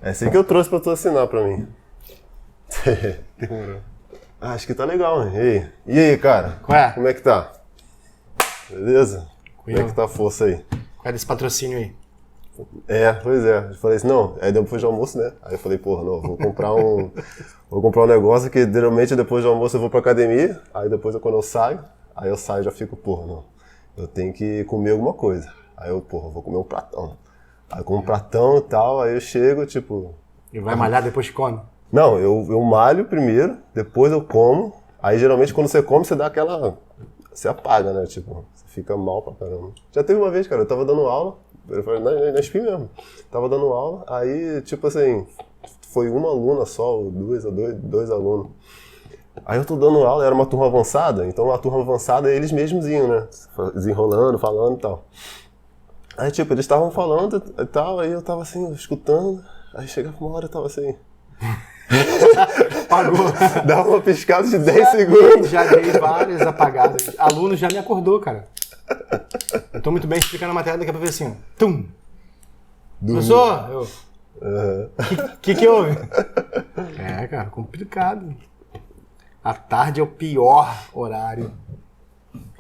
Essa aí que eu trouxe pra tu assinar pra mim. Demorou. Acho que tá legal, hein? E aí, cara? Qual é? Como é que tá? Beleza? Como é que tá a força aí? Qual é desse patrocínio aí? Pois é. Eu falei assim, não, aí depois do almoço, né? Aí eu falei, porra, não, vou comprar um negócio que geralmente depois do almoço eu vou pra academia, aí depois quando eu saio, aí eu saio e já fico, porra, não, eu tenho que comer alguma coisa. Aí eu, porra, vou comer um pratão. Aí eu como um pratão e tal, aí eu chego, tipo... E vai malhar depois que come? Não, eu malho primeiro, depois eu como, aí geralmente quando você come, você dá aquela... Você apaga, né? Tipo, você fica mal pra caramba. Já teve uma vez, cara, eu tava dando aula, eu falei, na SPI mesmo, tava dando aula, aí, tipo assim, foi uma aluna só, ou dois alunos. Aí eu tô dando aula, era uma turma avançada, então a turma avançada eles mesmos iam, né? Desenrolando, falando e tal. Aí, tipo, eles estavam falando e tal, aí eu tava assim, escutando, aí chegava uma hora eu tava assim... Pagou. Dava uma piscada de 10 segundos. Já dei várias apagadas. Aluno já me acordou, cara. Eu tô muito bem explicando a matéria, daqui a pouco assim, tum! Professor, eu... Que houve? É, cara, complicado. A tarde é o pior horário.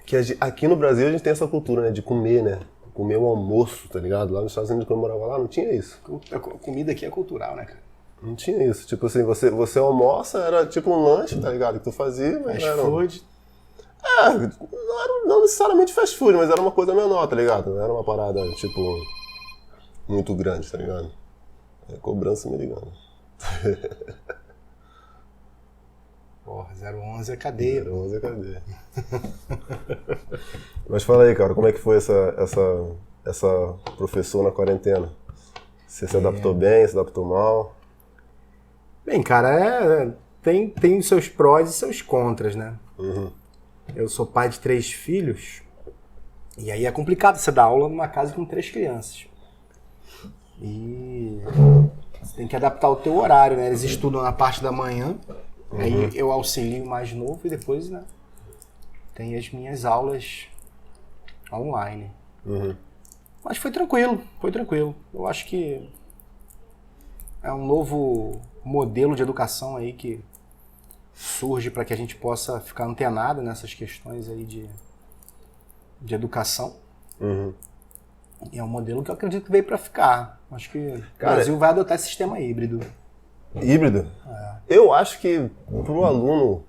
Que aqui no Brasil a gente tem essa cultura, né, de comer, né? Comer o almoço, tá ligado? Lá nos Estados Unidos, quando eu morava lá, não tinha isso. A comida aqui é cultural, né, cara? Não tinha isso. Tipo assim, você almoça, era tipo um lanche, tá ligado? Que tu fazia, mas Fast food. Não necessariamente fast food, mas era uma coisa menor, tá ligado? Não era uma parada, tipo, muito grande, tá ligado? É cobrança me ligando. Porra, 011 é cadeia. 011 é cadeia. Mas fala aí, cara, como é que foi essa professora na quarentena? Você se adaptou bem, se adaptou mal? Bem, cara, tem seus prós e seus contras, né? Uhum. Eu sou pai de 3 filhos, e aí é complicado você dar aula numa casa com 3 crianças. E você tem que adaptar o teu horário, né? Eles estudam na parte da manhã, aí eu auxilio mais novo e depois, né, tem as minhas aulas online. Uhum. Mas foi tranquilo. Eu acho que é um novo modelo de educação aí que surge para que a gente possa ficar antenado nessas questões aí de educação. Uhum. E é um modelo que eu acredito que veio para ficar. Acho que o Cara, Brasil vai adotar esse sistema híbrido. Híbrido? Eu acho que pro aluno,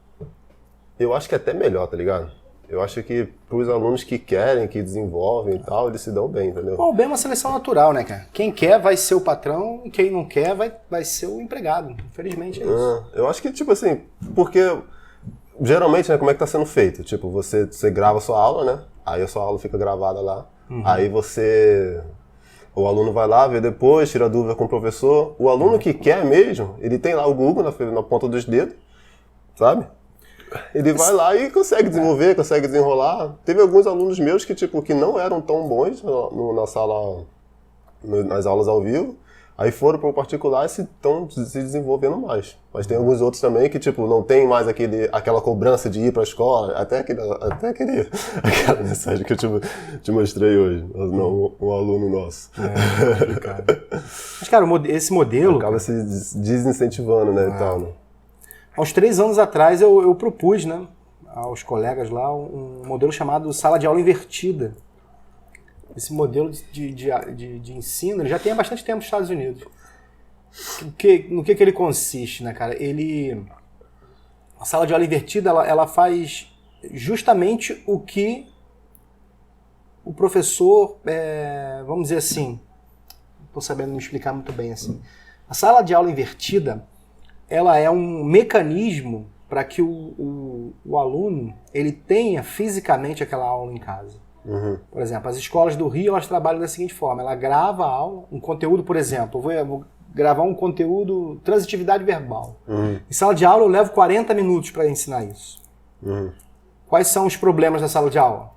eu acho que é até melhor, tá ligado? Eu acho que pros alunos que querem, que desenvolvem e tal, eles se dão bem, entendeu? Bom, bem é uma seleção natural, né, cara? Quem quer vai ser o patrão e quem não quer vai ser o empregado. Infelizmente é isso. Eu acho que, tipo assim, porque geralmente, né, como é que tá sendo feito? Tipo, você grava a sua aula, né? Aí a sua aula fica gravada lá. Aí o aluno vai lá, vê depois, tira dúvida com o professor. O aluno que quer mesmo, ele tem lá o Google na ponta dos dedos, sabe? Ele vai lá e consegue desenvolver, consegue desenrolar. Teve alguns alunos meus que, tipo, que não eram tão bons na sala, nas aulas ao vivo, aí foram para o particular e estão se desenvolvendo mais. Mas tem alguns outros também que, tipo, não tem mais aquela cobrança de ir para a escola, até aquela mensagem que eu te mostrei hoje, um aluno nosso. É complicado. Mas, cara, esse modelo... Acaba se desincentivando, né, e tal, né? Aos 3 anos atrás eu propus, né, aos colegas lá um modelo chamado sala de aula invertida. Esse modelo de ensino ele já tem há bastante tempo nos Estados Unidos. No que ele consiste, né, cara? A sala de aula invertida ela faz justamente o que o professor, vamos dizer assim, não estou sabendo me explicar muito bem assim. A sala de aula invertida ela é um mecanismo para que o aluno ele tenha fisicamente aquela aula em casa. Uhum. Por exemplo, as escolas do Rio elas trabalham da seguinte forma, ela grava a aula, um conteúdo, por exemplo, eu vou gravar um conteúdo transitividade verbal. Uhum. Em sala de aula eu levo 40 minutos para ensinar isso. Uhum. Quais são os problemas da sala de aula?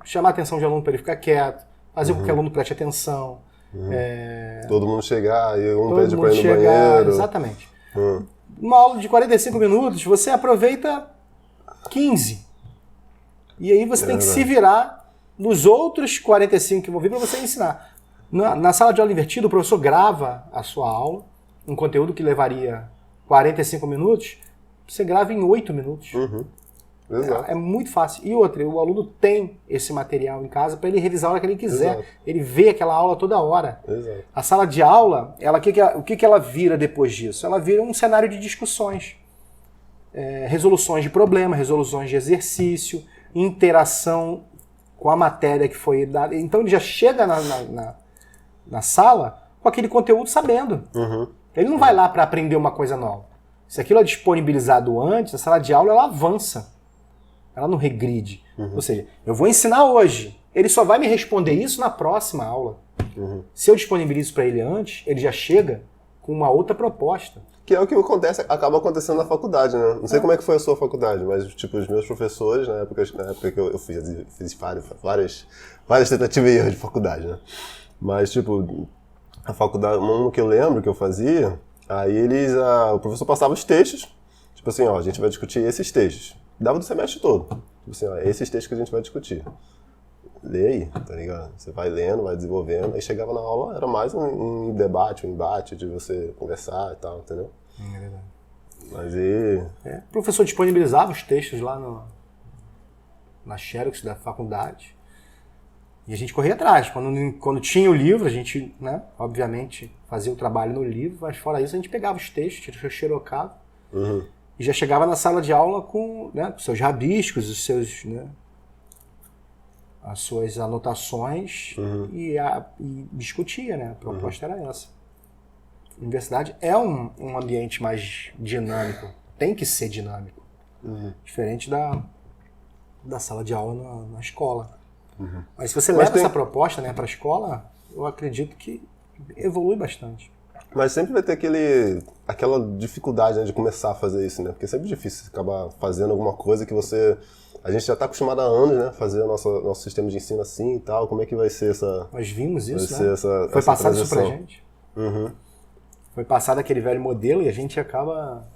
Chamar a atenção de aluno para ele ficar quieto, fazer com que o aluno preste atenção. Todo mundo chegar e Todo pede mundo para ir no chegar, banheiro. exatamente. Uma aula de 45 minutos, você aproveita 15. E aí você tem que se virar nos outros 45 que vão vir para você ensinar. Na sala de aula invertida, o professor grava a sua aula, um conteúdo que levaria 45 minutos, você grava em 8 minutos. Exato. É muito fácil. E outra, o aluno tem esse material em casa para ele revisar a hora que ele quiser. Exato. Ele vê aquela aula toda hora. Exato. A sala de aula, o que ela vira depois disso? Ela vira um cenário de discussões. Resoluções de problema, resoluções de exercício, interação com a matéria que foi dada. Então ele já chega na sala com aquele conteúdo sabendo. Ele não vai lá para aprender uma coisa nova. Se aquilo é disponibilizado antes, a sala de aula ela avança. Ela não regride. Ou seja, eu vou ensinar hoje. Ele só vai me responder isso na próxima aula. Se eu disponibilizo para ele antes, ele já chega com uma outra proposta. Que é o que acaba acontecendo na faculdade, né? Não sei como é que foi a sua faculdade, mas tipo, os meus professores, na época que eu fiz várias tentativas e erros de faculdade, né? Mas tipo, a faculdade, um que eu lembro que eu fazia, aí o professor passava os textos, tipo assim, ó, a gente vai discutir esses textos. Dava do semestre todo. Tipo assim, ó, esses textos que a gente vai discutir. Lê aí, tá ligado? Você vai lendo, vai desenvolvendo, aí chegava na aula, era mais um debate, um embate de você conversar e tal, entendeu? É verdade. Mas e... O professor disponibilizava os textos lá na Xerox da faculdade e a gente corria atrás. Quando tinha o livro, a gente, né, obviamente, fazia o trabalho no livro, mas fora isso a gente pegava os textos, xerocava e já chegava na sala de aula com, né, seus rabiscos, os seus... Né, as suas anotações e discutia, né? A proposta era essa. A universidade é um ambiente mais dinâmico, tem que ser dinâmico, diferente da sala de aula na escola. Mas se você leva essa proposta, né, para a escola, eu acredito que evolui bastante. Mas sempre vai ter aquela dificuldade, né, de começar a fazer isso, né? Porque é sempre difícil acabar fazendo alguma coisa que você... A gente já está acostumado há anos, né? Fazer nosso sistema de ensino assim e tal. Como é que vai ser essa... Nós vimos isso, né? Foi passado isso pra gente. Foi passado aquele velho modelo e a gente acaba...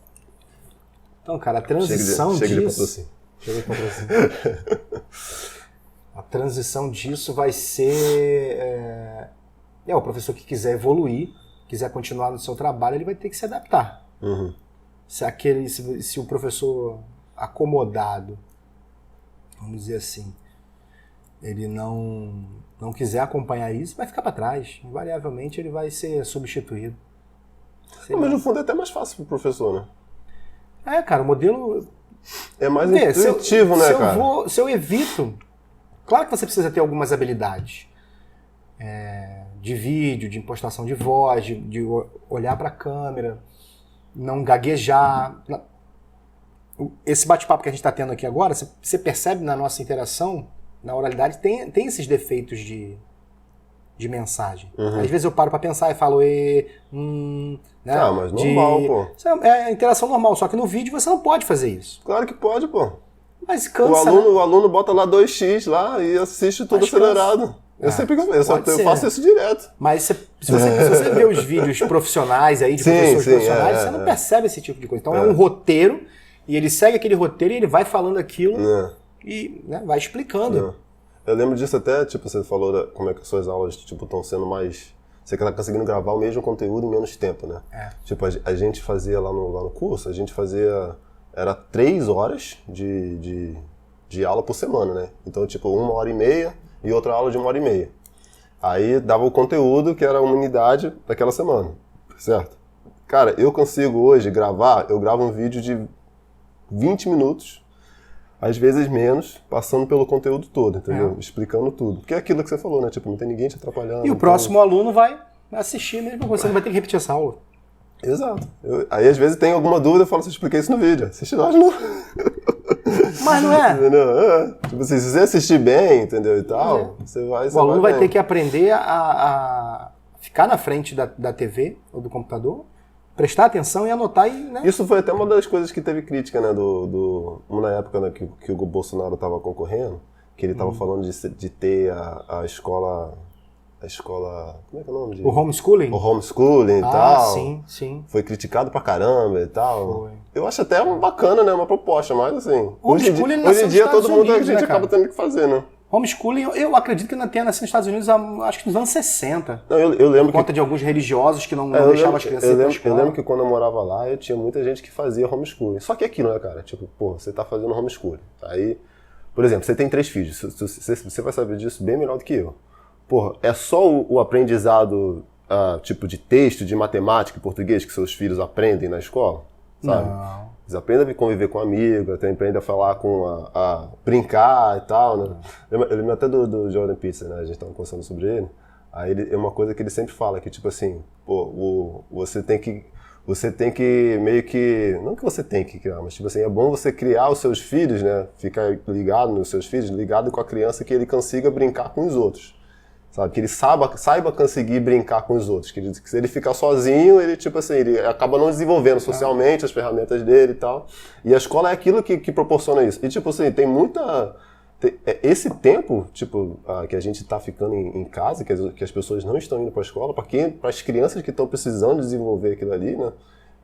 Então, cara, a transição disso... Chega de patrocínio. Chega de patrocínio. A transição disso vai ser... o professor que quiser evoluir, quiser continuar no seu trabalho, ele vai ter que se adaptar. Se o professor acomodado, vamos dizer assim, ele não quiser acompanhar isso, vai ficar para trás. Invariavelmente ele vai ser substituído. Mas no fundo é até mais fácil pro professor, né? Cara, o modelo... É mais intuitivo, né, cara? Se eu evito... Claro que você precisa ter algumas habilidades. De vídeo, de impostação de voz, de olhar para a câmera, não gaguejar. Esse bate-papo que a gente está tendo aqui agora, você percebe na nossa interação, na oralidade, tem esses defeitos de mensagem. Às vezes eu paro para pensar e falo, né? Mas normal, pô. É interação normal, só que no vídeo você não pode fazer isso. Claro que pode, pô. Mas cansa, o aluno bota lá 2x lá e assiste tudo acelerado. Eu faço isso direto. Mas se você vê os vídeos profissionais aí, de professores profissionais, você não percebe esse tipo de coisa. Então é um roteiro, e ele segue aquele roteiro e ele vai falando aquilo e, né, vai explicando. Eu lembro disso até, tipo, você falou como é que as suas aulas, tipo, estão sendo mais... Você está conseguindo gravar o mesmo conteúdo em menos tempo, né? Tipo, a gente fazia lá no curso, a gente fazia... Era 3 horas de aula por semana, né? Então, tipo, 1h30 e outra aula de 1h30. Aí dava o conteúdo que era uma unidade daquela semana, certo? Cara, eu consigo hoje eu gravo um vídeo de 20 minutos, às vezes menos, passando pelo conteúdo todo, entendeu? Explicando tudo. Porque é aquilo que você falou, né? Tipo, não tem ninguém te atrapalhando. E o próximo aluno vai assistir mesmo, você não vai ter que repetir essa aula. Exato. Aí às vezes tem alguma dúvida, eu falo assim, expliquei isso no vídeo. Assiste lá de novo. Mas não é? Entendeu? Tipo assim, se você assistir bem, entendeu, e tal, você vai... O aluno vai ter que aprender a ficar na frente da TV ou do computador, prestar atenção e anotar e... Né? Isso foi até uma das coisas que teve crítica, né, na época, né, que o Bolsonaro estava concorrendo, que ele estava falando de ter a escola a escola... Como é que é o nome? O homeschooling? O homeschooling e tal. Sim. Foi criticado pra caramba e tal. Foi. Eu acho até bacana, né? Uma proposta, mas assim... Hoje em dia Estados todo mundo Unidos, a gente né, acaba tendo que fazer, né? Homeschooling, eu acredito que ainda tenha nascido nos Estados Unidos, acho que nos anos 60. Não, eu lembro por conta de alguns religiosos que não deixavam as crianças ir pra escola. Eu lembro que quando eu morava lá, eu tinha muita gente que fazia homeschooling. Só que é aquilo, né, cara? Tipo, pô, você tá fazendo homeschooling. Aí, por exemplo, você tem 3 filhos. Você vai saber disso bem melhor do que eu. Porra, é só o aprendizado, tipo, de texto, de matemática e português que seus filhos aprendem na escola? Sabe? Não. Eles aprendem a conviver com amigos, aprendem a falar a brincar e tal, né? Eu lembro até do Jordan Peterson, né? A gente tava conversando sobre ele. Aí é uma coisa que ele sempre fala, que tipo assim, pô, você tem que meio que... Não que você tem que criar, mas tipo assim, é bom você criar os seus filhos, né? Ficar ligado nos seus filhos, ligado com a criança, que ele consiga brincar com os outros. Sabe? Que ele saiba conseguir brincar com os outros. Que se ele ficar sozinho, ele, tipo assim, ele acaba não desenvolvendo socialmente as ferramentas dele e tal. E a escola é aquilo que proporciona isso. E, tipo assim, tem muita... Esse tempo, tipo, que a gente tá ficando em casa, que as pessoas não estão indo para a escola, para as crianças que estão precisando desenvolver aquilo ali, né?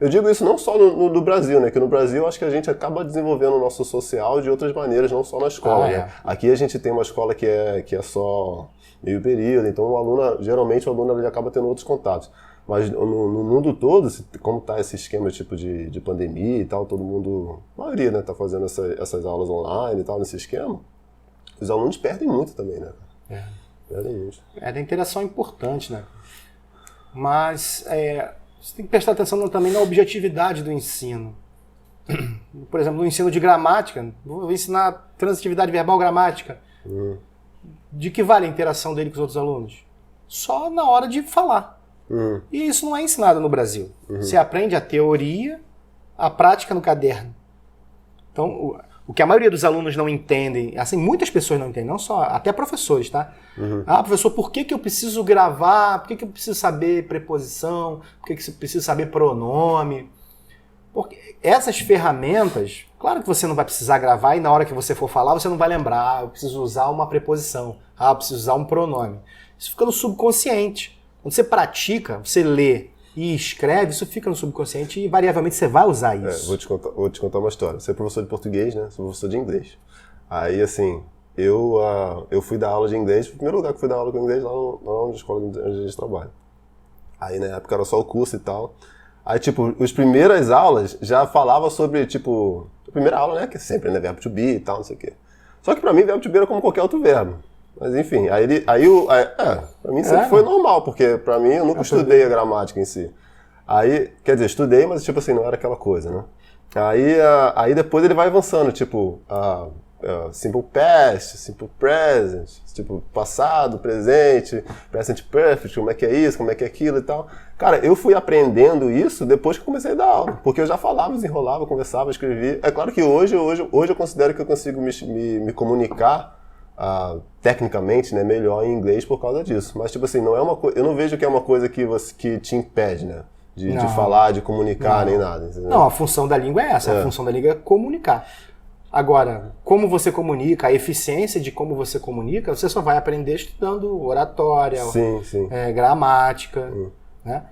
Eu digo isso não só no Brasil, né? Que no Brasil eu acho que a gente acaba desenvolvendo o nosso social de outras maneiras, não só na escola, né? Aqui a gente tem uma escola que é só meio período, então geralmente o aluno ele acaba tendo outros contatos. Mas no mundo todo, como está esse esquema tipo de pandemia e tal, todo mundo, a maioria, né, tá fazendo essas aulas online e tal, nesse esquema, os alunos perdem muito também, né? Perdem muito. Da interação importante, né? Mas você tem que prestar atenção também na objetividade do ensino. Por exemplo, no ensino de gramática, vou ensinar transitividade verbal gramática. De que vale a interação dele com os outros alunos? Só na hora de falar. E isso não é ensinado no Brasil. Você aprende a teoria, a prática no caderno. Então, o que a maioria dos alunos não entendem, assim, muitas pessoas não entendem, não só, até professores, tá? Professor, por que eu preciso gravar? Por que eu preciso saber preposição? Por que eu preciso saber pronome? Porque essas ferramentas, claro que você não vai precisar gravar e na hora que você for falar você não vai lembrar, eu preciso usar uma preposição, eu preciso usar um pronome. Isso fica no subconsciente. Quando você pratica, você lê e escreve, isso fica no subconsciente e invariavelmente você vai usar isso. Vou te contar uma história. Você é professor de português, né? Sou professor de inglês. Aí, assim, eu fui dar aula de inglês, o primeiro lugar que eu fui dar aula de inglês lá na escola onde a gente trabalha. Aí, na época, era só o curso e tal. Aí, tipo, as primeiras aulas já falava sobre, tipo, a primeira aula, né, que é sempre, né, verbo to be e tal, não sei o quê. Só que pra mim, verbo to be era como qualquer outro verbo. Mas, enfim, pra mim sempre foi normal, porque pra mim eu nunca estudei a gramática em si. Aí, quer dizer, estudei, mas, tipo assim, não era aquela coisa, né. Aí depois ele vai avançando, tipo, simple past, simple present, tipo, passado, presente, present perfect, como é que é isso, como é que é aquilo e tal. Cara, eu fui aprendendo isso depois que comecei a dar aula, porque eu já falava, desenrolava, conversava, escrevia. É claro que hoje eu considero que eu consigo me comunicar tecnicamente, né, melhor em inglês por causa disso. Mas, tipo assim, não é uma coisa, eu não vejo que é uma coisa que te impede, né, de falar, de comunicar, nem nada. Entendeu? Não, a função da língua é essa, a função da língua é comunicar. Agora, como você comunica, a eficiência de como você comunica, você só vai aprender estudando oratória, gramática, né?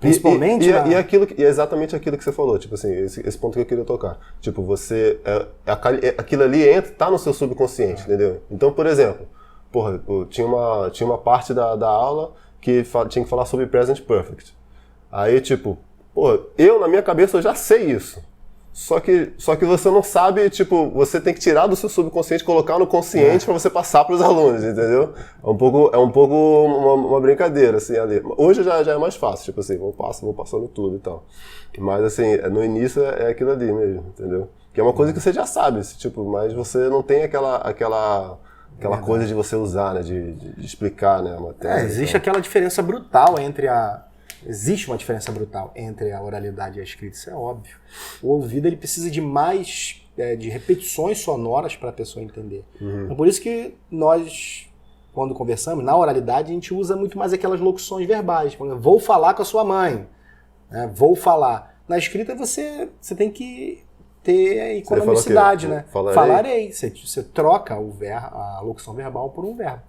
Principalmente... E é exatamente aquilo que você falou, tipo assim, esse ponto que eu queria tocar. Tipo, aquilo ali tá no seu subconsciente, entendeu? Então, por exemplo, tinha uma parte da aula que tinha que falar sobre present perfect. Aí, tipo, na minha cabeça eu já sei isso. Só que você não sabe, tipo, você tem que tirar do seu subconsciente e colocar no consciente para você passar para os alunos, entendeu? É um pouco uma brincadeira, assim, ali. Hoje já é mais fácil, tipo assim, vou passando tudo e tal. Mas, assim, no início é aquilo ali mesmo, entendeu? Que é uma coisa que você já sabe, tipo, mas você não tem aquela coisa de você usar, né, de explicar, né, a matéria. Existe aquela diferença brutal Existe uma diferença brutal entre a oralidade e a escrita, isso é óbvio. O ouvido ele precisa de mais de repetições sonoras para a pessoa entender. Então, por isso que nós, quando conversamos, na oralidade, a gente usa muito mais aquelas locuções verbais. Por exemplo, vou falar com a sua mãe, né? Vou falar. Na escrita você tem que ter economicidade, né? Falarei. Você troca a locução verbal por um verbo.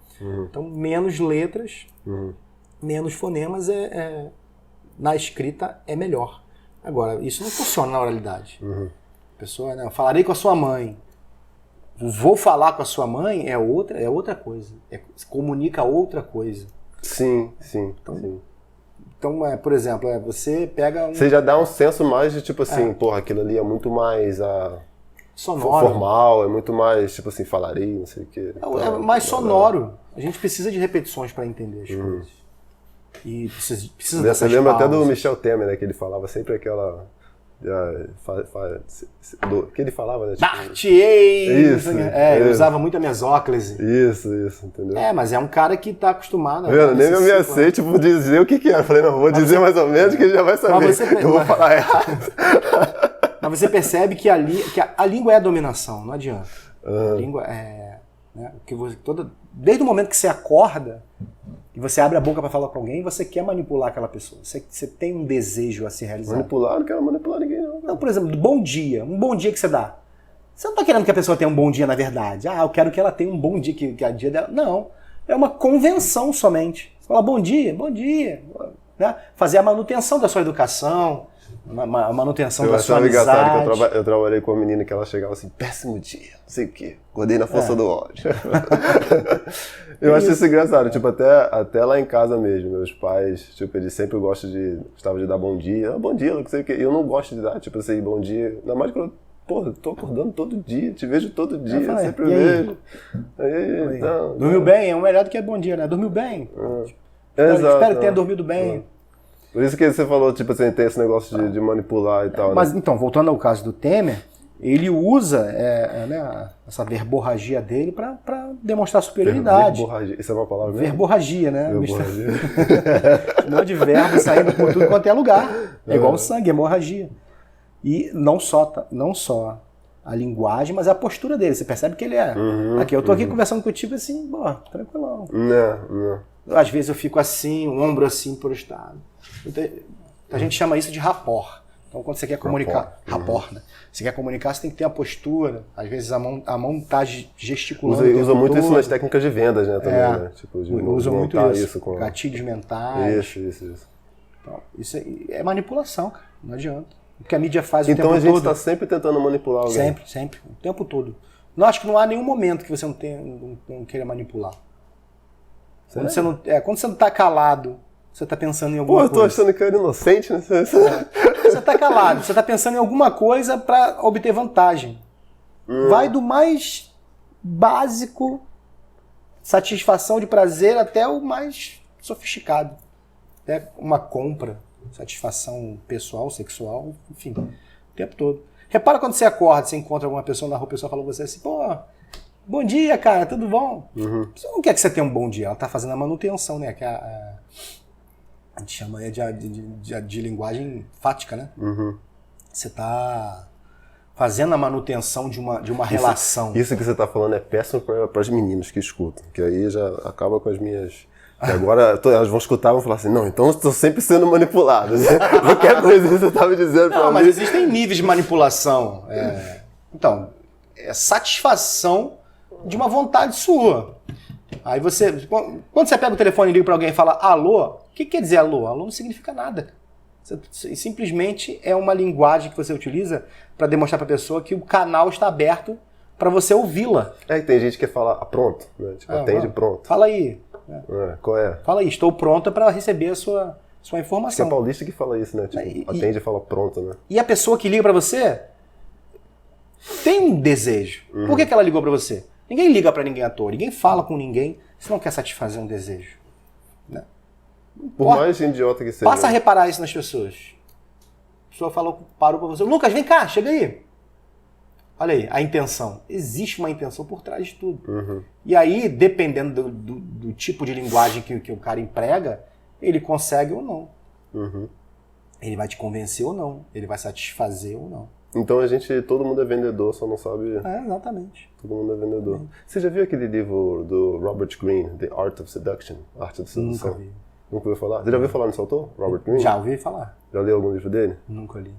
Então, menos letras, menos fonemas na escrita é melhor. Agora, isso não funciona na oralidade. A pessoa, né, falarei com a sua mãe. Vou falar com a sua mãe é outra coisa. Comunica outra coisa. Sim. Então, por exemplo, você pega Você já dá um senso mais de, tipo assim, porra, aquilo ali é muito mais sonoro. Formal, é muito mais, tipo assim, falarei, não sei o quê. É mais sonoro. A gente precisa de repetições para entender as coisas. E precisa dessas Você lembra até pausas. do Michel Temer, né? Que ele falava sempre aquela... que ele falava, né? Tipo, Dar-te-ei! Isso, Ele isso. usava muito a mesóclise. Isso, entendeu? Mas é um cara que tá acostumado. Vendo? Nem me ameacei, tipo, dizer o que era. Eu falei, não, vou dizer mais ou menos que ele já vai saber. Eu vou falar errado. Mas você percebe que a língua é a dominação, não adianta. A língua é... Né, desde o momento que você acorda e você abre a boca para falar com alguém, você quer manipular aquela pessoa. Você tem um desejo a se realizar. Manipular? Não quero manipular ninguém, não. Não, por exemplo, bom dia. Um bom dia que você dá. Você não está querendo que a pessoa tenha um bom dia, na verdade. Eu quero que ela tenha um bom dia, que a dia dela... Não. É uma convenção somente. Você fala bom dia. Né? Fazer a manutenção da sua educação, a manutenção da sua amizade. Engraçado que eu trabalhei com uma menina que ela chegava assim, péssimo dia, não sei o quê. Acordei na força do ódio. Eu acho isso engraçado, tipo, até lá em casa mesmo, meus pais, tipo, eles sempre gostavam de dar bom dia, não sei o quê. Eu não gosto de dar, tipo assim, bom dia, ainda mais quando eu tô acordando todo dia, te vejo todo dia, sempre vejo. Aí, então, dormiu bem? É o melhor do que bom dia, né? Dormiu bem? Exato. Espero que tenha dormido bem. Por isso que você falou, tipo assim, tem esse negócio de manipular e tal, Mas né? então, voltando ao caso do Temer, ele usa né, essa verborragia dele para demonstrar superioridade. Verborragia, isso é uma palavra mesmo? Verborragia, né? Verborragia. Um monte de verbo saindo por tudo quanto é lugar. É igual o sangue, hemorragia. E não só a linguagem, mas a postura dele. Você percebe que ele é... eu tô aqui conversando contigo assim, tranquilão. Não. Às vezes eu fico assim, o ombro assim prostrado. Então, a gente chama isso de rapport. Então, quando você quer comunicar, rapport, né? Você quer comunicar, você tem que ter a postura. Às vezes a mão tá gesticulando. Usa muito isso nas técnicas de vendas, né? Também, né? Tipo, usa muito isso com gatilhos mentais. Isso. Então, isso é manipulação, cara. Não adianta. O que a mídia faz o tempo todo. Então a gente está todo. sempre tentando manipular alguém. Sempre. O tempo todo. Não acho que não há nenhum momento que você não queira manipular. Quando você não tá calado, você tá pensando em alguma coisa. Eu tô achando que eu era inocente, né? Você tá calado, você tá pensando em alguma coisa para obter vantagem. Vai do mais básico, satisfação de prazer, até o mais sofisticado. Até uma compra, satisfação pessoal, sexual, enfim, o tempo todo. Repara quando você acorda, você encontra alguma pessoa na rua, a pessoa fala com você assim, bom dia, cara, tudo bom? Você não quer que você tenha um bom dia, ela tá fazendo a manutenção, né? Que a gente chama de linguagem fática, né? Você tá fazendo a manutenção de uma relação. Isso que você tá falando é péssimo para as meninas que escutam, que aí já acaba com as minhas... E agora elas vão escutar e vão falar assim, não, então eu estou sempre sendo manipulado. Qualquer coisa que você tá me dizendo pra mim... Não, mas existem níveis de manipulação. Então, é satisfação de uma vontade sua. Aí quando você pega o telefone e liga para alguém e fala alô, o que quer dizer alô? Alô não significa nada. Simplesmente é uma linguagem que você utiliza para demonstrar para a pessoa que o canal está aberto para você ouvi-la. E tem gente que fala pronto, né? Tipo, atende pronto. Fala aí. Qual é? Fala aí, estou pronta para receber a sua informação. Acho que é paulista que fala isso, né? Tipo, atende e fala pronto, né? E a pessoa que liga para você tem um desejo. Por que ela ligou para você? Ninguém liga para ninguém à toa, ninguém fala com ninguém se não quer satisfazer um desejo. Né? Por mais idiota que seja. Passa a reparar isso nas pessoas. A pessoa parou para você. Lucas, vem cá, chega aí. Olha aí, a intenção. Existe uma intenção por trás de tudo. E aí, dependendo do tipo de linguagem que o cara emprega, ele consegue ou não. Ele vai te convencer ou não. Ele vai satisfazer ou não. Então todo mundo é vendedor, só não sabe... exatamente. Todo mundo é vendedor. Você já viu aquele livro do Robert Greene, The Art of Seduction? Arte da Sedução? Nunca vi. Nunca ouviu falar? Você já ouviu falar nesse autor? Robert Greene? Já ouvi falar. Já leu algum livro dele? Nunca li.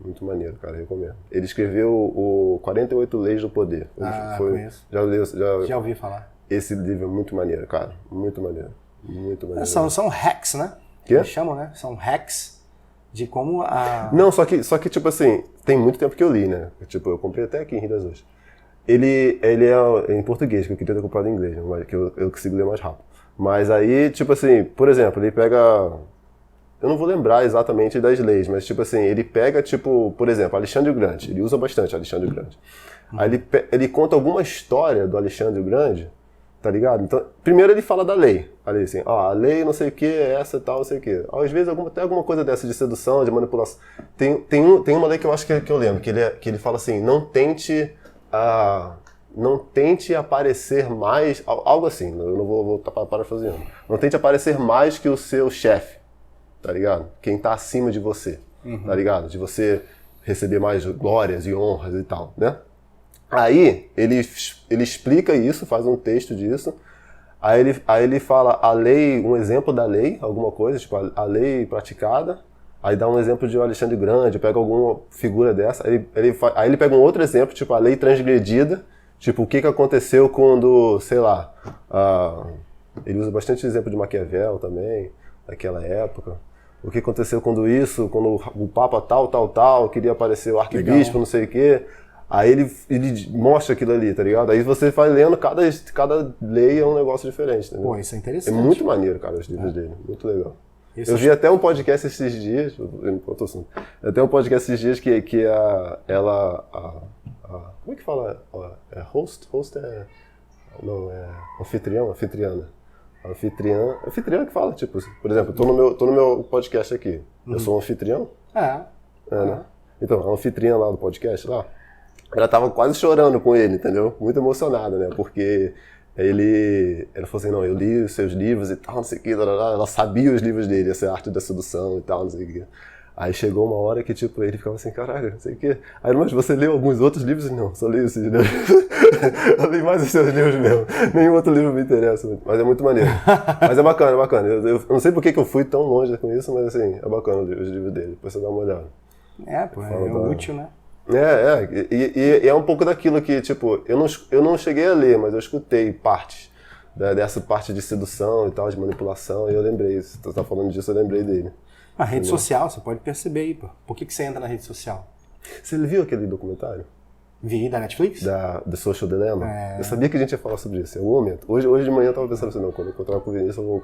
Muito maneiro, cara, eu recomendo. Ele escreveu o 48 Leis do Poder. Conheço. Já ouvi falar. Esse livro é muito maneiro, cara. Muito maneiro. Muito maneiro. São hacks, né? Quê? Eles chamam, né? São hacks de como a... Não, só que, tipo assim, tem muito tempo que eu li, né? Tipo, eu comprei até aqui em Rio das Ostras. Ele é em português, que eu queria ter comprado em inglês, mas que eu consigo ler mais rápido. Mas aí, tipo assim, por exemplo, ele pega... Eu não vou lembrar exatamente das leis, mas tipo assim, ele pega, tipo, por exemplo, Alexandre o Grande. Ele usa bastante Alexandre o Grande. Aí ele conta alguma história do Alexandre o Grande, tá ligado? Então, primeiro ele fala da lei. Ali assim, a lei não sei o que, essa e tal, não sei o que. Às vezes até alguma coisa dessa de sedução, de manipulação. Tem uma lei que eu acho que eu lembro, que ele fala assim, não tente aparecer mais, algo assim, eu não vou estar parafraseando. Não tente aparecer mais que o seu chefe, tá ligado? Quem tá acima de você, tá ligado? De você receber mais glórias e honras e tal, né? Aí ele explica isso, faz um texto disso, aí ele fala a lei, um exemplo da lei, alguma coisa, tipo a lei praticada, aí dá um exemplo de Alexandre Grande, pega alguma figura dessa, aí ele pega um outro exemplo, tipo a lei transgredida, tipo o que aconteceu quando, sei lá, ele usa bastante exemplo de Maquiavel também, daquela época. O que aconteceu quando o Papa tal, queria aparecer o arcebispo, não sei o quê. Aí ele mostra aquilo ali, tá ligado? Aí você vai lendo, cada lei é um negócio diferente, entendeu? Pô, isso é interessante. É muito maneiro, cara, os livros dele. Muito legal. Eu vi até um podcast esses dias, até um podcast esses dias que ela... como é que fala? É host? Host é... Não, é anfitriana. Anfitriã que fala, tipo, por exemplo, eu tô no meu podcast aqui. Eu sou um anfitrião? Né? Então, a anfitriã lá do podcast, lá, ela tava quase chorando com ele, entendeu? Muito emocionada, né? Porque ela falou assim, não, eu li os seus livros e tal, não sei o que, ela sabia os livros dele, essa arte da sedução e tal, não sei o que. Aí chegou uma hora que, tipo, ele ficava assim, caraca, não sei o quê. Aí, mas você leu alguns outros livros? Não, só li esses livros. Eu li mais os seus livros mesmo. Nenhum outro livro me interessa, mas é muito maneiro. Mas é bacana, é bacana. Eu não sei por que eu fui tão longe com isso, mas assim, é bacana os livros dele, depois você dá uma olhada. É útil, né? E é um pouco daquilo que, tipo, eu não cheguei a ler, mas eu escutei partes dessa parte de sedução e tal, de manipulação, e eu lembrei, se você tá falando disso, eu lembrei dele. A rede social, você pode perceber aí, pô. Por que você entra na rede social? Você viu aquele documentário? Vi, da Netflix? The Social Dilemma? Eu sabia que a gente ia falar sobre isso em algum momento. Hoje de manhã eu tava pensando assim, não, quando eu encontrar com o Vinícius, eu vou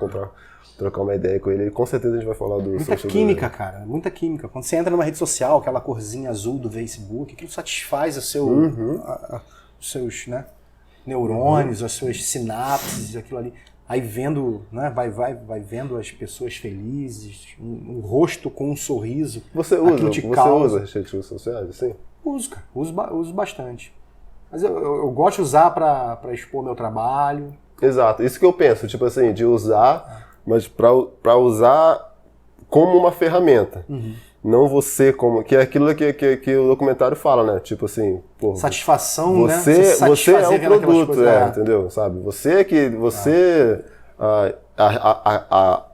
trocar uma ideia com ele e com certeza a gente vai falar do Muita química, cara, muita química. Quando você entra numa rede social, aquela corzinha azul do Facebook, aquilo satisfaz os seus, né, neurônios, as suas sinapses, aquilo ali. Aí vendo, né, vai vendo as pessoas felizes, um rosto com um sorriso. Você usa as redes sociais, assim? Uso, cara. Uso bastante. Mas eu gosto de usar para expor meu trabalho. Exato. Isso que eu penso, tipo assim, de usar, mas para usar como uma ferramenta. Não você como... Que é aquilo que o documentário fala, né? Tipo assim... Pô, satisfação, né? Você é um produto, entendeu? Sabe? Você que...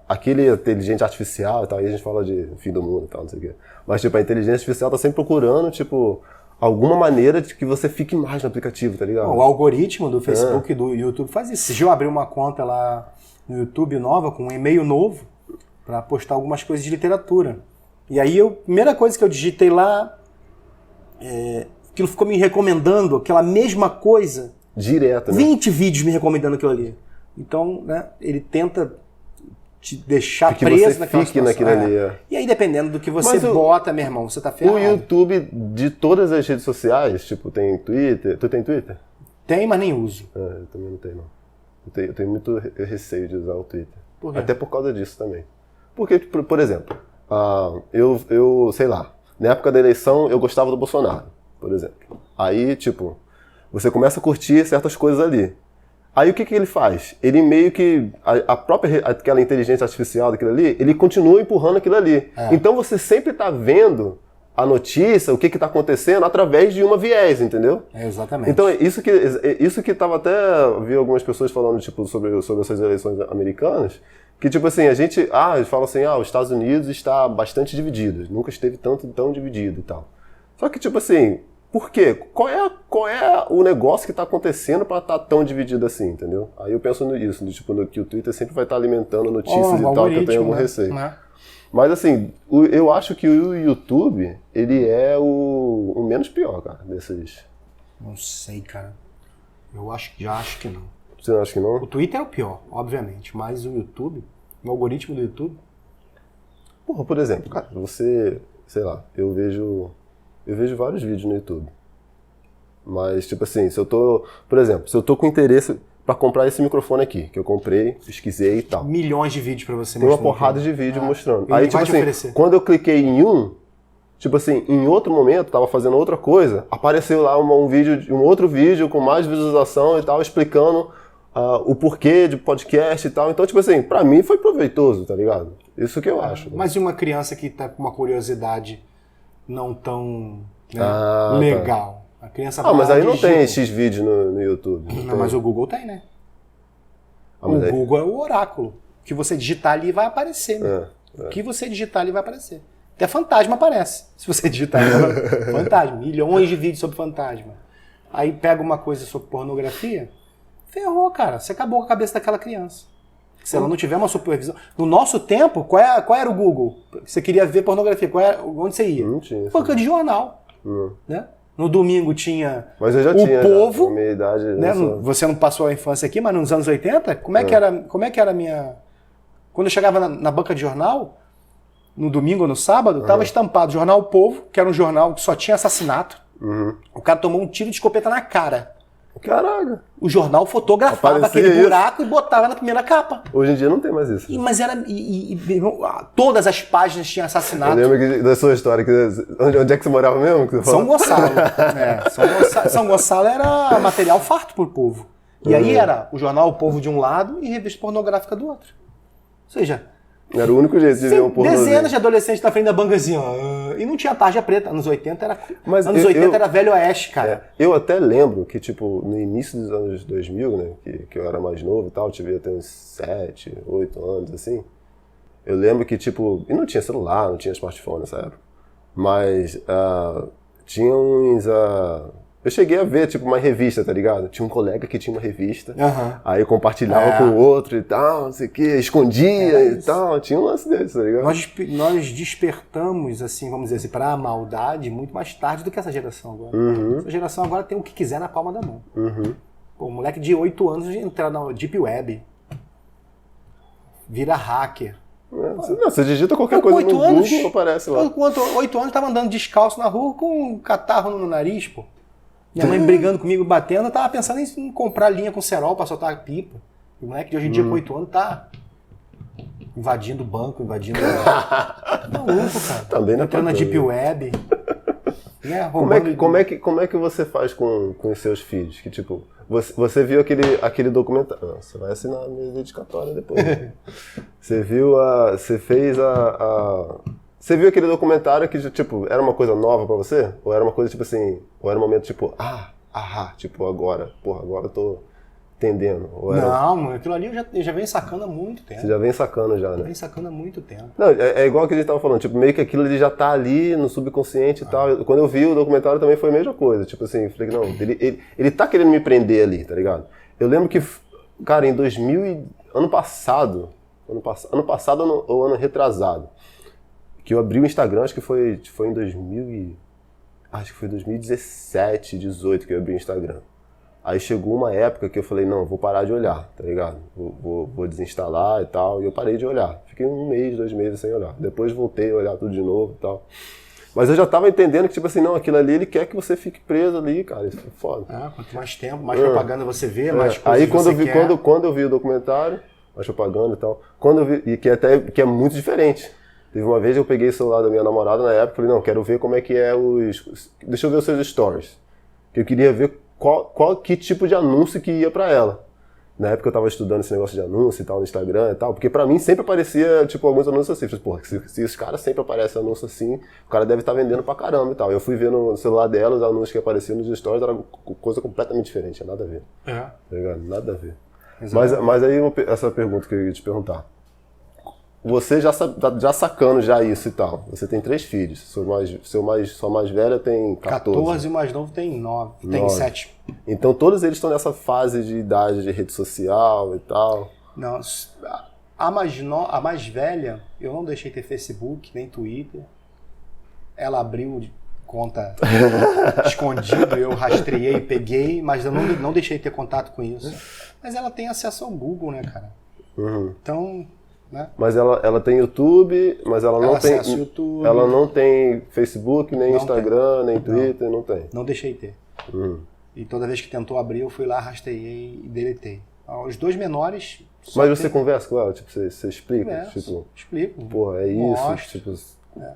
Aquele inteligência artificial e tal, aí a gente fala de fim do mundo e tal, não sei o quê. Mas, tipo, a inteligência artificial tá sempre procurando, tipo... alguma maneira de que você fique mais no aplicativo, tá ligado? O algoritmo do Facebook e do YouTube faz isso. Se eu abrir uma conta lá no YouTube nova, com um e-mail novo, para postar algumas coisas de literatura. E aí, a primeira coisa que eu digitei lá, aquilo ficou me recomendando aquela mesma coisa. Direto, né? 20 vídeos me recomendando aquilo ali. Então, né, ele tenta te deixar preso naquela situação. Ali. E aí, dependendo do que você bota, meu irmão, você tá ferrado. O YouTube de todas as redes sociais, tipo, tem Twitter. Tu tem Twitter? Tem, mas nem uso. Eu também não tenho, não. Eu tenho muito receio de usar o Twitter. Por quê? Até por causa disso também. Porque, por exemplo, eu sei lá, na época da eleição eu gostava do Bolsonaro, por exemplo. Aí, tipo, você começa a curtir certas coisas ali. Aí o que ele faz? Ele meio que, aquela inteligência artificial daquilo ali, ele continua empurrando aquilo ali. Então você sempre tá vendo a notícia, o que está acontecendo, através de uma viés, entendeu? Exatamente. Então, isso que tava até... Vi algumas pessoas falando, tipo, sobre essas eleições americanas, que, tipo assim, a gente fala assim, os Estados Unidos está bastante dividido, nunca esteve tão dividido e tal. Só que, tipo assim, por quê? Qual é o negócio que está acontecendo para estar tão dividido assim, entendeu? Aí eu penso nisso, tipo, que o Twitter sempre vai estar alimentando notícias e tal, que eu tenho algum receio. Né? Mas assim, eu acho que o YouTube, ele é o menos pior, cara, desses... Não sei, cara. Já acho que não. Você não acha que não? O Twitter é o pior, obviamente, mas o YouTube, o algoritmo do YouTube... Porra, por exemplo, cara, você, sei lá, eu vejo vários vídeos no YouTube. Mas, tipo assim, por exemplo, se eu tô com interesse pra comprar esse microfone aqui, que eu comprei, pesquisei e tal. Milhões de vídeos pra você mostrar. Tem uma porrada de vídeo mostrando. Aí, tipo assim, quando eu cliquei em tipo assim, em outro momento, tava fazendo outra coisa, apareceu lá um outro vídeo com mais visualização e tal, explicando o porquê de podcast e tal. Então, tipo assim, pra mim foi proveitoso, tá ligado? Isso que eu acho. Mas e uma criança que tá com uma curiosidade não tão legal? Tá. A criança mas aí não tem X vídeo no YouTube. Não, mas o Google tem, né? O Google é o oráculo. O que você digitar ali vai aparecer, né? O que você digitar ali vai aparecer. Até fantasma aparece. Se você digitar ali, fantasma. Milhões de vídeos sobre fantasma. Aí pega uma coisa sobre pornografia, ferrou, cara. Você acabou com a cabeça daquela criança. Se ela não tiver uma supervisão... No nosso tempo, qual era o Google? Você queria ver pornografia, onde você ia? Não tinha. Banca de jornal. Né? No domingo tinha Mas eu já tinha, Povo, na minha idade. Né? Você não passou a infância aqui, mas nos anos 80, como é que era a minha... Quando eu chegava na banca de jornal, no domingo ou no sábado, estava estampado Jornal O Povo, que era um jornal que só tinha assassinato. O cara tomou um tiro de escopeta na cara. Caraca! O jornal fotografava aquele buraco e botava na primeira capa. Hoje em dia não tem mais isso. Mas era... todas as páginas tinham assassinato. Eu lembro da sua história. Onde é que você morava mesmo? Que você São Gonçalo. São Gonçalo era material farto pro povo. E aí era o jornal O Povo de um lado e revista pornográfica do outro. Ou seja... Era o único jeito de ver um pornozinho. Dezenas de adolescentes na frente da banca assim, e não tinha tarja preta. Anos 80 era... era velho oeste, cara. Eu até lembro que, tipo, no início dos anos 2000, né, que eu era mais novo e tal, tive até uns 7, 8 anos, assim. Eu lembro que, tipo, e não tinha celular, não tinha smartphone nessa época. Mas tinha uns... eu cheguei a ver, tipo, uma revista, tá ligado? Tinha um colega que tinha uma revista, aí eu compartilhava com o outro e tal, não sei o que, escondia e tal, tinha um lance desse, tá ligado? Nós despertamos, assim, vamos dizer assim, para a maldade muito mais tarde do que essa geração agora. Essa geração agora tem o que quiser na palma da mão. Pô, um moleque de 8 anos entra na Deep Web, vira hacker. Você digita qualquer coisa no Google, aparece lá. Com 8 anos, tava andando descalço na rua com um catarro no nariz, pô. Minha mãe brigando comigo, batendo, eu tava pensando em comprar linha com cerol pra soltar pipa. O moleque de hoje em dia, com 8 anos, tá invadindo banco, invadindo... Maluco, cara. Também não entrando na Deep Web. Né? Como é que você faz com os seus filhos? Que, tipo, você viu aquele documentário... Você vai assinar a minha dedicatória depois. Né? Você viu Você fez Você viu aquele documentário que, tipo, era uma coisa nova pra você? Ou era uma coisa, tipo assim... Ou era um momento, tipo... tipo, agora eu tô entendendo. Não, aquilo ali eu já venho sacando há muito tempo. Você já vem sacando já, né? Já vem sacando há muito tempo. Não, é igual que a gente tava falando. Tipo, meio que aquilo ele já tá ali no subconsciente e tal. Quando eu vi o documentário também foi a mesma coisa. Tipo assim, falei que não, ele tá querendo me prender ali, tá ligado? Eu lembro que, cara, em ano passado ou ano retrasado, que eu abri o Instagram, acho que foi em 2017, 18 que eu abri o Instagram. Aí chegou uma época que eu falei, não, vou parar de olhar, tá ligado? Vou desinstalar e tal, e eu parei de olhar. Fiquei 1 mês, 2 meses sem olhar. Depois voltei a olhar tudo de novo e tal. Mas eu já tava entendendo que, tipo assim, não, aquilo ali, ele quer que você fique preso ali, cara, isso é foda. Quanto mais tempo, mais propaganda você vê, mais coisas aí quando você quer. Quando eu vi o documentário, mais propaganda e tal, quando eu vi, e que é muito diferente. Teve uma vez eu peguei o celular da minha namorada na época e falei, não, quero ver como é que é deixa eu ver os seus stories. Que eu queria ver que tipo de anúncio que ia pra ela. Na época eu tava estudando esse negócio de anúncio e tal no Instagram e tal, porque pra mim sempre aparecia, tipo, alguns anúncios assim. Pô, se os caras sempre aparecem anúncio assim, o cara deve estar vendendo pra caramba e tal. Eu fui ver no celular dela, os anúncios que apareciam nos stories, era coisa completamente diferente, nada a ver. Tá ligado? Nada a ver. Mas aí essa pergunta que eu ia te perguntar. Você já sacando já isso e tal. Você tem 3 filhos. Sua mais velha tem 14 e o mais novo tem 9. Tem 7. Então todos eles estão nessa fase de idade de rede social e tal. Não, a mais velha, eu não deixei ter Facebook, nem Twitter. Ela abriu conta escondido, eu rastreei, peguei, mas eu não deixei ter contato com isso. Mas ela tem acesso ao Google, né, cara? Então... Né? Mas ela tem YouTube, mas ela não tem YouTube. Ela não tem Facebook, nem Instagram, nem Twitter, não tem. Não deixei ter. E toda vez que tentou abrir, eu fui lá, rastreei e deletei. Os 2 menores... Mas você conversa com ela? Tipo, você explica? Converso, tipo, explico. Pô, é mostro, isso. Tipo...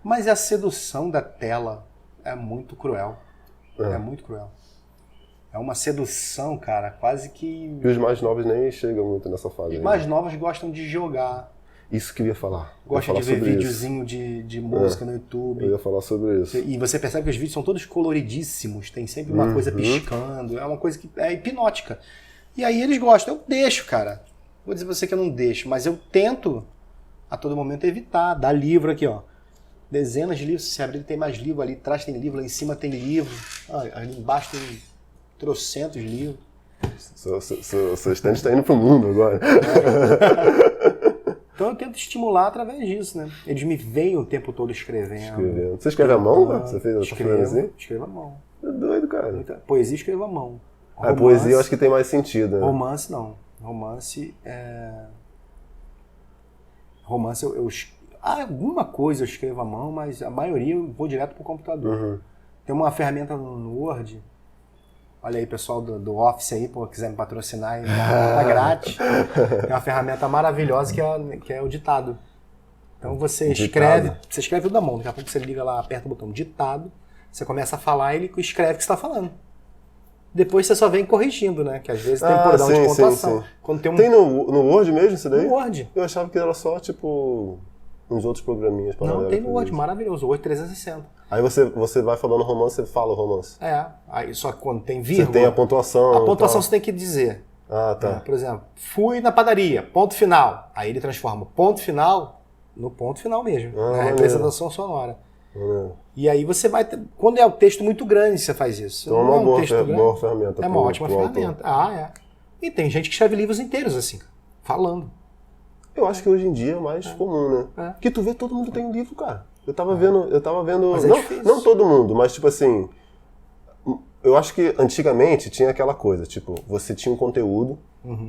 Mas a sedução da tela é muito cruel. É muito cruel. É uma sedução, cara, quase que... E os mais novos nem chegam muito nessa fase. Os mais novos gostam de jogar. Isso que eu ia falar. Gostam de ver videozinho de música no YouTube. Eu ia falar sobre isso. E você percebe que os vídeos são todos coloridíssimos, tem sempre uma coisa piscando, é uma coisa que é hipnótica. E aí eles gostam. Eu deixo, cara. Vou dizer pra você que eu não deixo, mas eu tento a todo momento evitar. Dar livro aqui, ó. Dezenas de livros, se você abrir tem mais livro ali, atrás tem livro, lá em cima tem livro, ali embaixo tem trocentos livros. Seu estante está indo pro mundo agora. Então eu tento estimular através disso, né? Eles me veem o tempo todo escrevendo. Você escreve à mão, né? Você fez essa coisa assim? Escrevo à mão. É doido, cara. Poesia escrevo à mão. A poesia eu acho que tem mais sentido, né? Romance não. Romance eu alguma coisa eu escrevo à mão, mas a maioria eu vou direto pro computador. Tem uma ferramenta no Word. Olha aí, pessoal do Office aí, pô, quiser me patrocinar, aí, tá grátis. Tem uma ferramenta maravilhosa que é o ditado. Então você escreve tudo na mão, daqui a pouco você liga lá, aperta o botão ditado, você começa a falar e ele escreve o que você está falando. Depois você só vem corrigindo, né? Que às vezes tem cordão de pontuação. Sim. Quando tem tem no Word mesmo isso daí? No Word. Eu achava que era só, tipo, uns outros programinhas. Não, tem no Word, maravilhoso, Word 360. Aí você vai falando romance, você fala o romance. Aí só que quando tem vírgula... Você tem a pontuação. A pontuação você tem que dizer. Ah, tá. Por exemplo, fui na padaria, ponto final. Aí ele transforma ponto final no ponto final mesmo. Na representação sonora. E aí você vai... Quando é o texto muito grande, você faz isso. Então é uma boa ferramenta. É uma ótima ferramenta. E tem gente que escreve livros inteiros assim, falando. Eu acho que hoje em dia é mais comum, né? Que tu vê, todo mundo tem um livro, cara. Eu tava vendo... Mas não todo mundo, mas tipo assim... Eu acho que antigamente tinha aquela coisa, tipo, você tinha um conteúdo,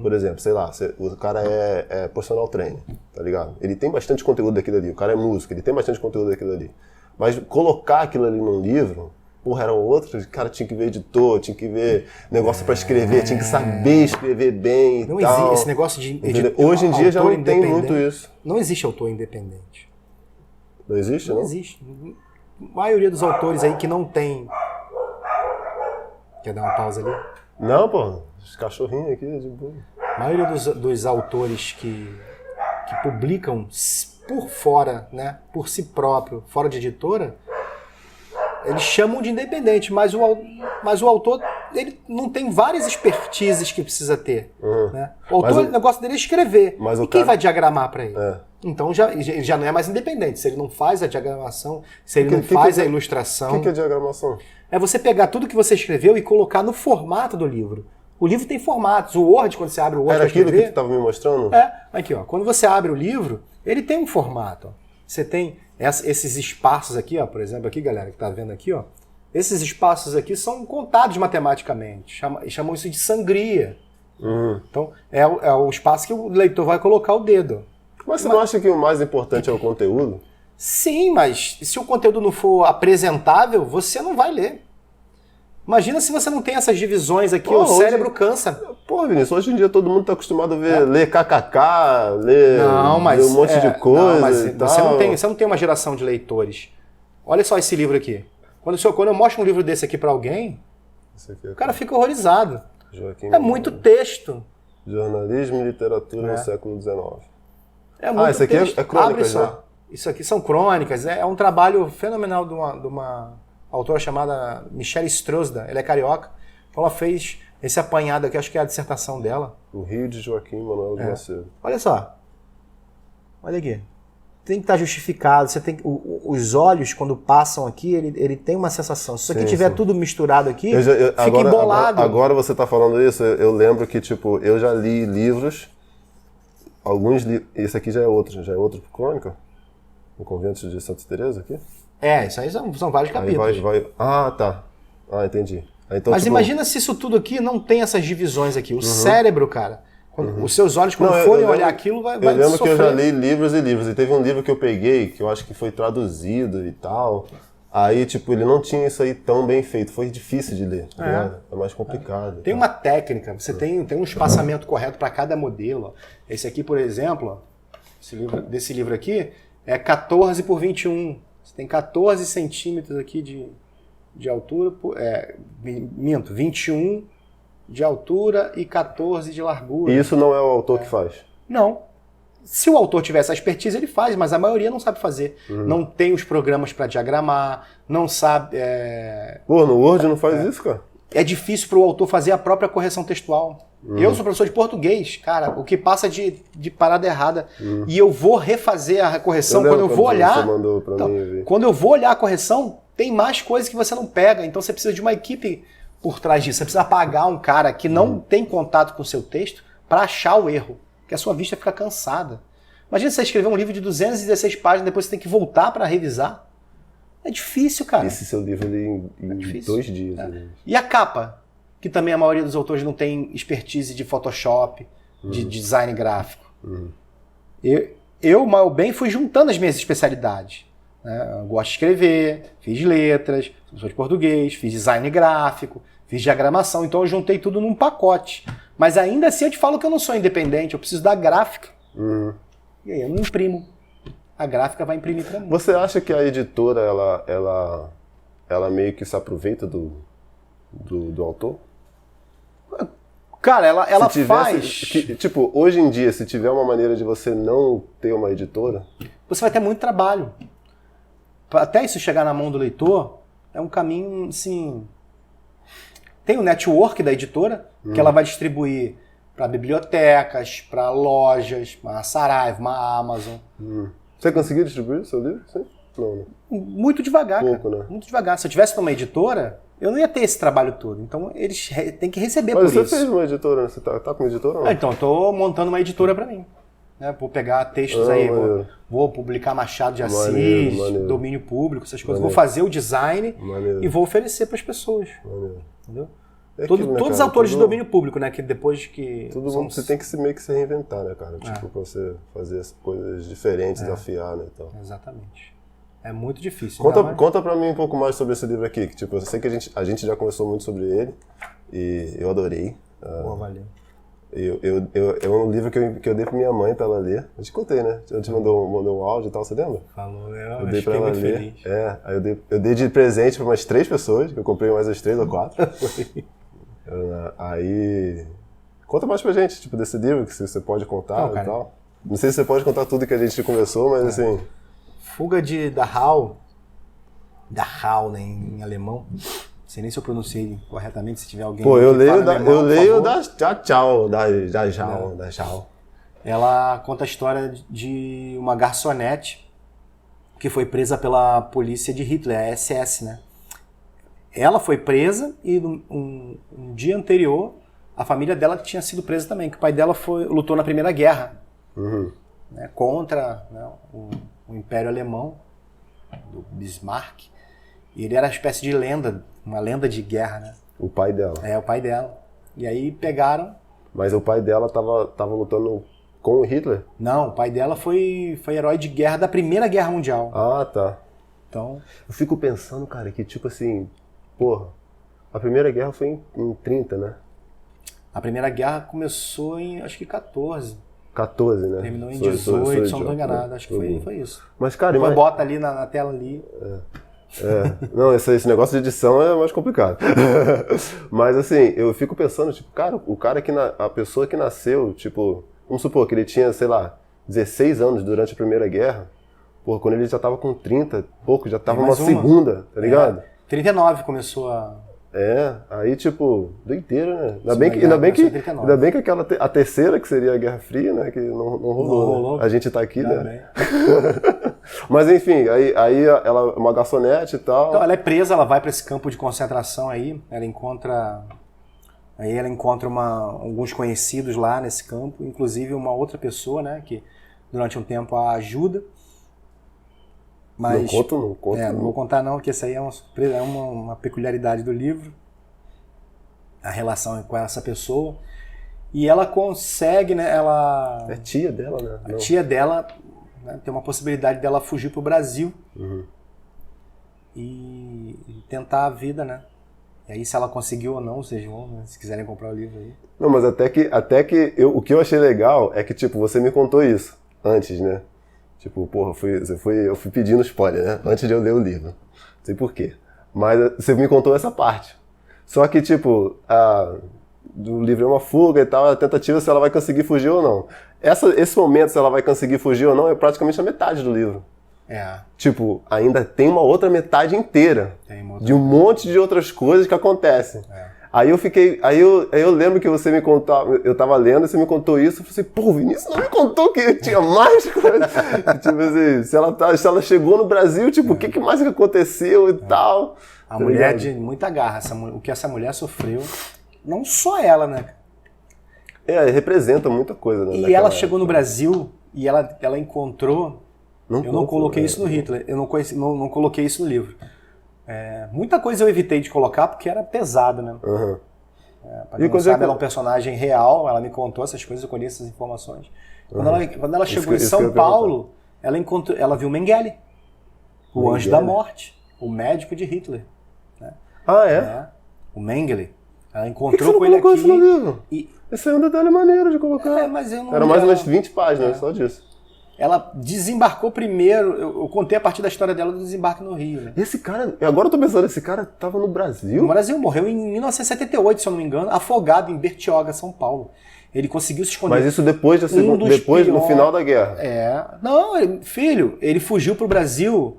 por exemplo, sei lá, o cara é personal trainer, tá ligado? Ele tem bastante conteúdo daquilo ali, o cara é músico, ele tem bastante conteúdo daquilo ali. Mas colocar aquilo ali num livro, porra, era outro, o cara tinha que ver editor, tinha que ver negócio pra escrever, tinha que saber escrever bem e não tal. Existe esse negócio de editor. Hoje em dia já não tem muito isso. Não existe autor independente. Não existe, não? Não existe. A maioria dos autores aí que não tem... Quer dar uma pausa ali? Não, pô. Os cachorrinhos aqui, de boa. A maioria dos autores que publicam por fora, né, por si próprio, fora de editora, eles chamam de independente, mas o autor ele não tem várias expertises que precisa ter. Né? O autor, o negócio dele é escrever. E quem vai diagramar para ele? Então ele já não é mais independente. Se ele não faz a diagramação, se ele não faz a ilustração... O que é diagramação? É você pegar tudo que você escreveu e colocar no formato do livro. O livro tem formatos. O Word, quando você abre o Word... Era aquilo que tu estava me mostrando? Aqui, ó. Quando você abre o livro, ele tem um formato. Ó. Você tem esses espaços aqui, ó, por exemplo, aqui, galera, que tá vendo aqui, ó. Esses espaços aqui são contados matematicamente. Chamam isso de sangria. Então, é o espaço que o leitor vai colocar o dedo. Mas você não acha que o mais importante é o conteúdo? Sim, mas se o conteúdo não for apresentável, você não vai ler. Imagina se você não tem essas divisões aqui, o cérebro cansa. Pô, Vinícius, hoje em dia todo mundo tá acostumado a ler kkk, ler um monte de coisa mas e tal. Você não tem uma geração de leitores. Olha só esse livro aqui. Quando eu mostro um livro desse aqui para alguém, o cara fica horrorizado. É muito texto. Jornalismo e literatura no século XIX. É muito isso aqui é crônicas, né? Isso aqui são crônicas. É um trabalho fenomenal de uma autora chamada Michelle Strozda. Ela é carioca. Então ela fez esse apanhado aqui, acho que é a dissertação dela. O Rio de Joaquim Manuel de Macedo. Olha só. Olha aqui. Tem que estar justificado. Você tem os olhos, quando passam aqui, ele tem uma sensação. Se isso aqui tiver tudo misturado aqui, fica embolado. Agora você está falando isso, eu lembro que, tipo, eu já li livros, alguns livros, esse aqui já é outro crônica? O Convento de Santa Teresa aqui? Isso aí são vários capítulos. Aí tá. Entendi. Então, mas imagina se isso tudo aqui não tem essas divisões aqui. O cérebro, cara, os seus olhos, quando forem olhar aquilo, vai Eu lembro sofrer. que eu já li livros e livros. E teve um livro que eu peguei, que eu acho que foi traduzido e tal. Aí, tipo, ele não tinha isso aí tão bem feito. Foi difícil de ler, tá ligado? É mais complicado. Tem uma técnica. Você tem um espaçamento correto para cada modelo. Ó. Esse aqui, por exemplo, desse livro aqui, é 14 por 21. Você tem 14 centímetros aqui de altura, 21 de altura e 14 de largura. E isso não é o autor que faz? Não. Se o autor tiver essa expertise, ele faz, mas a maioria não sabe fazer. Não tem os programas para diagramar, não sabe... Pô, no Word não faz isso, cara? É difícil para o autor fazer a própria correção textual. Eu sou professor de português, cara, o que passa de parada errada. E eu vou refazer a correção quando eu vou olhar. Você mandou pra mim, quando eu vou olhar a correção, tem mais coisas que você não pega. Então você precisa de uma equipe por trás disso. Você precisa pagar um cara que não tem contato com o seu texto para achar o erro. Porque a sua vista fica cansada. Imagina você escrever um livro de 216 páginas, depois você tem que voltar para revisar. É difícil, cara. Esse seu livro em 2 dias. E a capa? Que também a maioria dos autores não tem expertise de Photoshop, de design gráfico. Eu, mal bem, fui juntando as minhas especialidades. Né? Eu gosto de escrever, fiz letras, sou de português, fiz design gráfico, fiz diagramação, então eu juntei tudo num pacote. Mas ainda assim eu te falo que eu não sou independente, eu preciso da gráfica. E aí eu não imprimo. A gráfica vai imprimir para mim. Você acha que a editora, ela meio que se aproveita do autor? Cara, ela faz... tipo, hoje em dia, se tiver uma maneira de você não ter uma editora... Você vai ter muito trabalho. Até isso chegar na mão do leitor, é um caminho, assim... Tem o network da editora, que ela vai distribuir para bibliotecas, para lojas, uma Saraiva, uma Amazon. Você conseguiu distribuir o seu livro? Sim? Não. Muito devagar, pouco, cara. Né? Muito devagar. Se eu tivesse numa editora, eu não ia ter esse trabalho todo. Então, eles têm que receber por isso. Mas você fez uma editora, né? Você tá com uma editora ou não? Então, eu tô montando uma editora para mim. Né? Vou pegar textos aí, vou publicar Machado de Assis, domínio público, essas coisas. Vou fazer o design e vou oferecer para as pessoas. Entendeu? Todos os autores de domínio público, né? Que depois que... Você tem que meio que se reinventar, né, cara? Tipo, pra você fazer as coisas diferentes, desafiar, né? Então. Exatamente. É muito difícil. Conta pra mim um pouco mais sobre esse livro aqui. Que, tipo, eu sei que a gente já conversou muito sobre ele e eu adorei. Valeu. É um livro que eu dei pra minha mãe pra ela ler. Eu te contei, né? Eu te mandou um áudio e tal, você lembra? Falou, eu dei pra ela ler. Feliz. Aí eu dei de presente pra umas 3 pessoas, que eu comprei mais as 3 ou 4. Aí... Conta mais pra gente, tipo, desse livro, que você pode contar e tal. Não sei se você pode contar tudo que a gente conversou, mas assim... Fuga de Dachau. Dachau, né, em alemão. Não sei nem se eu pronunciei corretamente, se tiver alguém... Pô, eu leio da Dachau. Ela conta a história de uma garçonete que foi presa pela polícia de Hitler, a SS, né? Ela foi presa e um dia anterior a família dela tinha sido presa também, que o pai dela lutou na Primeira Guerra né, contra o Império Alemão, do Bismarck. E ele era uma espécie de lenda, uma lenda de guerra, né? O pai dela? O pai dela. E aí pegaram... Mas o pai dela tava lutando com o Hitler? Não, o pai dela foi herói de guerra da Primeira Guerra Mundial. Ah, tá. Então... Eu fico pensando, cara, que tipo assim... Porra, a Primeira Guerra foi em 30, né? A Primeira Guerra começou em, acho que 14. 14, né? Terminou em 18, se não estou enganado. Acho que foi isso. Mas, cara... Bota ali na tela ali. Não, esse negócio de edição é mais complicado. Mas assim, eu fico pensando, tipo, cara, a pessoa que nasceu, tipo, vamos supor que ele tinha, sei lá, 16 anos durante a Primeira Guerra, pô, quando ele já tava com 30, pouco, já tava uma segunda, tá ligado? 39 começou a... Aí tipo, doideira, né? Ainda bem que a terceira, que seria a Guerra Fria, né? Que não rolou. Né? A gente tá aqui, né? Mas enfim, aí ela é uma garçonete e tal. Então ela é presa, ela vai pra esse campo de concentração aí, ela encontra alguns conhecidos lá nesse campo, inclusive uma outra pessoa, né? Que durante um tempo a ajuda. Mas, não conto. Não vou contar não, porque isso aí é uma surpresa, é uma peculiaridade do livro, a relação com essa pessoa. E ela consegue, né, É tia dela, né? A tia dela, né, tem uma possibilidade dela fugir pro Brasil e tentar a vida, né? E aí se ela conseguiu ou não, vocês vão, né, se quiserem comprar o livro aí. Não, mas até que o que eu achei legal é que, tipo, você me contou isso antes, né? Tipo, porra, eu fui pedindo spoiler, né? Antes de eu ler o livro. Não sei por quê. Mas você me contou essa parte. Só que, tipo, do livro é uma fuga e tal, a tentativa se ela vai conseguir fugir ou não. Esse momento, se ela vai conseguir fugir ou não, é praticamente a metade do livro. Tipo, ainda tem uma outra metade inteira. De um monte de outras coisas que acontecem. Aí eu lembro que você me contou, eu tava lendo e você me contou isso, eu falei assim, pô, Vinícius não me contou que tinha mais coisa. Tipo assim, se ela chegou no Brasil, tipo, o que mais que aconteceu e tal. A mulher de muita garra, o que essa mulher sofreu, não só ela, né? Representa muita coisa. Né, e ela chegou no Brasil e ela encontrou, eu não coloquei isso no Hitler, eu não coloquei isso no livro. Muita coisa eu evitei de colocar porque era pesado, né? Pra quem não sabe, ela é um personagem real, ela me contou essas coisas, eu conheço essas informações. Quando ela chegou em São Paulo, ela viu Mengele, o anjo da morte, o médico de Hitler. Né? O Mengele. Ela encontrou com ele aqui. Isso no livro? Esse é um detalhe maneiro de colocar. Mas eu não Era mais umas 20 páginas, só disso. Ela desembarcou primeiro, eu contei a partir da história dela do desembarque no Rio. Né? Esse cara, agora eu tô pensando, esse cara tava no Brasil? No Brasil, morreu em 1978, se eu não me engano, afogado em Bertioga, São Paulo. Ele conseguiu se esconder. Mas isso depois no final da guerra? Não, filho, ele fugiu pro Brasil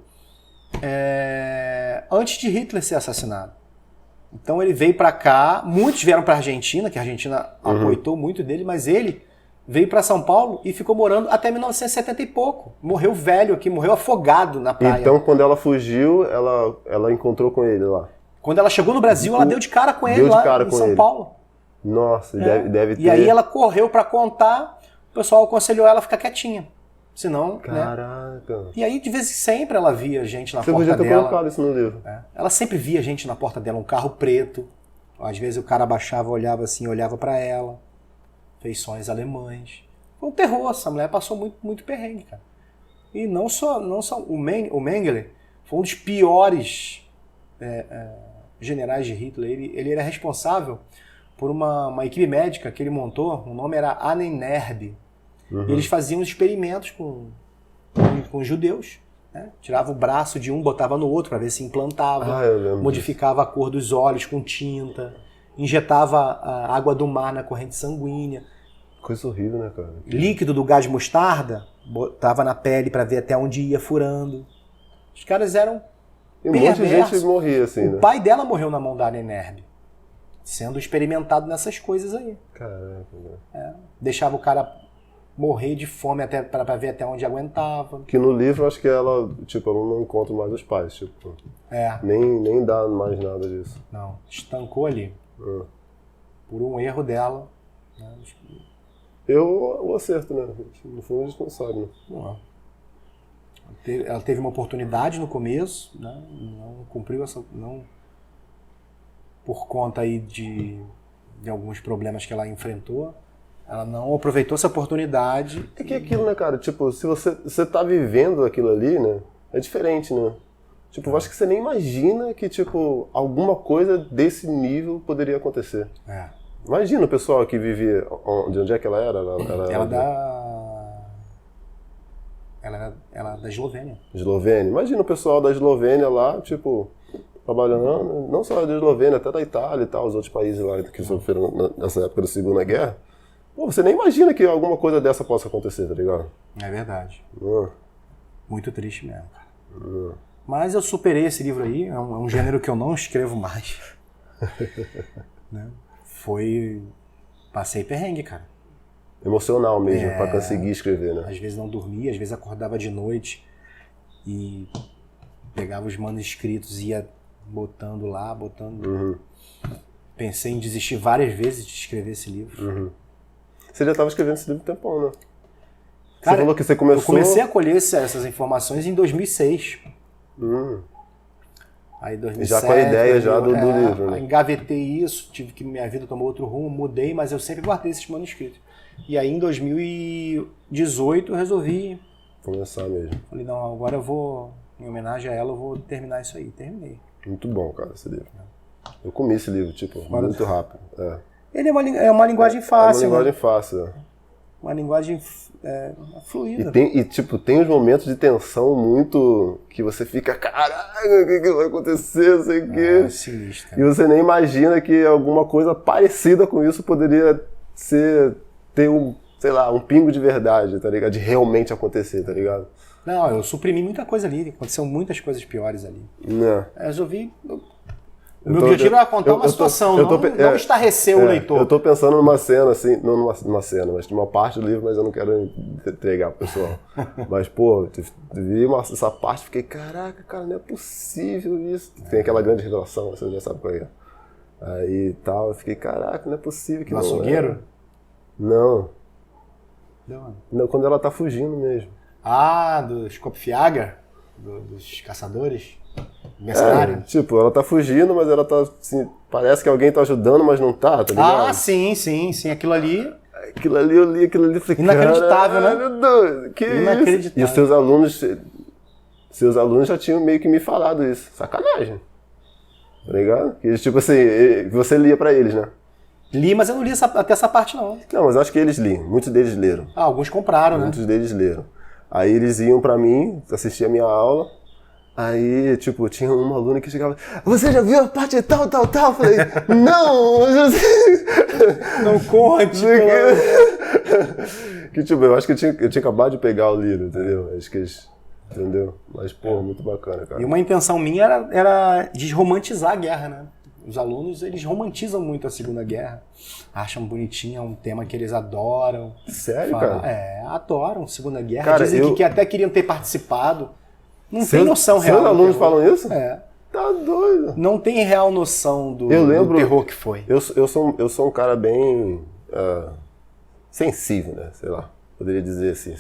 antes de Hitler ser assassinado. Então ele veio pra cá, muitos vieram pra Argentina, que a Argentina apoiou muito dele, mas ele veio para São Paulo e ficou morando até 1970 e pouco. Morreu velho aqui, morreu afogado na praia. Então, quando ela fugiu, ela encontrou com ele lá? Quando ela chegou no Brasil, ela deu de cara com ele lá em São Paulo. Nossa, deve ter... E aí ela correu para contar, o pessoal aconselhou ela a ficar quietinha. Senão, Caraca. Né? E aí, de vez em sempre, ela via gente na porta dela. Você podia ter colocado isso no livro. Ela sempre via gente na porta dela, um carro preto. Às vezes o cara abaixava, olhava assim, olhava para ela. Feições alemães. Foi um terror, essa mulher passou muito, muito perrengue, cara. E não só o Mengele foi um dos piores generais de Hitler. Ele era responsável por uma equipe médica que ele montou, o nome era Ahnenerbe. Eles faziam experimentos com judeus, né? Tirava o braço de um, botava no outro para ver se implantava, modificava a cor dos olhos com tinta, injetava a água do mar na corrente sanguínea. Coisa horrível, né, cara? Líquido do gás mostarda, botava na pele para ver até onde ia furando. Os caras eram perversos. Um monte de gente morria assim, né? O pai dela morreu na mão da Ahnenerbe, sendo experimentado nessas coisas aí. Caraca, né? Deixava o cara morrer de fome até para ver até onde aguentava. Que no livro, acho que ela não encontra mais os pais, tipo. Nem dá mais nada disso. Não, estancou ali. Por um erro dela. Né? O acerto, né? No fundo a gente não sabe, né? Ela teve uma oportunidade no começo, né? Não cumpriu essa... Não, por conta aí de alguns problemas que ela enfrentou, ela não aproveitou essa oportunidade. É que aquilo, né, cara? Tipo, se você tá vivendo aquilo ali, né? É diferente, né? Tipo, eu acho que você nem imagina que, tipo, alguma coisa desse nível poderia acontecer. Imagina o pessoal que vivia... De onde é que ela era? Ela ela é da Eslovênia. Eslovênia. Imagina o pessoal da Eslovênia lá, tipo, trabalhando, não só da Eslovênia, até da Itália e tal, os outros países lá que sofreram nessa época da Segunda Guerra. Pô, você nem imagina que alguma coisa dessa possa acontecer, tá ligado? É verdade. Hum. Muito triste mesmo, cara. Mas eu superei esse livro aí, é um gênero que eu não escrevo mais. Né? Passei perrengue, cara. Emocional mesmo, pra conseguir escrever, né? Às vezes não dormia, às vezes acordava de noite e pegava os manuscritos e ia botando lá, botando. Pensei em desistir várias vezes de escrever esse livro. Você já estava escrevendo esse livro há um tempão, né? Cara, você falou que você começou... Eu comecei a colher essas informações em 2006. Aí 2007... Já com a ideia já do livro, né? Engavetei isso, tive que... Minha vida tomou outro rumo, mudei, mas eu sempre guardei esses manuscritos. E aí em 2018 eu resolvi... Começar mesmo. Falei, não, agora eu vou... Em homenagem a ela, eu vou terminar isso aí. Terminei. Muito bom, cara, esse livro. Eu comi esse livro, tipo, muito rápido. Ele é uma linguagem fácil. É uma linguagem fácil, Uma linguagem fluida. E tem uns momentos de tensão muito... que você fica, caraca, o que vai acontecer, não sei o quê. Sinistro. E você nem imagina que alguma coisa parecida com isso poderia ter um pingo de verdade, tá ligado? De realmente acontecer, tá ligado? Não, eu suprimi muita coisa ali, aconteceu muitas coisas piores ali. Não. Eu resolvi... O meu objetivo era contar uma situação, não estarrecer o leitor. Eu tô pensando numa cena, assim, não numa cena, mas numa parte do livro, mas eu não quero entregar pro pessoal. Mas, pô, vi essa parte e fiquei, caraca, cara, não é possível isso. Tem aquela grande revelação, você já sabe qual é. Aí tal, eu fiquei, caraca, não é possível que no açougueiro? Não. Não, quando ela tá fugindo mesmo. Ah, dos Kopfiaga? Dos caçadores? Mercenário? Tipo, ela tá fugindo, mas ela tá assim, parece que alguém tá ajudando, mas não tá ligado? Ah, sim, aquilo ali. Aquilo ali, eu li aquilo ali e falei, inacreditável, né? Meu Deus, que isso? E os seus alunos já tinham meio que me falado isso. Sacanagem. Tá ligado? Que, tipo assim, você lia pra eles, né? Li, mas eu não li até essa parte, não. Não, mas acho que eles liam. Muitos deles leram. Ah, alguns compraram, né? Muitos deles leram. Aí eles iam pra mim, assistir a minha aula. Aí, tipo, tinha uma aluna que chegava, você já viu a parte tal? Eu falei, não! Não conte! Que, tipo, eu acho que eu tinha acabado de pegar o livro, entendeu? Acho que eles... Entendeu? Mas, pô, muito bacana, cara. E uma intenção minha era desromantizar a guerra, né? Os alunos, eles romantizam muito a Segunda Guerra. Acham bonitinho, é um tema que eles adoram. Sério, cara? Adoram Segunda Guerra. Cara, dizem que até queriam ter participado. Não tem noção real. Seus alunos falam isso? É. Tá doido. Não tem real noção do terror que foi. Eu sou um cara bem sensível, né? Sei lá, poderia dizer assim.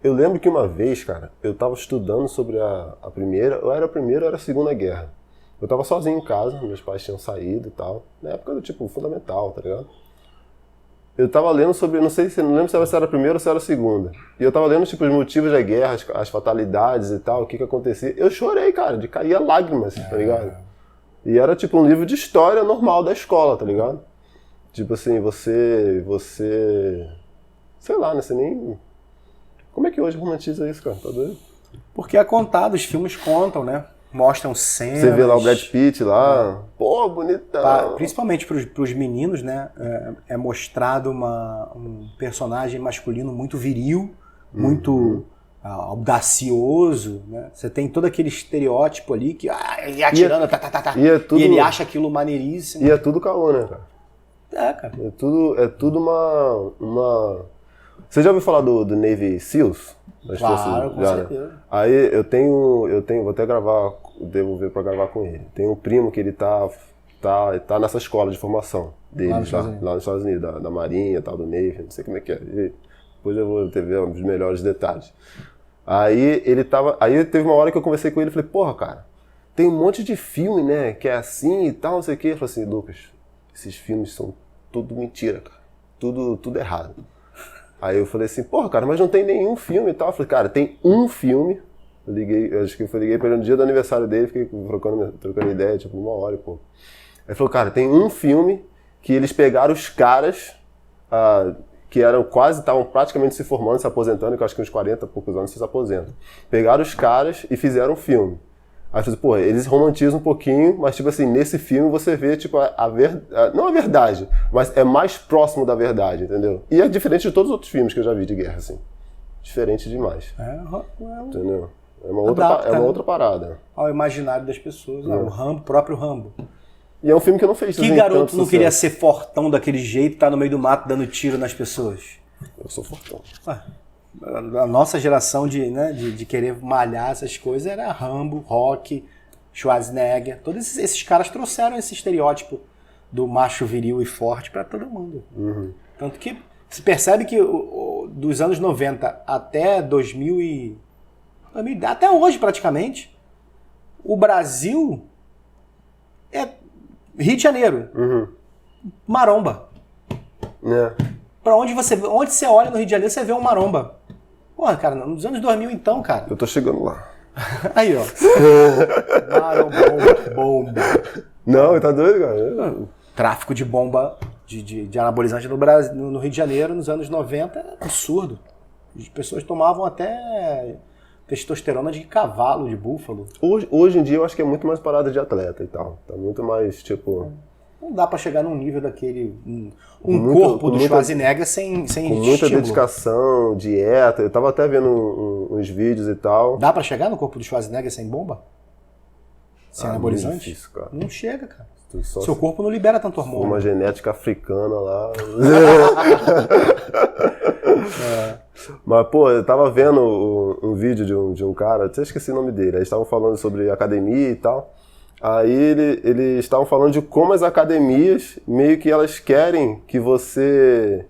Eu lembro que uma vez, cara, eu tava estudando sobre a primeira, ou era a primeira ou era a Segunda Guerra. Eu tava sozinho em casa, meus pais tinham saído e tal. Na época do tipo fundamental, tá ligado? Eu tava lendo sobre, não lembro se era a primeira ou se era a segunda. E eu tava lendo tipo os motivos da guerra, as fatalidades e tal, o que acontecia. Eu chorei, cara, de cair lágrimas, tá ligado? E era tipo um livro de história normal da escola, tá ligado? Tipo assim, você sei lá, né, você nem... Como é que hoje romantiza isso, cara? Tá doido? Porque é contado, os filmes contam, né? Mostram cenas. Você vê lá o Brad Pitt lá, pô, bonitão. Principalmente pros meninos, né? É mostrado um personagem masculino muito viril, muito audacioso, né? Você tem todo aquele estereótipo ali que ele atirando, e ele acha aquilo maneiríssimo. E é tudo caô, né, cara? É, cara. É tudo uma... Você já ouviu falar do Navy SEALs? Claro, com certeza. Aí eu tenho, vou até devo ver pra gravar com ele. Tem um primo que ele tá nessa escola de formação deles lá nos Estados Unidos, da Marinha e tal, do Navy, não sei como é que é. E depois eu vou ver os melhores detalhes. Aí teve uma hora que eu conversei com ele e falei, porra, cara, tem um monte de filme, né, que é assim e tal, não sei o quê. Ele falou assim, Lucas, esses filmes são tudo mentira, cara. Tudo errado. Aí eu falei assim, porra, cara, mas não tem nenhum filme e tal. Eu falei, cara, tem um filme. Eu liguei pra ele no dia do aniversário dele, fiquei trocando ideia, tipo, 1 hora e pouco. Aí ele falou, cara, tem um filme que eles pegaram os caras que eram estavam praticamente se formando, se aposentando, que eu acho que uns 40 e poucos anos se aposentam. Pegaram os caras e fizeram um filme. Aí, pô, eles romantizam um pouquinho, mas, tipo assim, nesse filme você vê, tipo, não a verdade, mas é mais próximo da verdade, entendeu? E é diferente de todos os outros filmes que eu já vi de guerra, assim. Diferente demais. Entendeu? É uma outra parada. Ao imaginário das pessoas, o próprio Rambo. E é um filme que não fez Que garoto não queria ser fortão daquele jeito, tá no meio do mato dando tiro nas pessoas? Eu sou fortão. A nossa geração de querer malhar essas coisas era Rambo, Rocky, Schwarzenegger. Todos esses caras trouxeram esse estereótipo do macho viril e forte pra todo mundo. Tanto que se percebe que dos anos 90 até 2000 até hoje praticamente, o Brasil é Rio de Janeiro, maromba. Pra onde você olha no Rio de Janeiro, você vê um maromba. Porra, cara, nos anos 2000 então, cara. Eu tô chegando lá. Aí, ó. Maromba, bomba. Não, tá doido, cara? Tráfico de bomba, de anabolizante no Brasil, no Rio de Janeiro, nos anos 90, é absurdo. As pessoas tomavam até testosterona de cavalo, de búfalo. Hoje em dia eu acho que é muito mais parada de atleta e tal. Tá muito mais, tipo... Não dá pra chegar num nível daquele... corpo do Schwarzenegger sem com muita dedicação, dieta. Eu tava até vendo uns vídeos e tal. Dá pra chegar no corpo do Schwarzenegger sem bomba? Sem anabolizante? Muito difícil, cara. Não chega, cara. Seu corpo não libera tanto hormônio. Uma genética africana lá. Mas, pô, eu tava vendo um vídeo de um cara, até esqueci o nome dele. Eles estavam falando sobre academia e tal. Aí eles estavam falando de como as academias meio que elas querem que você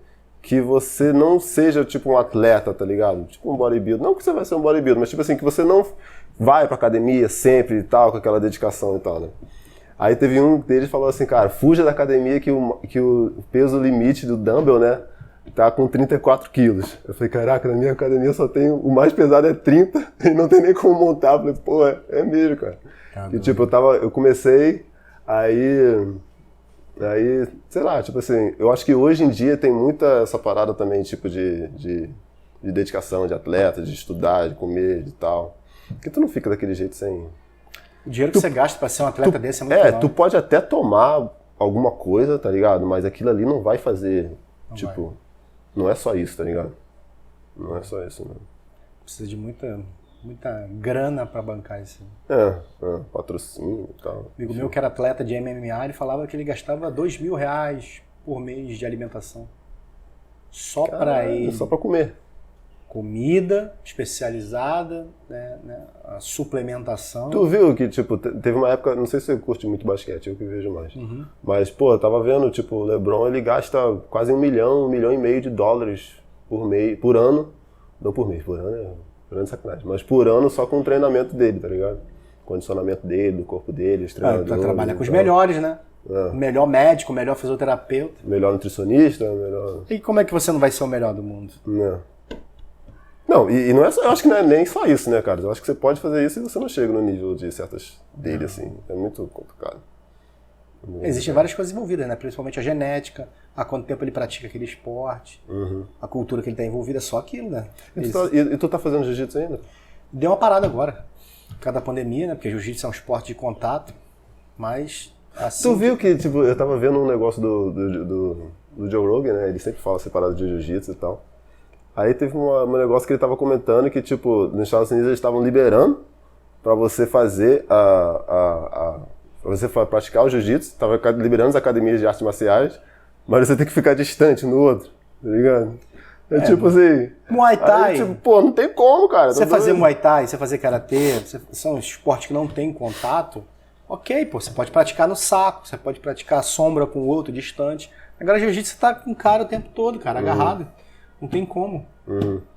não seja tipo um atleta, tá ligado? Tipo um bodybuilder. Não que você vai ser um bodybuilder, mas tipo assim, que você não vai pra academia sempre e tal, com aquela dedicação e tal, né? Aí teve um deles que falou assim, cara, fuja da academia que o peso limite do dumbbell, né, tá com 34 quilos. Eu falei, caraca, na minha academia só tem, o mais pesado é 30 e não tem nem como montar. Eu falei, pô, é mesmo, cara. E tipo, eu comecei, aí, sei lá, tipo assim, eu acho que hoje em dia tem muita essa parada também, tipo, de dedicação, de atleta, de estudar, de comer, de tal. Porque tu não fica daquele jeito sem... O dinheiro que você gasta pra ser um atleta desse é muito enorme. Tu pode até tomar alguma coisa, tá ligado? Mas aquilo ali não vai fazer, não é só isso, tá ligado? Não é só isso, não. Precisa de muita grana pra bancar isso. Patrocínio e tal. Amigo meu que era atleta de MMA, ele falava que ele gastava R$2.000 por mês de alimentação. Só pra ele. Só pra comer. Comida especializada, né, a suplementação. Tu viu que, tipo, teve uma época, não sei se você curte muito basquete, eu que vejo mais. Mas, pô, eu tava vendo, tipo, o LeBron, ele gasta quase $1 milhão e meio de dólares por ano. Não por mês, por ano é sacanagem. Mas por ano só com o treinamento dele, tá ligado? Condicionamento dele, do corpo dele, os treinadores. Tá trabalhando com os melhores, né? Melhor médico, melhor fisioterapeuta. Melhor nutricionista, melhor... E como é que você não vai ser o melhor do mundo? Não, e não é só, eu acho que não é nem só isso, né, cara? Eu acho que você pode fazer isso e você não chega no nível de certas dele, assim. É muito complicado. Existem várias coisas envolvidas, né? Principalmente a genética, há quanto tempo ele pratica aquele esporte, a cultura que ele tá envolvido, é só aquilo, né? E tu tá fazendo jiu-jitsu ainda? Deu uma parada agora. Por causa da pandemia, né? Porque jiu-jitsu é um esporte de contato, mas... Assim, tu viu que, tipo, eu tava vendo um negócio do Joe Rogan, né? Ele sempre fala separado de jiu-jitsu e tal. Aí teve um negócio que ele tava comentando que, tipo, nos Estados Unidos eles estavam liberando pra você fazer pra você praticar o jiu-jitsu, tava liberando as academias de artes marciais, mas você tem que ficar distante no outro, tá ligado? Tipo assim... Muay Thai... Aí, tipo, pô, não tem como, cara. Você fazer Muay Thai, você fazer Karatê, são esportes que não tem contato, ok, pô, você pode praticar no saco, você pode praticar a sombra com o outro, distante. Agora, jiu-jitsu você tá com o cara o tempo todo, cara, agarrado. Não tem como.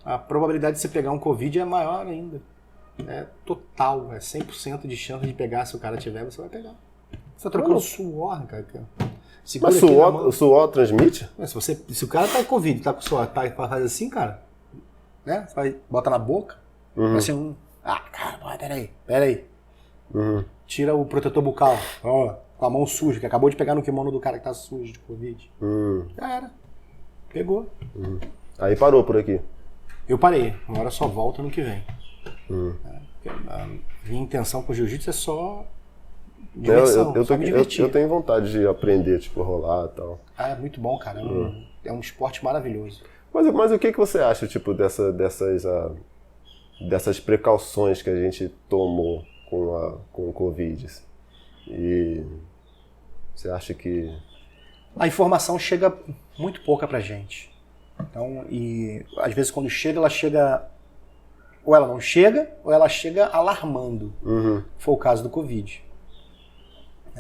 A probabilidade de você pegar um Covid é maior ainda. É total, é 100% de chance de pegar. Se o cara tiver, você vai pegar. Você tá trocando suor, cara. Mas o suor transmite? Se o cara tá com Covid, tá com suor, faz assim, cara, né? Bota na boca, assim, cara, peraí. Tira o protetor bucal, ó, com a mão suja, que acabou de pegar no kimono do cara que tá sujo de Covid. Já era. Pegou. Aí parou por aqui. Eu parei. Agora só volta no que vem. A minha intenção com o jiu-jitsu é só diversão, só me divertir. Eu tenho vontade de aprender, tipo, rolar e tal. Ah, é muito bom, cara. É um esporte maravilhoso. Mas o que você acha, tipo, dessas precauções que a gente tomou com o Covid? E você acha que... A informação chega muito pouca pra gente. Então, e às vezes quando chega, ela chega... Ou ela não chega, ou ela chega alarmando. Foi o caso do Covid.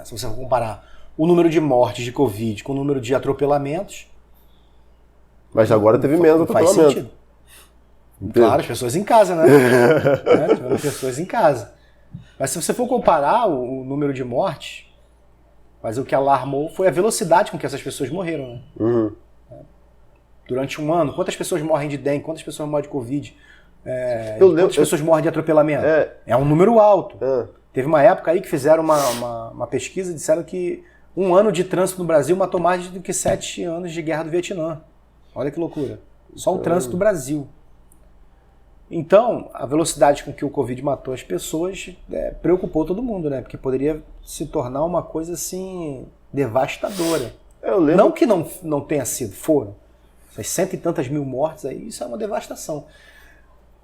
Se você for comparar o número de mortes de Covid com o número de atropelamentos... Mas agora teve menos atropelamento. Faz sentido. Claro, as pessoas em casa, né? Tiveram pessoas em casa. Mas se você for comparar o número de mortes, mas o que alarmou foi a velocidade com que essas pessoas morreram, né? Durante um ano, quantas pessoas morrem de dengue, quantas pessoas morrem de Covid, quantas pessoas morrem de atropelamento? É um número alto. Teve uma época aí que fizeram uma pesquisa e disseram que um ano de trânsito no Brasil matou mais do que 7 anos de guerra do Vietnã. Olha que loucura. Só o trânsito do Brasil. Então, a velocidade com que o Covid matou as pessoas preocupou todo mundo, né? Porque poderia se tornar uma coisa assim devastadora. Eu lembro... Não que não tenha sido, foram. Essas 100 e tantas mil mortes aí, isso é uma devastação.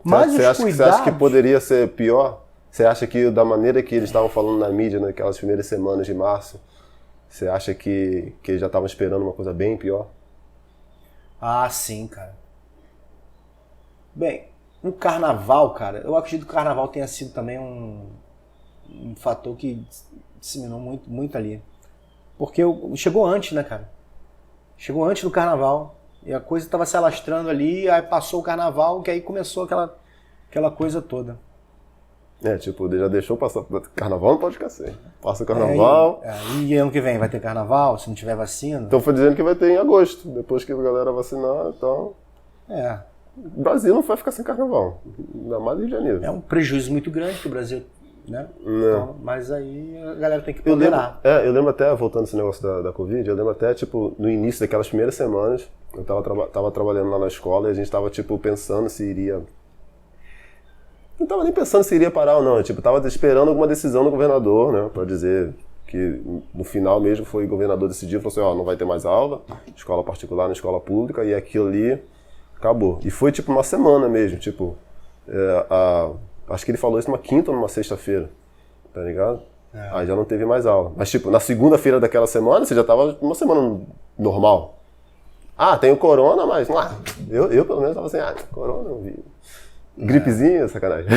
Mas você acha que poderia ser pior? Você acha que da maneira que eles estavam falando na mídia naquelas primeiras semanas de março, você acha que eles já estavam esperando uma coisa bem pior? Ah, sim, cara. Bem, o carnaval, cara, eu acredito que o carnaval tenha sido também um fator que disseminou muito, muito ali. Porque chegou antes, né, cara? Chegou antes do carnaval. E a coisa estava se alastrando ali, aí passou o carnaval, que aí começou aquela coisa toda. Tipo, já deixou passar. Carnaval não pode ficar sem. Passa o carnaval. E ano que vem vai ter carnaval, se não tiver vacina? Então foi dizendo que vai ter em agosto, depois que a galera vacinar e tal. O Brasil não vai ficar sem carnaval, ainda mais Rio de Janeiro. É um prejuízo muito grande que o Brasil, né? Então, mas aí a galera tem que ponderar. Eu lembro até, voltando esse negócio da Covid, eu lembro até, tipo, no início daquelas primeiras semanas, eu tava trabalhando lá na escola e a gente tava, tipo, pensando se iria... Não tava nem pensando se iria parar ou não, eu, tipo, tava esperando alguma decisão do governador, né, pra dizer que no final mesmo foi o governador decidiu, falou assim, não vai ter mais aula, escola particular na escola pública, e aquilo ali acabou. E foi, tipo, uma semana mesmo, tipo, acho que ele falou isso numa quinta ou numa sexta-feira, tá ligado? Aí já não teve mais aula. Mas, tipo, na segunda-feira daquela semana, você já tava uma semana normal. Tem o corona, mas eu pelo menos tava assim, corona, não vi. Gripezinha, sacanagem.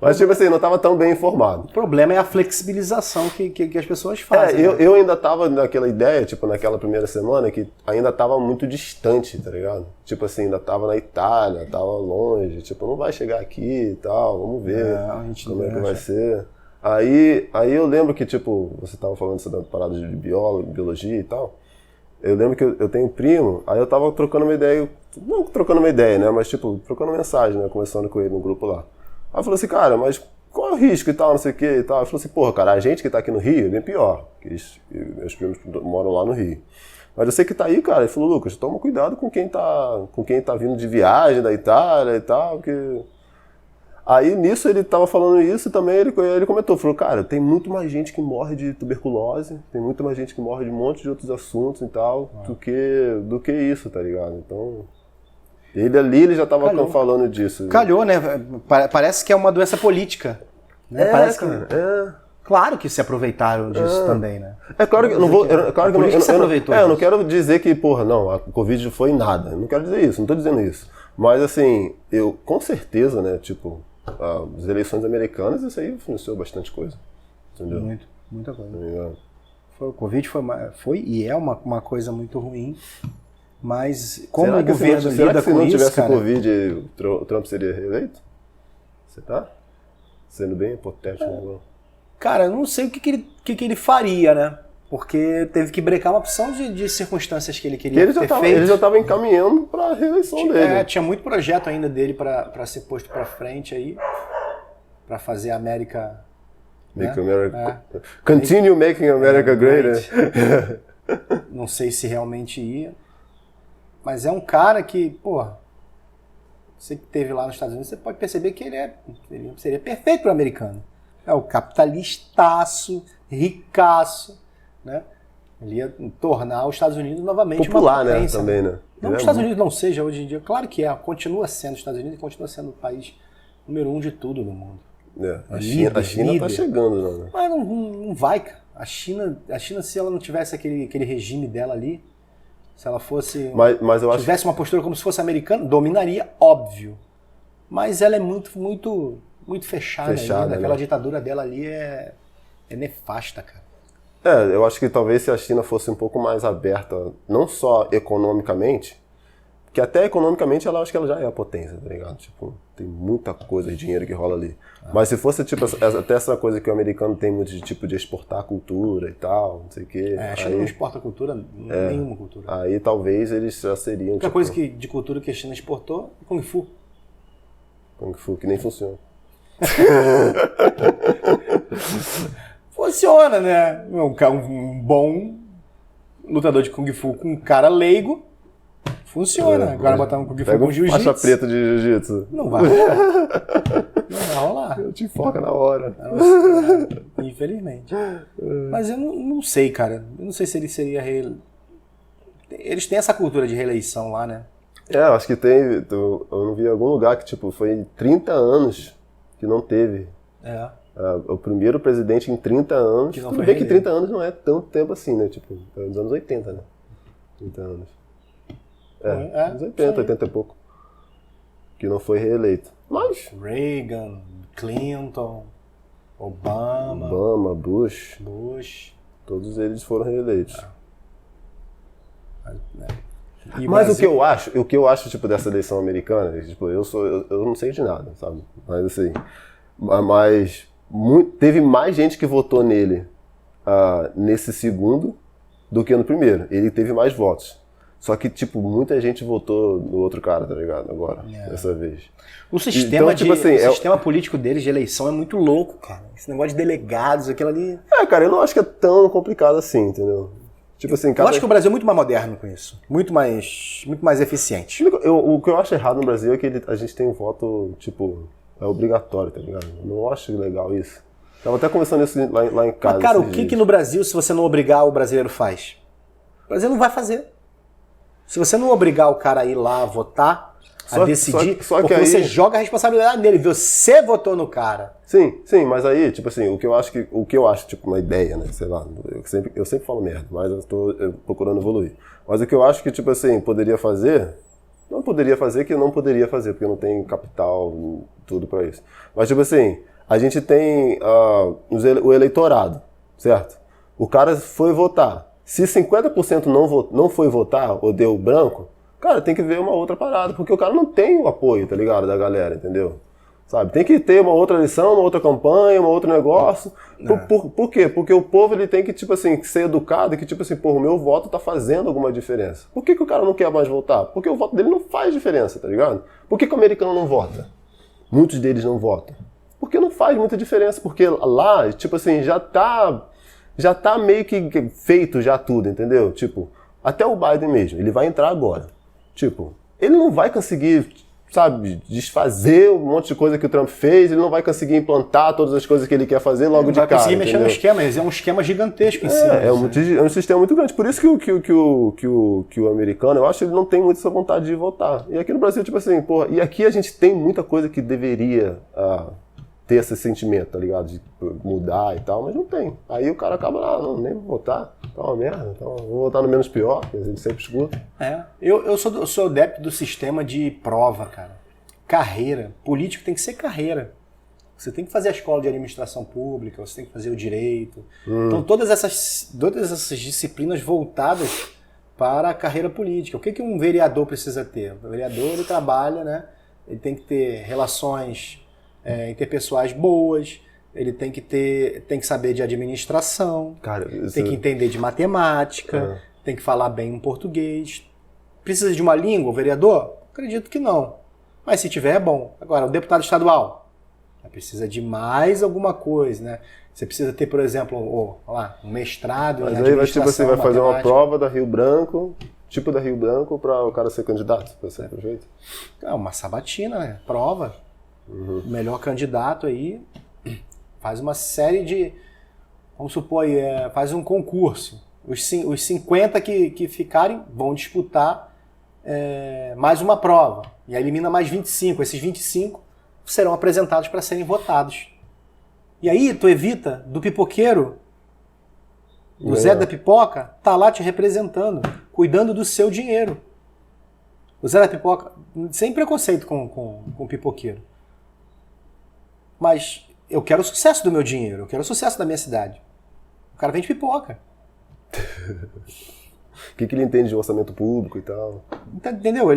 Mas, tipo assim, não tava tão bem informado. O problema é a flexibilização que as pessoas fazem. Eu ainda tava naquela ideia, tipo, naquela primeira semana, que ainda tava muito distante, tá ligado? Tipo assim, ainda tava na Itália, tava longe, tipo, não vai chegar aqui e tal, vamos ver como é que vai ser. Aí eu lembro que, tipo, você tava falando isso da parada de biologia e tal. Eu lembro que eu tenho um primo, aí eu tava trocando uma ideia, não trocando uma ideia, né, mas tipo, trocando mensagem, né, conversando com ele no grupo lá. Aí eu falei assim, cara, mas qual é o risco e tal, não sei o que e tal. Ele falou assim, porra, cara, a gente que tá aqui no Rio é bem pior, que meus primos moram lá no Rio. Mas eu sei que tá aí, cara. Ele falou, Lucas, toma cuidado com quem tá vindo de viagem da Itália e tal, porque... Aí nisso ele tava falando isso e também ele comentou, falou, cara, tem muito mais gente que morre de tuberculose, tem muito mais gente que morre de um monte de outros assuntos e tal, do que isso, tá ligado? Então, ele já tava falando disso. Calhou, né? Parece que é uma doença política. Né? Claro que se aproveitaram disso também, né? É claro que eu não vou. Eu não quero dizer que, a Covid foi nada. Eu não quero dizer isso, não tô dizendo isso. Mas assim, com certeza, né, tipo, as eleições americanas, isso aí influenciou bastante coisa. Entendeu? Muita coisa. O Covid foi e é uma coisa muito ruim. Mas como o governo lida com isso, se não tivesse Covid, o Trump seria reeleito? Você tá sendo bem hipotético. Cara, eu não sei o que ele faria, né? Porque teve que brecar uma opção de circunstâncias que ele queria ter feito. Ele já estava encaminhando para a reeleição dele. Tinha muito projeto ainda dele para ser posto para frente aí, para fazer a América... Continue making America great. Não sei se realmente ia. Mas é um cara que, porra, você que esteve lá nos Estados Unidos, você pode perceber que ele seria perfeito para o americano. É o capitalistaço, ricaço, né? Ele ia tornar os Estados Unidos novamente popular, uma potência, né? Também, né? Não que os Estados Unidos não seja hoje em dia, claro que é, continua sendo os Estados Unidos e continua sendo o país número 1 de tudo no mundo. A China tá chegando, né? Mas não vai, cara. A China, se ela não tivesse aquele regime dela ali, se ela fosse. Mas eu acho tivesse uma postura como se fosse americana, dominaria, óbvio. Mas ela é muito fechada ainda. Né? Aquela ditadura dela ali é nefasta, cara. Eu acho que talvez se a China fosse um pouco mais aberta, não só economicamente, que até economicamente ela acho que ela já é a potência, tá ligado? Tipo, tem muita coisa de dinheiro que rola ali. Mas se fosse tipo até essa coisa que o americano tem muito de tipo de exportar cultura e tal, não sei o quê. A China não exporta cultura, nenhuma cultura. Aí talvez eles já seriam. Outra coisa de cultura que a China exportou é Kung Fu. Kung Fu, que nem funciona. Funciona, né? Um bom lutador de Kung Fu com um cara leigo, funciona. Agora botar um Kung Fu com jiu-jitsu. Faixa preta de jiu-jitsu. Não vai rolar. Não vai rolar. Eu te enfoca na hora. Infelizmente. Mas eu não sei, cara. Eu não sei se ele seria Eles têm essa cultura de reeleição lá, né? Eu acho que tem. Eu não vi em algum lugar que tipo, foi 30 anos que não teve. O primeiro presidente em 30 anos. Que não Tudo foi bem que 30 anos não é tanto tempo assim, né? Tipo, nos anos 80, né? 30 anos. Anos 80, 80 e pouco. Que não foi reeleito. Mas. Reagan, Clinton, Obama, Bush. Todos eles foram reeleitos. Mas o que eu acho tipo, dessa eleição americana, tipo, eu não sei de nada, sabe? Mas assim. Teve mais gente que votou nele nesse segundo do que no primeiro. Ele teve mais votos. Só que, tipo, muita gente votou no outro cara, tá ligado? Agora, dessa vez. O sistema, então, tipo assim, o sistema político deles de eleição é muito louco, cara. Esse negócio de delegados, aquilo ali... Cara, eu não acho que é tão complicado assim, entendeu? Tipo assim, Eu acho que o Brasil é muito mais moderno com isso. Muito mais eficiente. O que eu acho errado no Brasil é que a gente tem um voto, tipo, é obrigatório, tá ligado? Eu não acho legal isso. Tava até conversando isso lá em casa. Mas, cara, o que no Brasil, se você não obrigar, o brasileiro faz? O brasileiro não vai fazer. Se você não obrigar o cara a ir lá votar, a decidir, porque aí... você joga a responsabilidade nele. Você votou no cara. Sim, mas aí, tipo assim, o que eu acho, tipo, uma ideia, né, sei lá, eu sempre falo merda, mas eu tô procurando evoluir. Mas o que eu acho que, tipo assim, não poderia fazer, que eu não poderia fazer, porque eu não tenho capital, tudo pra isso. Mas, tipo assim, a gente tem o eleitorado, certo? O cara foi votar. Se 50% não foi votar ou deu branco, cara, tem que ver uma outra parada, porque o cara não tem o apoio, tá ligado, da galera, entendeu? Sabe, tem que ter uma outra eleição, uma outra campanha, um outro negócio. Por quê? Porque o povo ele tem que, tipo assim, ser educado e que, tipo assim, pô, o meu voto tá fazendo alguma diferença. Por que o cara não quer mais votar? Porque o voto dele não faz diferença, tá ligado? Por que o americano não vota? Muitos deles não votam. Porque não faz muita diferença, porque lá, tipo assim, já tá meio que feito já tudo, entendeu? Tipo, até o Biden mesmo, ele vai entrar agora. Tipo, ele não vai conseguir, sabe, desfazer um monte de coisa que o Trump fez, ele não vai conseguir implantar todas as coisas que ele quer fazer logo de cara. Ele vai conseguir mexer no esquema, é um esquema gigantesco em cima. É um sistema muito grande, por isso que o americano, eu acho que ele não tem muito essa vontade de votar. E aqui no Brasil, tipo assim, porra, e aqui a gente tem muita coisa que deveria ter esse sentimento, tá ligado? De mudar e tal, mas não tem. Aí o cara acaba lá, não, nem vou votar, tá uma merda, então vou votar no menos pior, que a gente sempre escuta. Eu sou adepto do sistema de prova, cara. Carreira. Político tem que ser carreira. Você tem que fazer a escola de administração pública, você tem que fazer o direito. Então todas essas disciplinas voltadas para a carreira política. O que um vereador precisa ter? O vereador, ele trabalha, né? Ele tem que ter relações interpessoais boas, ele tem que saber de administração, cara, tem que entender de matemática, tem que falar bem em português. Precisa de uma língua, o vereador? Acredito que não. Mas se tiver, é bom. Agora, o deputado estadual? Precisa de mais alguma coisa, né? Você precisa ter, por exemplo, um mestrado em administração. Mas aí você vai fazer uma prova da Rio Branco, tipo da Rio Branco para o cara ser candidato, para ser prefeito? É uma sabatina, né? Prova. O melhor candidato aí faz uma série de... Vamos supor aí, faz um concurso. Os 50 que ficarem vão disputar mais uma prova. E aí elimina mais 25. Esses 25 serão apresentados para serem votados. E aí tu evita do pipoqueiro, do Zé da Pipoca, tá lá te representando, cuidando do seu dinheiro. O Zé da Pipoca, sem preconceito com o pipoqueiro. Mas eu quero o sucesso do meu dinheiro, eu quero o sucesso da minha cidade. O cara vende pipoca. O que ele entende de orçamento público e tal? Entendeu?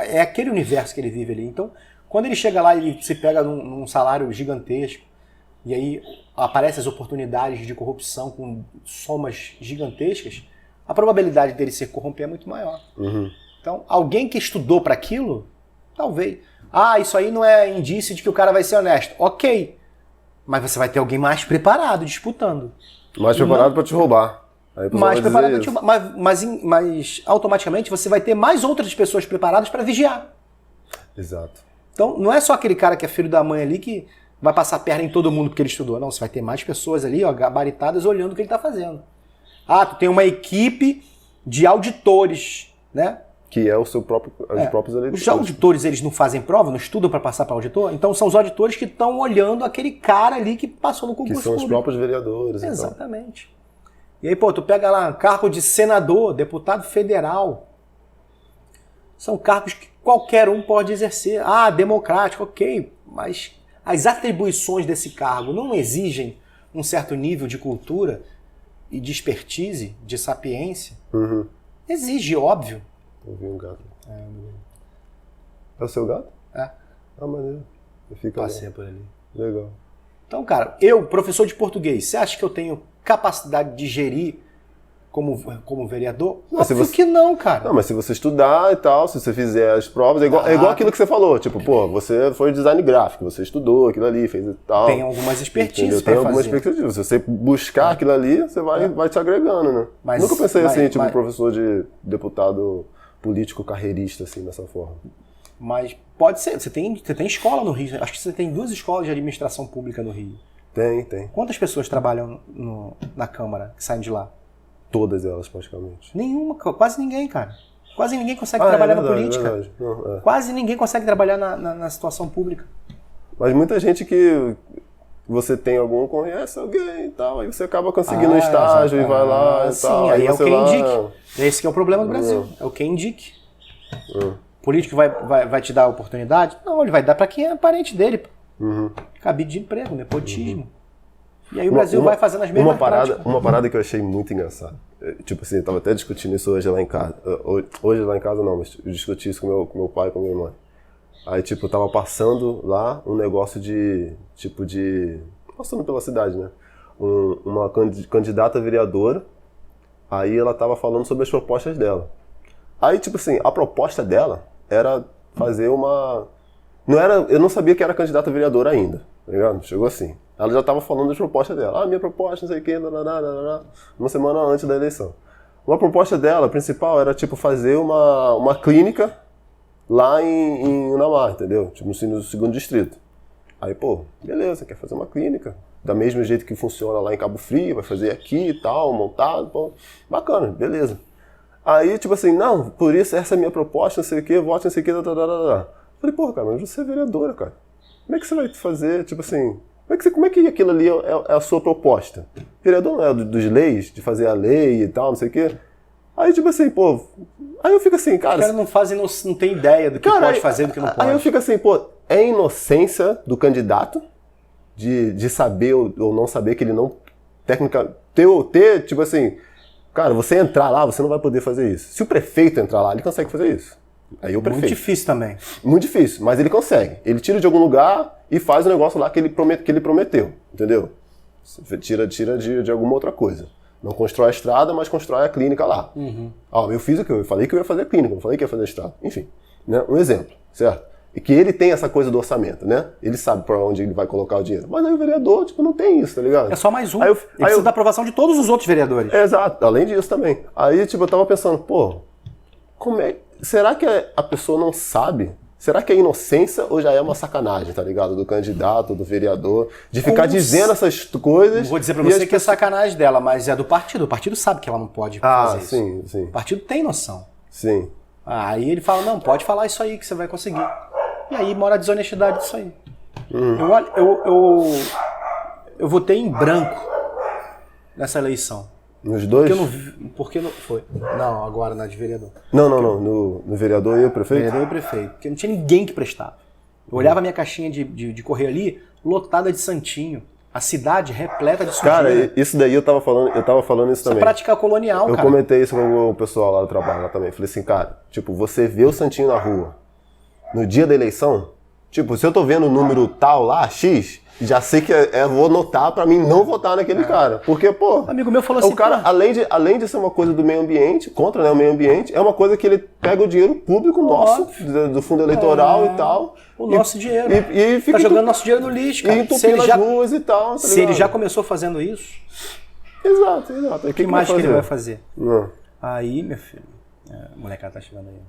É aquele universo que ele vive ali. Então, quando ele chega lá, ele se pega num salário gigantesco, e aí aparecem as oportunidades de corrupção com somas gigantescas, a probabilidade dele se corromper é muito maior. Então, alguém que estudou para aquilo, talvez. Isso aí não é indício de que o cara vai ser honesto. Ok, mas você vai ter alguém mais preparado disputando. Mais preparado para te roubar. Mais preparado para te roubar. Mas automaticamente você vai ter mais outras pessoas preparadas para vigiar. Exato. Então, não é só aquele cara que é filho da mãe ali que vai passar a perna em todo mundo porque ele estudou. Não, você vai ter mais pessoas ali, ó, gabaritadas, olhando o que ele está fazendo. Tu tem uma equipe de auditores, né? Que é o seu próprio, os próprios eleitores. Os auditores, eles não fazem prova, não estudam para passar para auditor? Então são os auditores que estão olhando aquele cara ali que passou no concurso público. Que são os próprios vereadores. Exatamente. E aí, tu pega lá cargo de senador, deputado federal. São cargos que qualquer um pode exercer. Democrático, ok. Mas as atribuições desse cargo não exigem um certo nível de cultura e de expertise, de sapiência? Exige, óbvio. Eu vi um gato. É o seu gato? É. Maneiro. Passei por ali. Legal. Então, cara, eu, professor de português, você acha que eu tenho capacidade de gerir como vereador? Óbvio que não, cara. Não, mas se você estudar e tal, se você fizer as provas, é igual aquilo que você falou. Tipo, você foi design gráfico, você estudou aquilo ali, fez e tal. Tem algumas expertises para fazer. Tem algumas expertises. Se você buscar aquilo ali, você vai te agregando, né? Nunca pensei assim, tipo, professor de deputado político carreirista, assim, dessa forma. Mas pode ser. Você tem escola no Rio. Acho que você tem 2 escolas de administração pública no Rio. Tem. Quantas pessoas trabalham na Câmara que saem de lá? Todas elas, praticamente. Nenhuma, quase ninguém, cara. Quase ninguém consegue trabalhar na política. Não, Quase ninguém consegue trabalhar na situação pública. Mas muita gente que você tem conhece alguém e tal, aí você acaba conseguindo um estágio e vai lá e tal. Aí é o quem indique. Esse que é o problema do Brasil. É o quem indique. O político vai te dar a oportunidade? Não, ele vai dar para quem é parente dele. Cabide de emprego, nepotismo. E aí o Brasil vai fazendo as mesmas práticas. Uma parada que eu achei muito engraçada. Tipo assim, eu tava até discutindo isso hoje lá em casa. Hoje lá em casa não, mas eu discuti isso com meu pai e com minha mãe. Aí, tipo, eu tava passando lá um negócio passando pela cidade, né? Uma candidata vereadora, aí ela tava falando sobre as propostas dela. Aí, tipo assim, a proposta dela era fazer eu não sabia que era candidata vereadora ainda, tá ligado? Chegou assim. Ela já tava falando das propostas dela. Minha proposta, não sei o quê, uma semana antes da eleição. Uma proposta dela, principal, era, tipo, fazer uma clínica lá em Unamar, entendeu? Tipo, no segundo distrito. Aí, beleza, quer fazer uma clínica. Da mesmo jeito que funciona lá em Cabo Frio, vai fazer aqui e tal, montado, bacana, beleza. Aí, tipo assim, não, por isso essa é a minha proposta, não sei o quê, vote, não sei o quê, Falei, cara, mas você é vereadora, cara. Como é que você vai fazer, tipo assim, como é que aquilo ali é a sua proposta? Vereador não é dos leis, de fazer a lei e tal, não sei o quê. Aí, tipo assim, aí eu fico assim, cara... Os caras não tem ideia do que pode fazer e do que não pode. Aí eu fico assim, é inocência do candidato de saber ou não saber que ele não... Ter, tipo assim... Cara, você entrar lá, você não vai poder fazer isso. Se o prefeito entrar lá, ele consegue fazer isso. Aí o prefeito. Muito difícil também. Muito difícil, mas ele consegue. Ele tira de algum lugar e faz o negócio lá que ele prometeu, entendeu? Tira de alguma outra coisa. Não constrói a estrada, mas constrói a clínica lá. Eu fiz o que eu falei que eu ia fazer a clínica, não falei que ia fazer a estrada. Enfim, né? Um exemplo, certo? E que ele tem essa coisa do orçamento, né? Ele sabe para onde ele vai colocar o dinheiro. Mas aí o vereador, tipo, não tem isso, tá ligado? É só mais um. Ele precisa da aprovação de todos os outros vereadores. Exato, além disso também. Aí, tipo, eu tava pensando, Será que a pessoa não sabe? Será que é inocência ou já é uma sacanagem, tá ligado? Do candidato, do vereador, de ficar dizendo essas coisas. Não vou dizer pra você que é sacanagem dela, mas é do partido. O partido sabe que ela não pode fazer isso. Sim, sim. O partido tem noção. Sim. Aí ele fala, não, pode falar isso aí que você vai conseguir. E aí mora a desonestidade disso aí. Eu votei em branco nessa eleição. Nos dois? Porque não foi. Não, agora na de vereador. Não. No vereador e o prefeito? Vereador e prefeito. Porque não tinha ninguém que prestava. Eu olhava a minha caixinha de correio ali, lotada de santinho. A cidade repleta de sujeira. Cara, isso daí eu tava falando isso também. Essa prática colonial, cara. Eu comentei isso com o pessoal lá do trabalho lá também. Falei assim, cara, tipo, você vê o santinho na rua, no dia da eleição, tipo, se eu tô vendo o número tal lá, X, já sei que vou anotar pra mim não votar naquele cara. Porque, pô... Um amigo meu falou assim... O cara, além de ser uma coisa do meio ambiente, contra, né, o meio ambiente, é uma coisa que ele pega o dinheiro público nosso, do fundo eleitoral e tal. O nosso dinheiro. E fica tá jogando nosso dinheiro no lixo, cara. E entupindo as ruas e tal. Tá se ele já começou fazendo isso... Exato. O que mais que ele vai fazer? Aí, meu filho... A molecada tá chegando aí.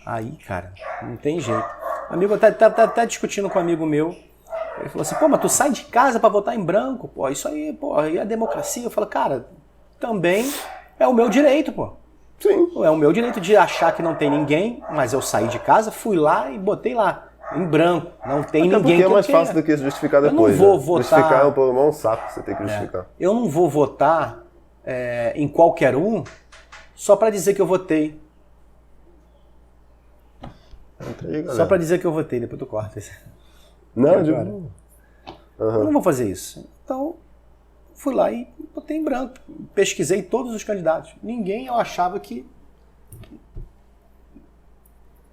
Aí, cara, não tem jeito. Amigo, tá discutindo com um amigo meu. Ele falou assim, pô, mas tu sai de casa pra votar em branco, pô, isso aí, pô, aí é democracia. Eu falo, cara, também é o meu direito, pô. Sim. É o meu direito de achar que não tem ninguém, mas eu saí de casa, fui lá e botei lá, em branco, não tem ninguém que eu é mais fácil do que justificar depois. Eu não vou votar... Justificar é um saco, você tem que justificar. Eu não vou votar em qualquer um só pra dizer que eu votei. Só pra dizer que eu votei, depois tu corta isso. Não, Eu não vou fazer isso. Então, fui lá e botei em branco. Pesquisei todos os candidatos. Ninguém eu achava que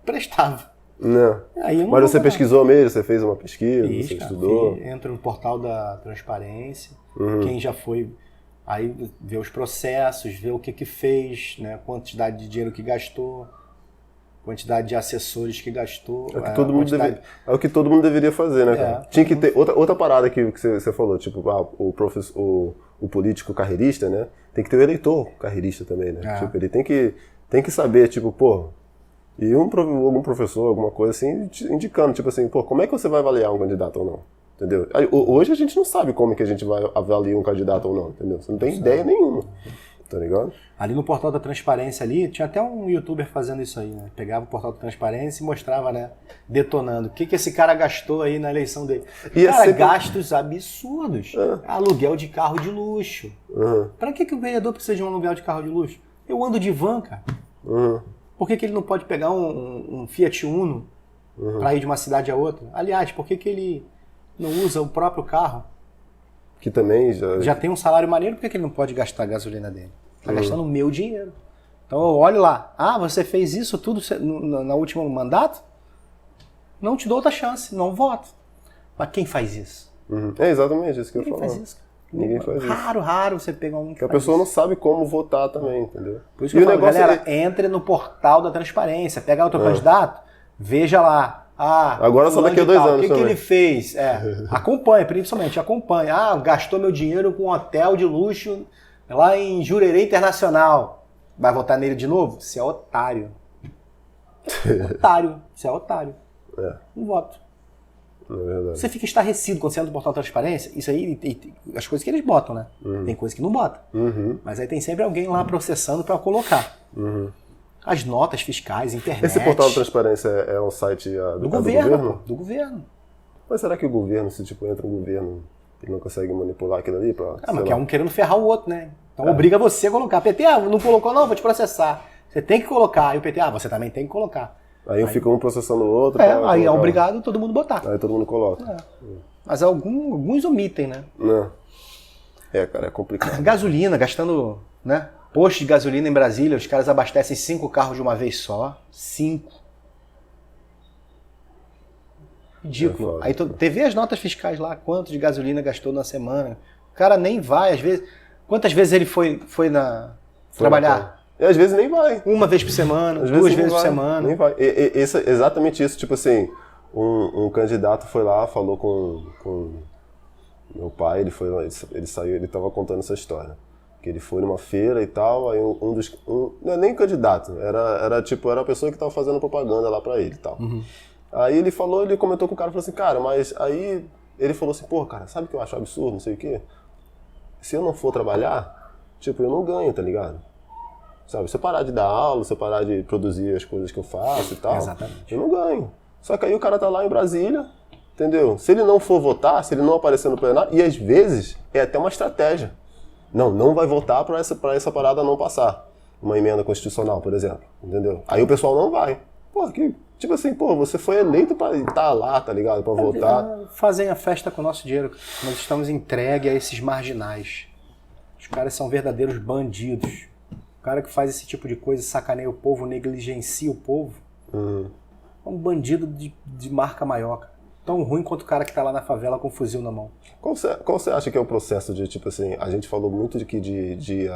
prestava. Não. Mas você pesquisou mesmo? Você fez uma pesquisa? Você estudou? Entra no portal da transparência. Quem já foi... Aí vê os processos, vê o que fez, né? Quantidade de dinheiro que gastou. Quantidade de assessores que gastou. É o que todo mundo deveria fazer, né, cara? Tinha que ter outra parada que você falou, tipo, o político carreirista, né? Tem que ter o eleitor carreirista também, né? Tipo, ele tem que saber, tipo, pô, e algum professor, alguma coisa assim, indicando, tipo assim, pô, como é que você vai avaliar um candidato ou não? Entendeu? Hoje a gente não sabe como é que a gente vai avaliar um candidato ou não, entendeu? Você não tem ideia nenhuma. Tá ligado? Ali no portal da transparência ali, tinha até um youtuber fazendo isso aí, né? Pegava o portal da transparência e mostrava, né? Detonando. O que esse cara gastou aí na eleição dele? Cara, gastos absurdos. Aluguel de carro de luxo. Pra que o vereador precisa de um aluguel de carro de luxo? Eu ando de van, cara. Por que ele não pode pegar um Fiat Uno pra ir de uma cidade a outra? Aliás, por que ele não usa o próprio carro? Que também já tem um salário maneiro, por que ele não pode gastar a gasolina dele? Tá gastando o meu dinheiro. Então eu olho lá, você fez isso tudo no último mandato? Não te dou outra chance, não voto. Mas quem faz isso? É exatamente isso que eu falo. Ninguém faz isso. Ninguém faz isso. Raro você pegar um que a pessoa não sabe como votar também, entendeu? Por isso que eu falo, galera, entre no portal da transparência, pega outro candidato, veja lá. Agora só daqui a 2 anos. O que ele fez? Acompanha, principalmente, acompanha. Gastou meu dinheiro com um hotel de luxo lá em Jurerê Internacional. Vai votar nele de novo? Você é otário. Você é otário. Não voto. É verdade. Você fica estarrecido quando você entra no portal da transparência. Isso aí, as coisas que eles botam, né? Tem coisas que não botam. Mas aí tem sempre alguém lá processando para colocar. As notas fiscais, internet. Esse portal de transparência é um site do governo? Do governo. Mas será que o governo, se tipo, entra um governo, ele não consegue manipular aquilo ali? Mas que é um querendo ferrar o outro, né? Então obriga você a colocar. PT, não colocou não, vou te processar. Você tem que colocar. E o PT, você também tem que colocar. Aí fica um processando o outro. Aí é obrigado todo mundo botar. Aí todo mundo coloca. Mas alguns omitem, né? Não. Cara, é complicado. Gasolina, gastando, né? Posto de gasolina em Brasília, os caras abastecem 5 carros de uma vez só. 5. Ridículo. Aí teve as notas fiscais lá, quanto de gasolina gastou na semana. O cara nem vai, às vezes. Quantas vezes ele foi trabalhar? E às vezes nem vai. Uma vez por semana, 2 vezes por semana. Nem vai. Exatamente isso. Tipo assim, um candidato foi lá, falou com meu pai, ele foi lá, ele saiu, ele tava contando essa história. Que ele foi numa feira e tal, aí não é nem candidato, era a pessoa que tava fazendo propaganda lá pra ele e tal. Aí ele comentou com o cara, falou assim, cara, mas aí ele falou assim, pô, cara, sabe o que eu acho absurdo, não sei o quê? Se eu não for trabalhar, tipo, eu não ganho, tá ligado? Sabe, se eu parar de dar aula, se eu parar de produzir as coisas que eu faço e tal, Exatamente. eu não ganho. Só que aí o cara tá lá em Brasília, entendeu? Se ele não for votar, se ele não aparecer no plenário, e às vezes é até uma estratégia. Não vai votar pra essa parada não passar. Uma emenda constitucional, por exemplo, entendeu? Aí o pessoal não vai. Pô, tipo assim, você foi eleito pra estar lá, tá ligado? Pra votar. Fazem a festa com o nosso dinheiro. Nós estamos entregues a esses marginais. Os caras são verdadeiros bandidos. O cara que faz esse tipo de coisa, sacaneia o povo, negligencia o povo, é um bandido de marca maior, cara. Tão ruim quanto o cara que tá lá na favela com um fuzil na mão. Qual você acha que é o processo de, tipo assim, a gente falou muito de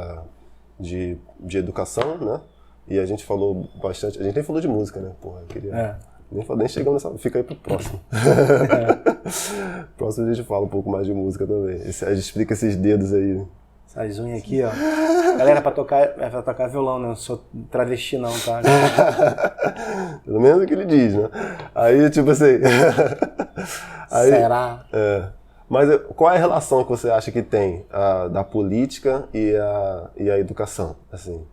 educação, né? E a gente falou bastante, a gente nem falou de música, né? Porra, eu queria... Nem chegamos nessa... Fica aí pro próximo. Próximo a gente fala um pouco mais de música também. A gente explica esses dedos aí. Essas unhas aqui, ó. Galera, é pra tocar violão, né? Não sou travesti não, tá? Pelo menos é o que ele diz, né? Aí, tipo assim... Será? Mas qual é a relação que você acha que tem da política e a educação? Assim,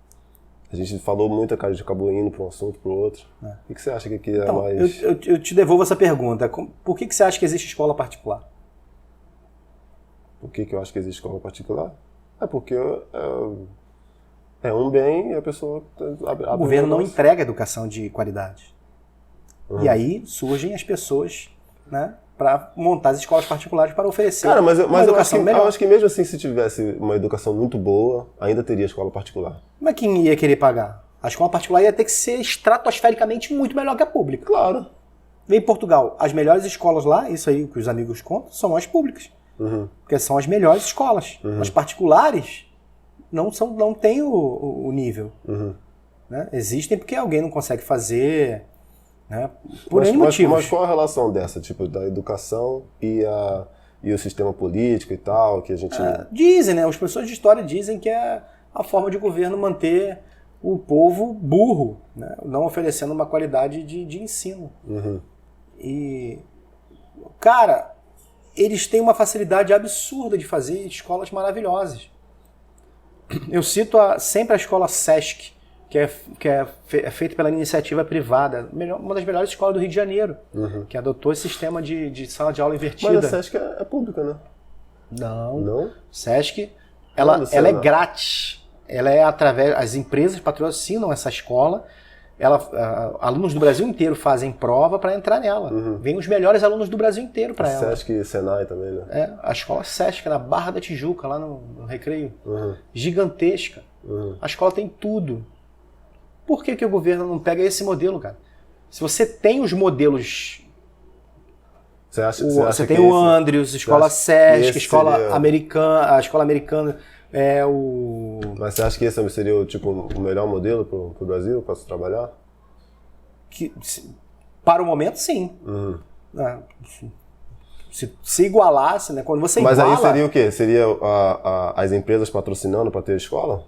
a gente falou muito, a gente acabou indo para um assunto, para o outro. O que você acha que é então, mais... Eu te devolvo essa pergunta. Por que você acha que existe escola particular? Por que eu acho que existe escola particular? É porque é um bem e a pessoa... O governo não entrega educação de qualidade. E aí surgem as pessoas, né, para montar as escolas particulares para oferecer uma educação melhor. Eu acho que mesmo assim, se tivesse uma educação muito boa, ainda teria escola particular. Mas quem ia querer pagar? A escola particular ia ter que ser estratosfericamente muito melhor que a pública. Claro. Em Portugal, as melhores escolas lá, isso aí que os amigos contam, são as públicas. Porque são as melhores escolas. As particulares não têm o nível. Né? Existem porque alguém não consegue fazer, né? Por N motivos. Mas qual a relação dessa, tipo, da educação e o sistema político e tal, que a gente... Dizem, né? Os professores de história dizem que é a forma de governo manter o povo burro, né? Não oferecendo uma qualidade de ensino. E, cara... eles têm uma facilidade absurda de fazer escolas maravilhosas. Eu cito sempre a escola SESC, que é feita pela iniciativa privada, uma das melhores escolas do Rio de Janeiro, que adotou esse sistema de sala de aula invertida. Mas a SESC é pública, né? Não. SESC, ela é grátis. Ela é as empresas patrocinam essa escola. Alunos do Brasil inteiro fazem prova para entrar nela. Vêm os melhores alunos do Brasil inteiro para ela. SESC e Senai também, né? A escola SESC, na Barra da Tijuca, lá no Recreio. Gigantesca. A escola tem tudo. Por que o governo não pega esse modelo, cara? Se você tem os modelos... Você tem o Andrews, escola SESC, escola americana, a escola americana... Mas você acha que esse seria tipo, o melhor modelo para o Brasil, para se trabalhar? Para o momento, sim. Se igualasse, né? Quando você Mas iguala... aí seria o quê? Seria as empresas patrocinando para ter escola?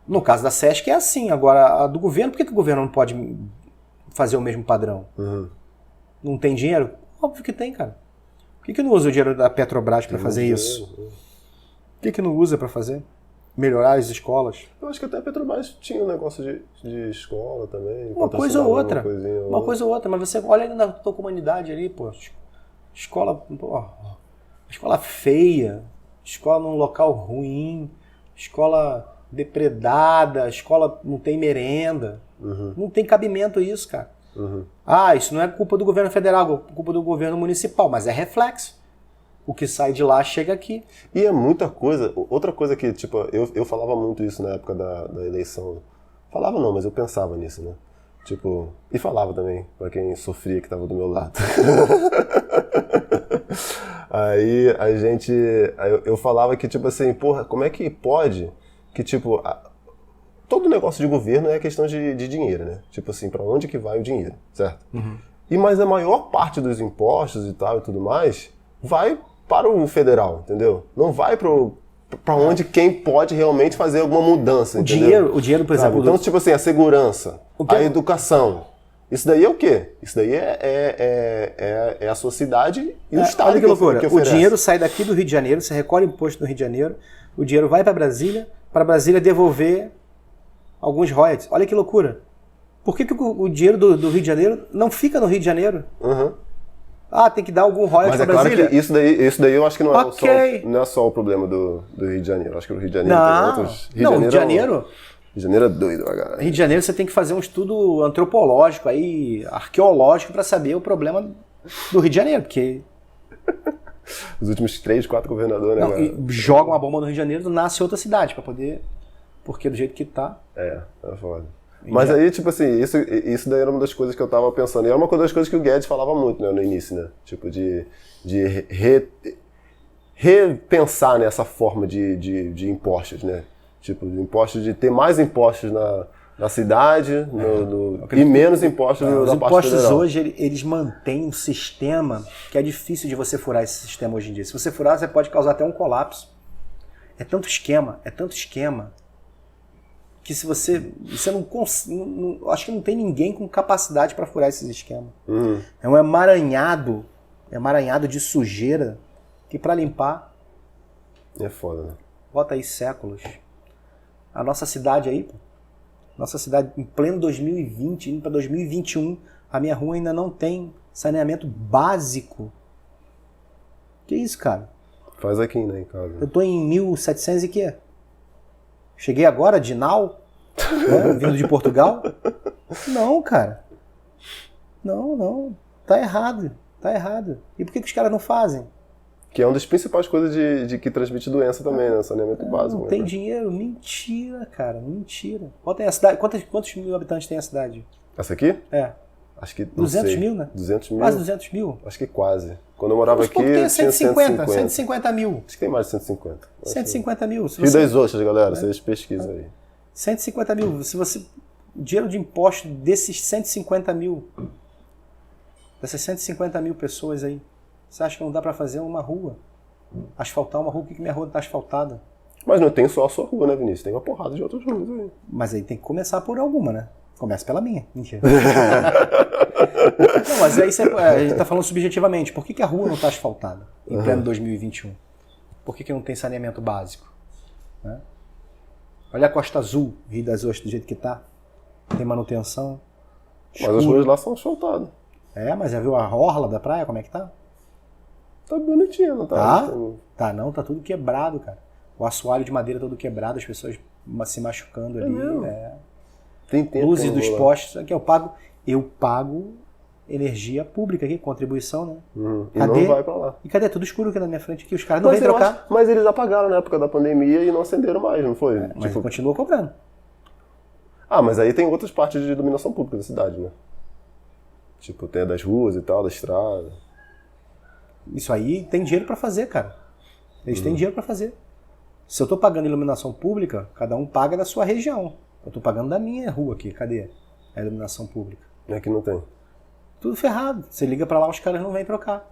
No caso da SESC é assim. Agora, a do governo, por que o governo não pode fazer o mesmo padrão? Não tem dinheiro? Óbvio que tem, cara. Por que não usa o dinheiro da Petrobras para fazer isso? Por que não usa para fazer? Melhorar as escolas? Eu acho que até a Petrobras tinha um negócio de escola também. Uma coisa ou outra. Uma coisa ou outra. Mas você olha ali na tua comunidade ali, pô. Escola feia. Escola num local ruim. Escola depredada. Escola não tem merenda. Não tem cabimento isso, cara. Isso não é culpa do governo federal, é culpa do governo municipal. Mas é reflexo. O que sai de lá chega aqui. E é muita coisa. Outra coisa que, tipo, eu falava muito isso na época da eleição. Falava não, mas eu pensava nisso, né? Tipo, e falava também, pra quem sofria que tava do meu lado. Aí eu falava que, tipo assim, porra, como é que pode que, tipo, todo negócio de governo é questão de dinheiro, né? Tipo assim, pra onde que vai o dinheiro, certo? Mas a maior parte dos impostos e tal e tudo mais vai para o federal, entendeu? Não vai pro pra onde quem pode realmente fazer alguma mudança, entendeu? O dinheiro, por exemplo... Então, tipo assim, a segurança, a educação, isso daí é o quê? Isso daí é a sua cidade e o Estado olha que loucura. que O oferece. dinheiro sai daqui do Rio de Janeiro, você recolhe imposto no Rio de Janeiro, o dinheiro vai para Brasília devolver alguns royalties. Olha que loucura. Por que o dinheiro do Rio de Janeiro não fica no Rio de Janeiro? Uhum. Ah, tem que dar algum royalties Mas para claro Brasília? que isso daí eu acho que não é, Ok. não é só o problema do Rio de Janeiro. Eu acho que o Rio de Janeiro Não, tem outros... Rio de Janeiro... Rio de Janeiro é doido, cara. Rio de Janeiro você tem que fazer um estudo antropológico, aí, arqueológico, para saber o problema do Rio de Janeiro, porque... Os últimos 3, 4 governadores, né, Não, cara? e jogam uma bomba no Rio de Janeiro, nasce outra cidade, para poder... Porque do jeito que tá... É foda. Mas aí, tipo assim, isso daí era uma das coisas que eu tava pensando. E era uma das coisas que o Guedes falava muito, né, no início, né? Tipo, de repensar nessa forma de impostos, né? Tipo, de ter mais impostos na cidade e menos impostos Os na parte impostos federal. hoje, eles mantêm um sistema que é difícil de você furar esse sistema hoje em dia. Se você furar, você pode causar até um colapso. É tanto esquema, que se você não consegue... Acho que não tem ninguém com capacidade para furar esses esquemas. É um emaranhado de sujeira que para limpar... É foda, né? Bota aí séculos. A nossa cidade aí, pô. Nossa cidade em pleno 2020, indo para 2021, a minha rua ainda não tem saneamento básico. Que isso, cara? Faz aqui, né, em casa. Eu tô em 1700 e quê? Cheguei agora de Nau, né, vindo de Portugal? Não, cara. Não. Tá errado. E por que os caras não fazem? Que é uma das principais coisas de que transmite doença também, né? Saneamento básico. Não tem dinheiro? Mentira, cara. Mentira. Bota aí a cidade. Quantos mil habitantes tem a cidade? Essa aqui? É. Acho que 200 mil, né? 200 mil? Quase 200 mil? Acho que quase. Quando eu morava aqui, Tem tinha 150. 150 mil. Acho que tem mais de 150. 150 mil. Rio das Ostras, galera. Vocês pesquisam aí. 150 mil. Se você... Dinheiro de imposto desses 150 mil. Dessas 150 mil pessoas aí. Você acha que não dá pra fazer uma rua? Asfaltar uma rua? Por que minha rua tá asfaltada? Mas não tem só a sua rua, né, Vinícius? Tem uma porrada de outras ruas aí. Mas aí tem que começar por alguma, né? Começa pela minha. Mentira. Não, mas aí a gente tá falando subjetivamente. Por que a rua não tá asfaltada em pleno 2021? Por que não tem saneamento básico? Né? Olha a Costa Azul, Rio das Ostras, do jeito que tá. Tem manutenção. Mas as ruas lá são asfaltadas. É, mas já viu a orla da praia, como é que tá? Tá bonitinho, não tá? Tá não, tá tudo quebrado, cara. O assoalho de madeira todo quebrado, as pessoas se machucando ali. Tem tempo. Luzes dos postes. Aqui eu pago energia pública aqui, contribuição, né? E não vai pra lá. E cadê? Tudo escuro aqui na minha frente aqui, os caras não vêm trocar. Mas eles apagaram na época da pandemia e não acenderam mais, não foi? Mas continua cobrando. Ah, mas aí tem outras partes de iluminação pública da cidade, né? Tipo, tem a das ruas e tal, da estrada. Isso aí tem dinheiro pra fazer, cara. Eles têm dinheiro pra fazer. Se eu tô pagando iluminação pública, cada um paga da sua região. Eu tô pagando da minha rua aqui. Cadê a iluminação pública? Aqui não tem. Tudo ferrado. Você liga pra lá, os caras não vêm trocar.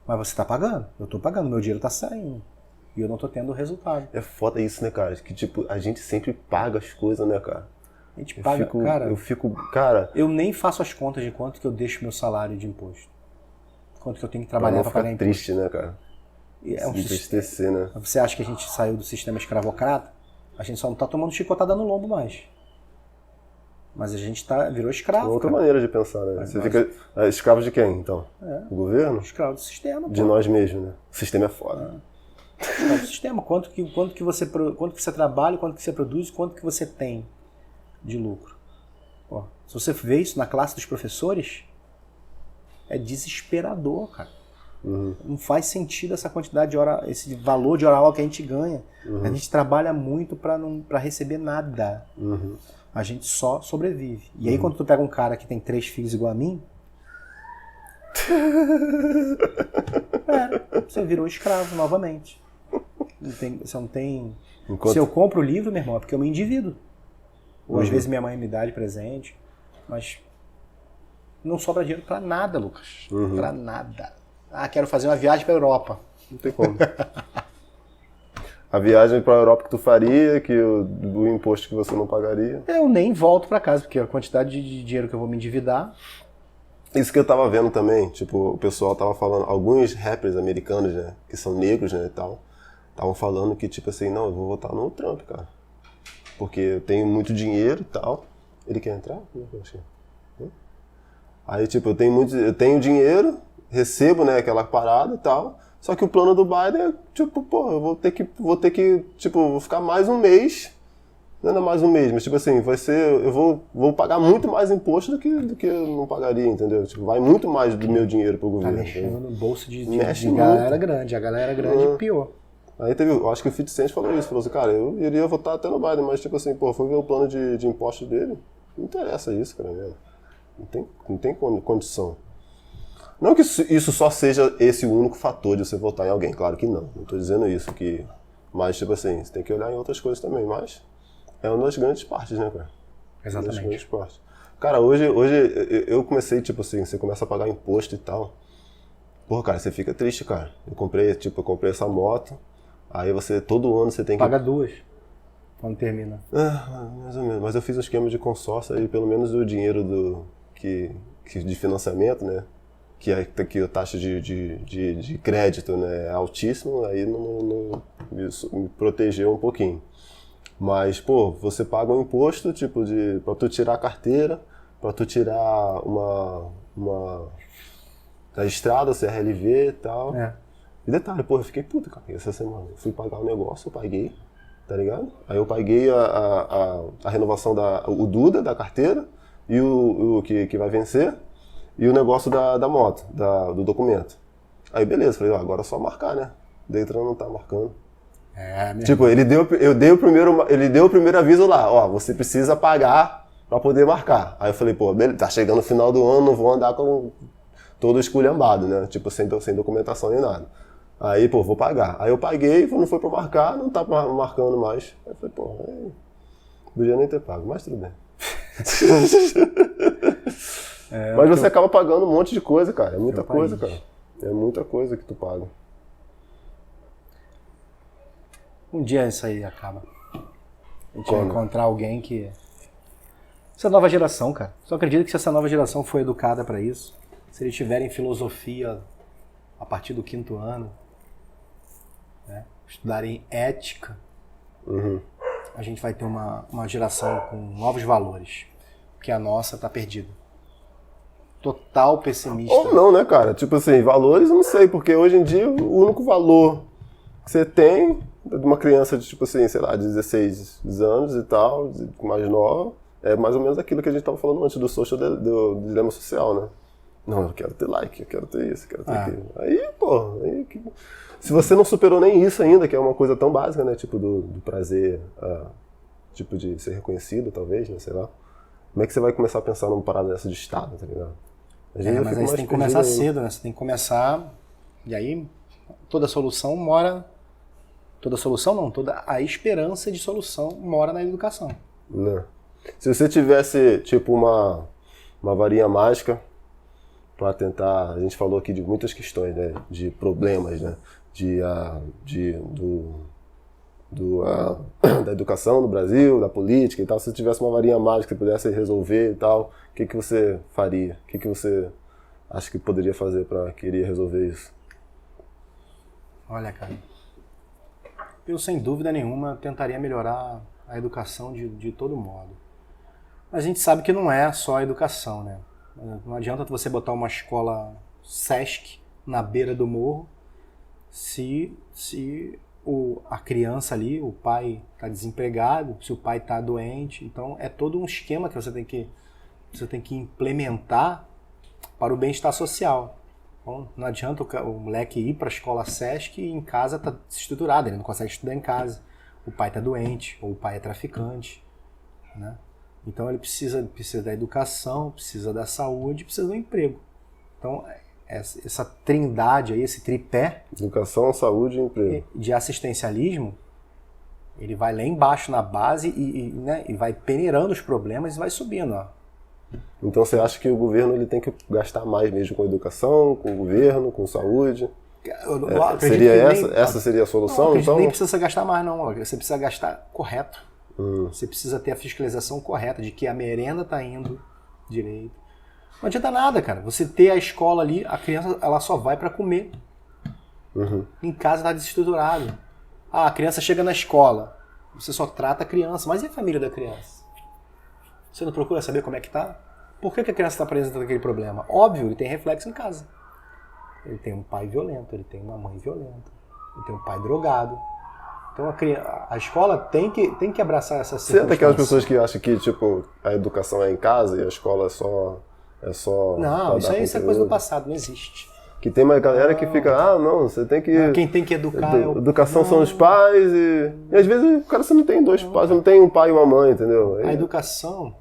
Mas você tá pagando. Eu tô pagando. Meu dinheiro tá saindo. E eu não tô tendo o resultado. É foda isso, né, cara? Que, tipo, a gente sempre paga as coisas, né, cara? A gente paga, cara. Cara... Eu nem faço as contas de quanto que eu deixo meu salário de imposto. Quanto que eu tenho que trabalhar pra pagar imposto. Triste, né, cara? É um entristecer, né? Você acha que a gente saiu do sistema escravocrata? A gente só não tá tomando chicotada no lombo mais. Mas a gente virou escravo. Outra maneira de pensar, né? Você fica escravo de quem, então? O governo? Escravo do sistema. De nós mesmos, né? O sistema é foda. Escravo do sistema. Quanto que você trabalha, quanto que você produz, quanto que você tem de lucro. Pô, se você vê isso na classe dos professores, é desesperador, cara. Não faz sentido essa quantidade de hora, esse valor de hora aula que a gente ganha. A gente trabalha muito para receber nada. A gente só sobrevive. E aí quando tu pega um cara que tem 3 filhos igual a mim, você virou escravo novamente. Você não tem... Se eu compro o livro, meu irmão, é porque eu me endivido. Ou às vezes minha mãe me dá de presente, mas não sobra dinheiro pra nada, Lucas. Pra nada. Ah, quero fazer uma viagem pra Europa. Não tem como. A viagem para a Europa que tu faria, o imposto que você não pagaria. Eu nem volto para casa, porque a quantidade de dinheiro que eu vou me endividar... Isso que eu tava vendo também, tipo, o pessoal tava falando, alguns rappers americanos, né, que são negros, né, e tal, estavam falando que, tipo assim, não, eu vou votar no Trump, cara. Porque eu tenho muito dinheiro e tal. Ele quer entrar? Aí, tipo, eu tenho dinheiro, recebo, né, aquela parada e tal, só que o plano do Biden é, tipo, pô, eu vou ter que, tipo, vou ficar mais um mês. Não é mais um mês, mas tipo assim, eu vou pagar muito mais imposto do que eu não pagaria, entendeu? Tipo, vai muito mais do meu dinheiro pro governo. Tá mexendo no bolso de muito. galera grande. A galera grande pior. Aí eu acho que o 50 Cent falou isso, falou assim, cara, eu iria votar até no Biden, mas tipo assim, pô, foi ver o plano de impostos dele, não interessa isso, cara, né? Não tem condição. Não que isso só seja esse o único fator de você votar em alguém, claro que não tô dizendo isso, mas tipo assim, você tem que olhar em outras coisas também, mas... É uma das grandes partes, né, cara? Exatamente. Uma das grandes partes. Cara, hoje eu comecei, tipo assim, você começa a pagar imposto e tal. Porra, cara, você fica triste, cara. Eu comprei essa moto, aí todo ano você tem que... Paga duas, quando termina. Mais ou menos. Mas eu fiz um esquema de consórcio aí, pelo menos o dinheiro de financiamento, né? Que a taxa de crédito, né, é altíssimo, aí me protegeu um pouquinho. Mas, pô, você paga um imposto, tipo, pra tu tirar a carteira, pra tu tirar da estrada, CRLV e tal. É. E detalhe, pô, eu fiquei puto, cara, essa semana. Eu fui pagar o negócio, eu paguei, tá ligado? Aí eu paguei a renovação o Duda da carteira e o que vai vencer e o negócio da moto, do documento. Aí beleza, falei, ó, agora é só marcar, né? Detran não tá marcando. Tipo, ele deu o primeiro aviso lá, ó, você precisa pagar pra poder marcar. Aí eu falei, pô, beleza, tá chegando o final do ano, não vou andar com todo esculhambado, né? Tipo, sem documentação nem nada. Aí, pô, vou pagar. Aí eu paguei, não foi pra marcar, não tá marcando mais. Aí eu falei, pô, podia nem ter pago, mas tudo bem. Mas você acaba pagando um monte de coisa, cara. É muita coisa, cara. É muita coisa que tu paga. Um dia isso aí acaba. A gente vai encontrar alguém que... Essa nova geração, cara. Só acredito que se essa nova geração foi educada para isso, se eles tiverem filosofia a partir do 5º ano, né, estudarem ética, a gente vai ter uma geração com novos valores. Porque a nossa tá perdida. Total pessimista. Ou não, né, cara? Tipo assim, valores eu não sei, porque hoje em dia o único valor que você tem de uma criança de, tipo assim, sei lá, 16 anos e tal, mais nova, é mais ou menos aquilo que a gente tava falando antes do dilema social, né? Não, eu quero ter like, eu quero ter isso, eu quero ter aquilo. Aí, pô, se você não superou nem isso ainda, que é uma coisa tão básica, né? Tipo, do prazer, tipo, de ser reconhecido, talvez, né? Sei lá. Como é que você vai começar a pensar numa parada dessa de Estado, tá ligado? Mas aí você tem que começar cedo, né? Você tem que começar... E aí, toda solução mora... Toda solução não, toda a esperança de solução mora na educação. Não. Se você tivesse, tipo, uma varinha mágica para tentar... A gente falou aqui de muitas questões, né? De problemas, né? Da educação no Brasil, da política e tal. Se você tivesse uma varinha mágica que pudesse resolver e tal, o que você faria? O que você acha que poderia fazer para querer resolver isso? Olha, cara, eu sem dúvida nenhuma tentaria melhorar a educação de todo modo. A gente sabe que não é só a educação, né? Não adianta você botar uma escola SESC na beira do morro se a criança ali, o pai está desempregado, se o pai está doente. Então é todo um esquema que você tem que implementar para o bem-estar social. Então, não adianta o moleque ir para a escola SESC e em casa está desestruturado, ele não consegue estudar em casa. O pai está doente, ou o pai é traficante, né? Então ele precisa da educação, precisa da saúde, precisa do emprego. Então essa trindade aí, esse tripé... Educação, saúde e emprego. De assistencialismo, ele vai lá embaixo na base e vai peneirando os problemas e vai subindo, ó. Então você acha que o governo ele tem que gastar mais mesmo com educação, com o governo, com saúde? Essa seria a solução? Não, então? Nem precisa gastar mais, não. Você precisa gastar correto. Você precisa ter a fiscalização correta de que a merenda está indo direito. Não adianta nada, cara. Você ter a escola ali, a criança ela só vai para comer. Em casa está desestruturado. A criança chega na escola, você só trata a criança. Mas e a família da criança? Você não procura saber como é que tá? Por que a criança está apresentando aquele problema? Óbvio, ele tem reflexo em casa. Ele tem um pai violento, ele tem uma mãe violenta, ele tem um pai drogado. Então a escola tem que abraçar essa circunstância. Você é daquelas pessoas que acham que tipo, a educação é em casa e a escola é só não, isso é coisa do passado, não existe. Que tem uma galera que fica, não, você tem que... Quem tem que educar é o... Educação são os pais e às vezes o cara você não tem dois pais, você não tem um pai e uma mãe, entendeu? A educação,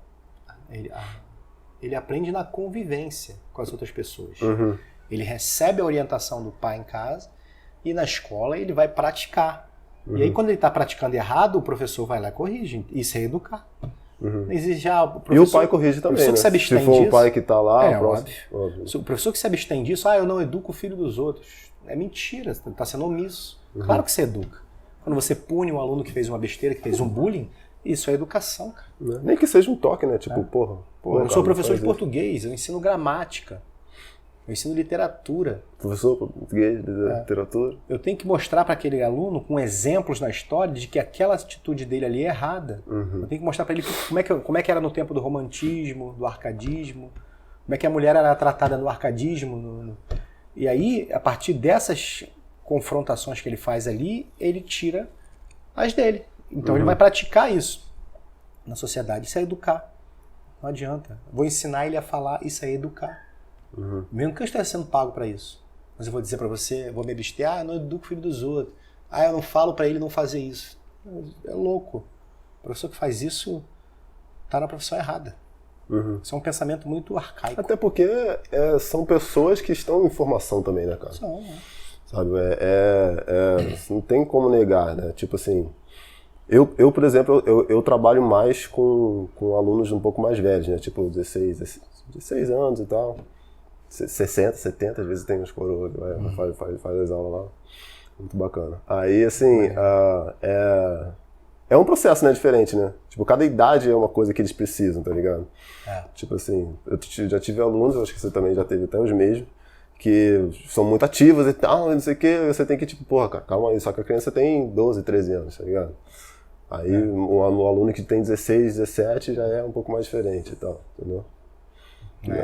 ele aprende na convivência com as outras pessoas. Ele recebe a orientação do pai em casa e na escola ele vai praticar. E aí quando ele está praticando errado, o professor vai lá e corrige. Isso é educar. Exige, e o pai corrige também, né? Se for um pai que está lá, óbvio. O professor que se abstém disso, eu não educo o filho dos outros. É mentira, você está sendo omisso. Claro que você educa. Quando você pune um aluno que fez uma besteira, que fez um bullying, isso é educação, cara. Nem que seja um toque, né? Tipo, eu sou professor de português, eu ensino gramática. Eu ensino literatura. Professor português de literatura. Eu tenho que mostrar para aquele aluno, com exemplos na história, de que aquela atitude dele ali é errada. Eu tenho que mostrar para ele como é que era no tempo do romantismo, do arcadismo, como é que a mulher era tratada no arcadismo. E aí, a partir dessas confrontações que ele faz ali, ele tira as dele. Então ele vai praticar isso na sociedade. Isso é educar. Não adianta. Vou ensinar ele a falar, isso é educar. Mesmo que eu esteja sendo pago para isso. Mas eu vou dizer para você, vou me abster, eu não educo o filho dos outros. Eu não falo para ele não fazer isso. É louco. O professor que faz isso está na profissão errada. Isso é um pensamento muito arcaico. Até porque são pessoas que estão em formação também, né, cara? São, né? Sabe, não tem como negar, né? Tipo assim, eu por exemplo, eu trabalho mais com alunos um pouco mais velhos, né? Tipo 16 anos e tal. 60, 70, às vezes tem uns coroas que faz as aulas lá. Muito bacana. Aí, assim, é um processo, né, diferente, né? Tipo, cada idade é uma coisa que eles precisam, tá ligado? Tipo assim, eu já tive alunos, eu acho que você também já teve até os mesmos, que são muito ativos e tal, não sei o que, você tem que, tipo, cara, calma aí, só que a criança tem 12, 13 anos, tá ligado? Aí o aluno que tem 16, 17 já é um pouco mais diferente e tal, entendeu? Não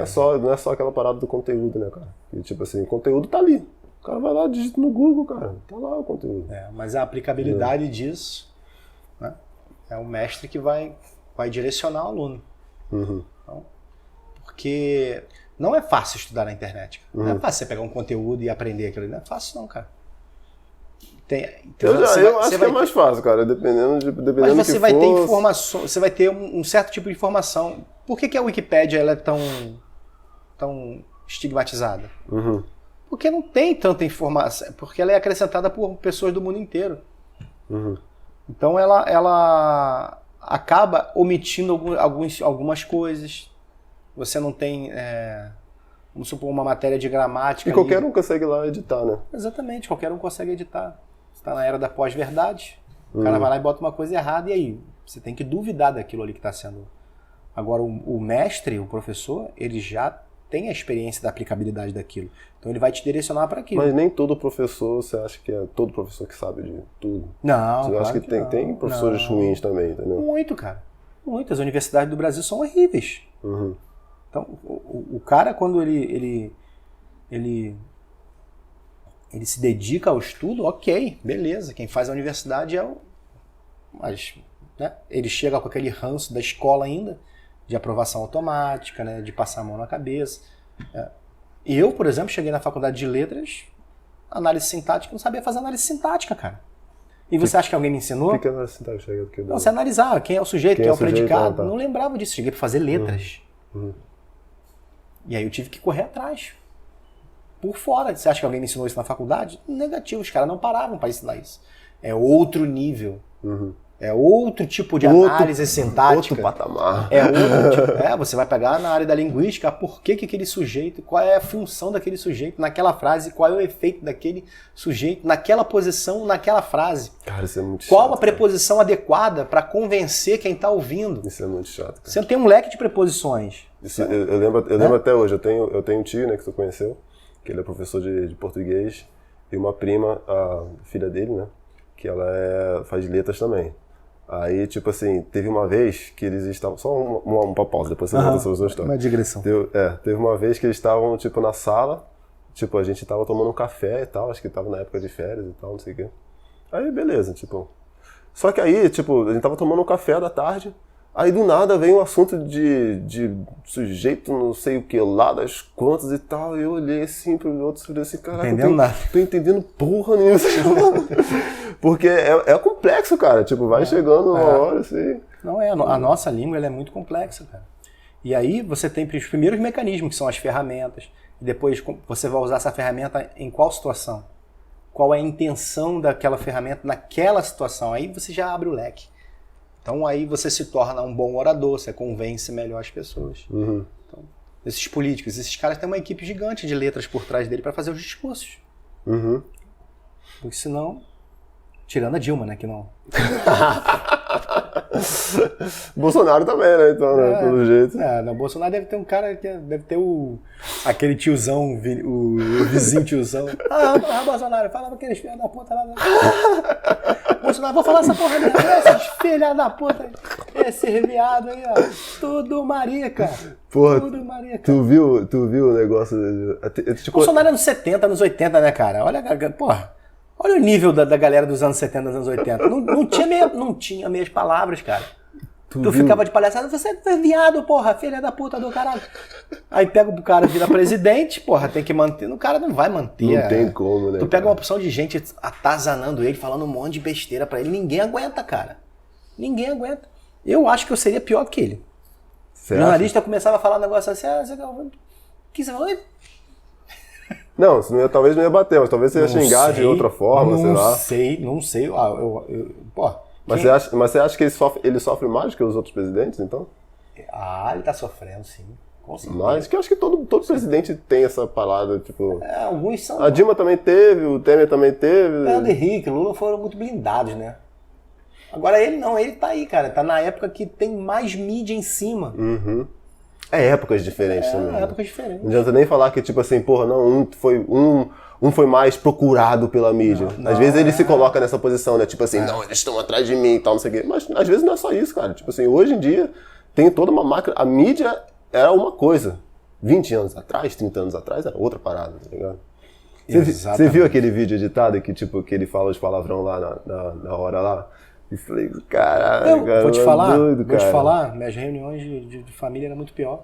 é só aquela parada do conteúdo, né, cara? E, tipo assim, o conteúdo tá ali. O cara vai lá, digita no Google, cara. Tá lá o conteúdo. Mas a aplicabilidade disso, né, é o mestre que vai direcionar o aluno. Então, porque não é fácil estudar na internet. Não é fácil você pegar um conteúdo e aprender aquilo. Não é fácil não, cara. Eu acho que é mais fácil, cara, dependendo mas você do que vai for. ter informação, você vai ter um certo tipo de informação. Por que a Wikipédia ela é tão estigmatizada? Porque não tem tanta informação, porque ela é acrescentada por pessoas do mundo inteiro. Então ela acaba omitindo algumas coisas. Você não tem, vamos supor, uma matéria de gramática. E qualquer um consegue lá editar, né? Exatamente, qualquer um consegue editar. Você está na era da pós-verdade, o cara vai lá e bota uma coisa errada, e aí? Você tem que duvidar daquilo ali que está sendo... Agora, o mestre, o professor, ele já tem a experiência da aplicabilidade daquilo. Então ele vai te direcionar para aquilo. Mas nem todo professor, você acha que é todo professor que sabe de tudo? Não, você acha que tem professores ruins também, entendeu? Muito, cara. Muitas universidades do Brasil são horríveis. Então, o cara, quando ele se dedica ao estudo, ok, beleza. Quem faz a universidade é o... Mas, né, ele chega com aquele ranço da escola ainda, de aprovação automática, né, de passar a mão na cabeça. Eu, por exemplo, cheguei na faculdade de letras, análise sintática, não sabia fazer análise sintática, cara. E você acha que alguém me ensinou? O que é análise sintática? Não, você analisar quem é o sujeito, quem é o predicado. Não lembrava disso, cheguei para fazer letras. E aí eu tive que correr atrás. Por fora. Você acha que alguém me ensinou isso na faculdade? Negativo, os caras não paravam para ensinar isso. É outro nível. É outro tipo de análise sintática. Outro patamar. É outro tipo. Você vai pegar na área da linguística por que aquele sujeito, qual é a função daquele sujeito naquela frase, qual é o efeito daquele sujeito naquela posição, naquela frase. Cara, isso é muito chato. Qual a preposição adequada para convencer quem está ouvindo. Isso é muito chato. Cara. Você tem um leque de preposições. Isso, eu lembro até hoje. Eu tenho um tio, né, que tu conheceu, que ele é professor de português, e uma prima, a filha dele, né, que ela faz letras também. Aí, tipo assim, teve uma vez que eles estavam... Só uma pausa, depois você volta sobre as duas histórias. Uma digressão. Teve uma vez que eles estavam, tipo, na sala, tipo, a gente tava tomando um café e tal, acho que tava na época de férias e tal, não sei o quê. Aí, beleza, tipo... Só que aí, tipo, a gente tava tomando um café da tarde, aí do nada vem um assunto de sujeito, não sei o que lá, das quantas e tal, e eu olhei assim pro outro e falei assim, caraca, tô entendendo porra nenhuma. Porque é complexo, cara, tipo, vai chegando uma hora assim... Não, a nossa língua ela é muito complexa, cara. E aí você tem os primeiros mecanismos, que são as ferramentas, e depois você vai usar essa ferramenta em qual situação? Qual é a intenção daquela ferramenta naquela situação? Aí você já abre o leque. Então aí você se torna um bom orador, você convence melhor as pessoas. Uhum. Então, esses políticos, esses caras têm uma equipe gigante de letras por trás dele para fazer os discursos. Uhum. Porque senão, tirando a Dilma, né, que não... Bolsonaro também, né, então, né, pelo jeito. No Bolsonaro deve ter um cara, deve ter aquele tiozão, o vizinho tiozão. Bolsonaro, fala pra aqueles filhos da puta lá. Bolsonaro, vou falar essa porra mesmo, esses filhos da puta, esse viado aí, ó, tudo marica. Porra, tudo marica. Tu viu o negócio... Bolsonaro é nos 70, nos 80, né, cara? Olha, porra. Olha o nível da galera dos anos 70, dos anos 80. Não tinha meias palavras, cara. Tu ficava de palhaçada, você é viado, porra, filha da puta do caralho. Aí pega o cara, vira presidente, porra, tem que manter. O cara não vai manter. Não tem como, né? Tu pega uma opção de gente atazanando ele, falando um monte de besteira pra ele. Ninguém aguenta, cara. Ninguém aguenta. Eu acho que eu seria pior do que ele. O jornalista começava a falar um negócio assim, o que você falou? Não, talvez não ia bater, mas talvez você ia xingar de outra forma, sei lá. Não sei. Mas você acha que ele sofre mais que os outros presidentes, então? Ele tá sofrendo, sim. Com certeza. Mas que eu acho que todo presidente tem essa palavra, tipo... Alguns são... A Dilma também teve, o Temer também teve. Fernando Henrique, Lula foram muito blindados, né? Agora ele não, ele tá aí, cara. Tá na época que tem mais mídia em cima. Uhum. É épocas diferentes também. É épocas diferentes. Não adianta nem falar que, tipo assim, porra, não, um foi mais procurado pela mídia. Às vezes ele se coloca nessa posição, né? Tipo assim, não, eles estão atrás de mim e tal, não sei o quê. Mas às vezes não é só isso, cara. Tipo assim, hoje em dia tem toda uma máquina. A mídia era uma coisa. 20 anos atrás, 30 anos atrás, era outra parada, tá ligado? Você viu aquele vídeo editado que, tipo, que ele fala os palavrão lá na hora lá? E falei, caralho, cara, vou te falar, doido, cara. Vou te falar, minhas reuniões de família eram muito pior.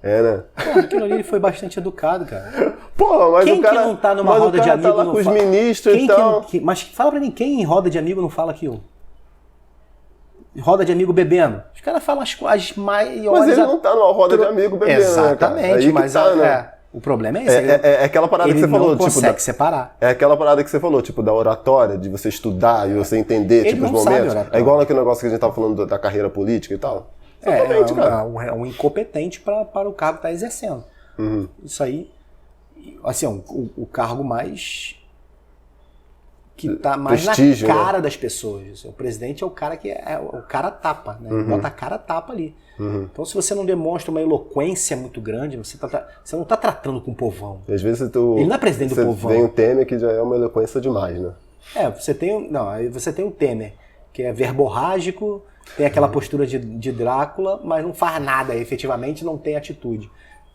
É, né? Porra, aquilo ali ele foi bastante educado, cara. Porra, mas quem o cara... que não tá numa roda de amigo tá lá não com os fala? ministros e tal. Mas fala pra mim, quem em roda de amigo não fala aquilo? Roda de amigo bebendo. Os caras falam as maiores... Mas ele não tá numa roda de amigo bebendo, exatamente, né, mas tá, o problema é esse. É aquela parada que você falou. Ele não consegue separar. É aquela parada que você falou, tipo, da oratória, de você estudar e você entender, Ele tipo, os não sabe momentos. oratória. É igual naquele negócio que a gente tava falando da carreira política e tal. Exatamente, cara. É um incompetente para o cargo que tá exercendo. Uhum. Isso aí, assim, o cargo mais... que tá mais prestígio, na cara, né, das pessoas. O presidente é o cara que o cara tapa, né? Uhum. Bota a cara tapa ali. Uhum. Então, se você não demonstra uma eloquência muito grande, você não tá tratando com o povão. E às vezes ele não é presidente do povão. Tem o Temer, que já é uma eloquência demais, né? Você tem o Temer, que é verborrágico, tem aquela postura de Drácula, mas não faz nada, efetivamente não tem atitude.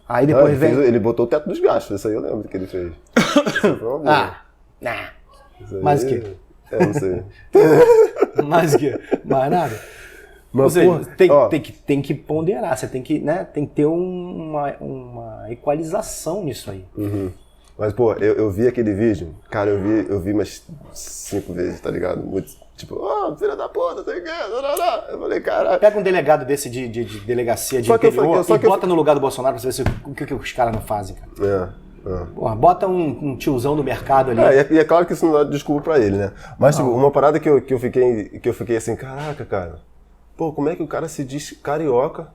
Aí depois ele botou o teto dos gastos, isso aí eu lembro que ele fez. Mas o quê? Não sei. Mas o quê? Mais nada. Mas, tem que ponderar, você tem que ter uma equalização nisso aí. Uhum. Mas, pô, eu vi aquele vídeo, cara, eu vi umas 5 vezes, tá ligado? Muito, tipo, filha da puta, sei o quê, eu falei, caralho. Pega um delegado desse de delegacia de interior e bota no lugar do Bolsonaro pra você ver o que os caras não fazem, cara. Porra, bota um tiozão do mercado ali. E é claro que isso não dá desculpa pra ele, né? Mas tipo, uma parada que eu fiquei assim, caraca, cara. Pô, como é que o cara se diz carioca?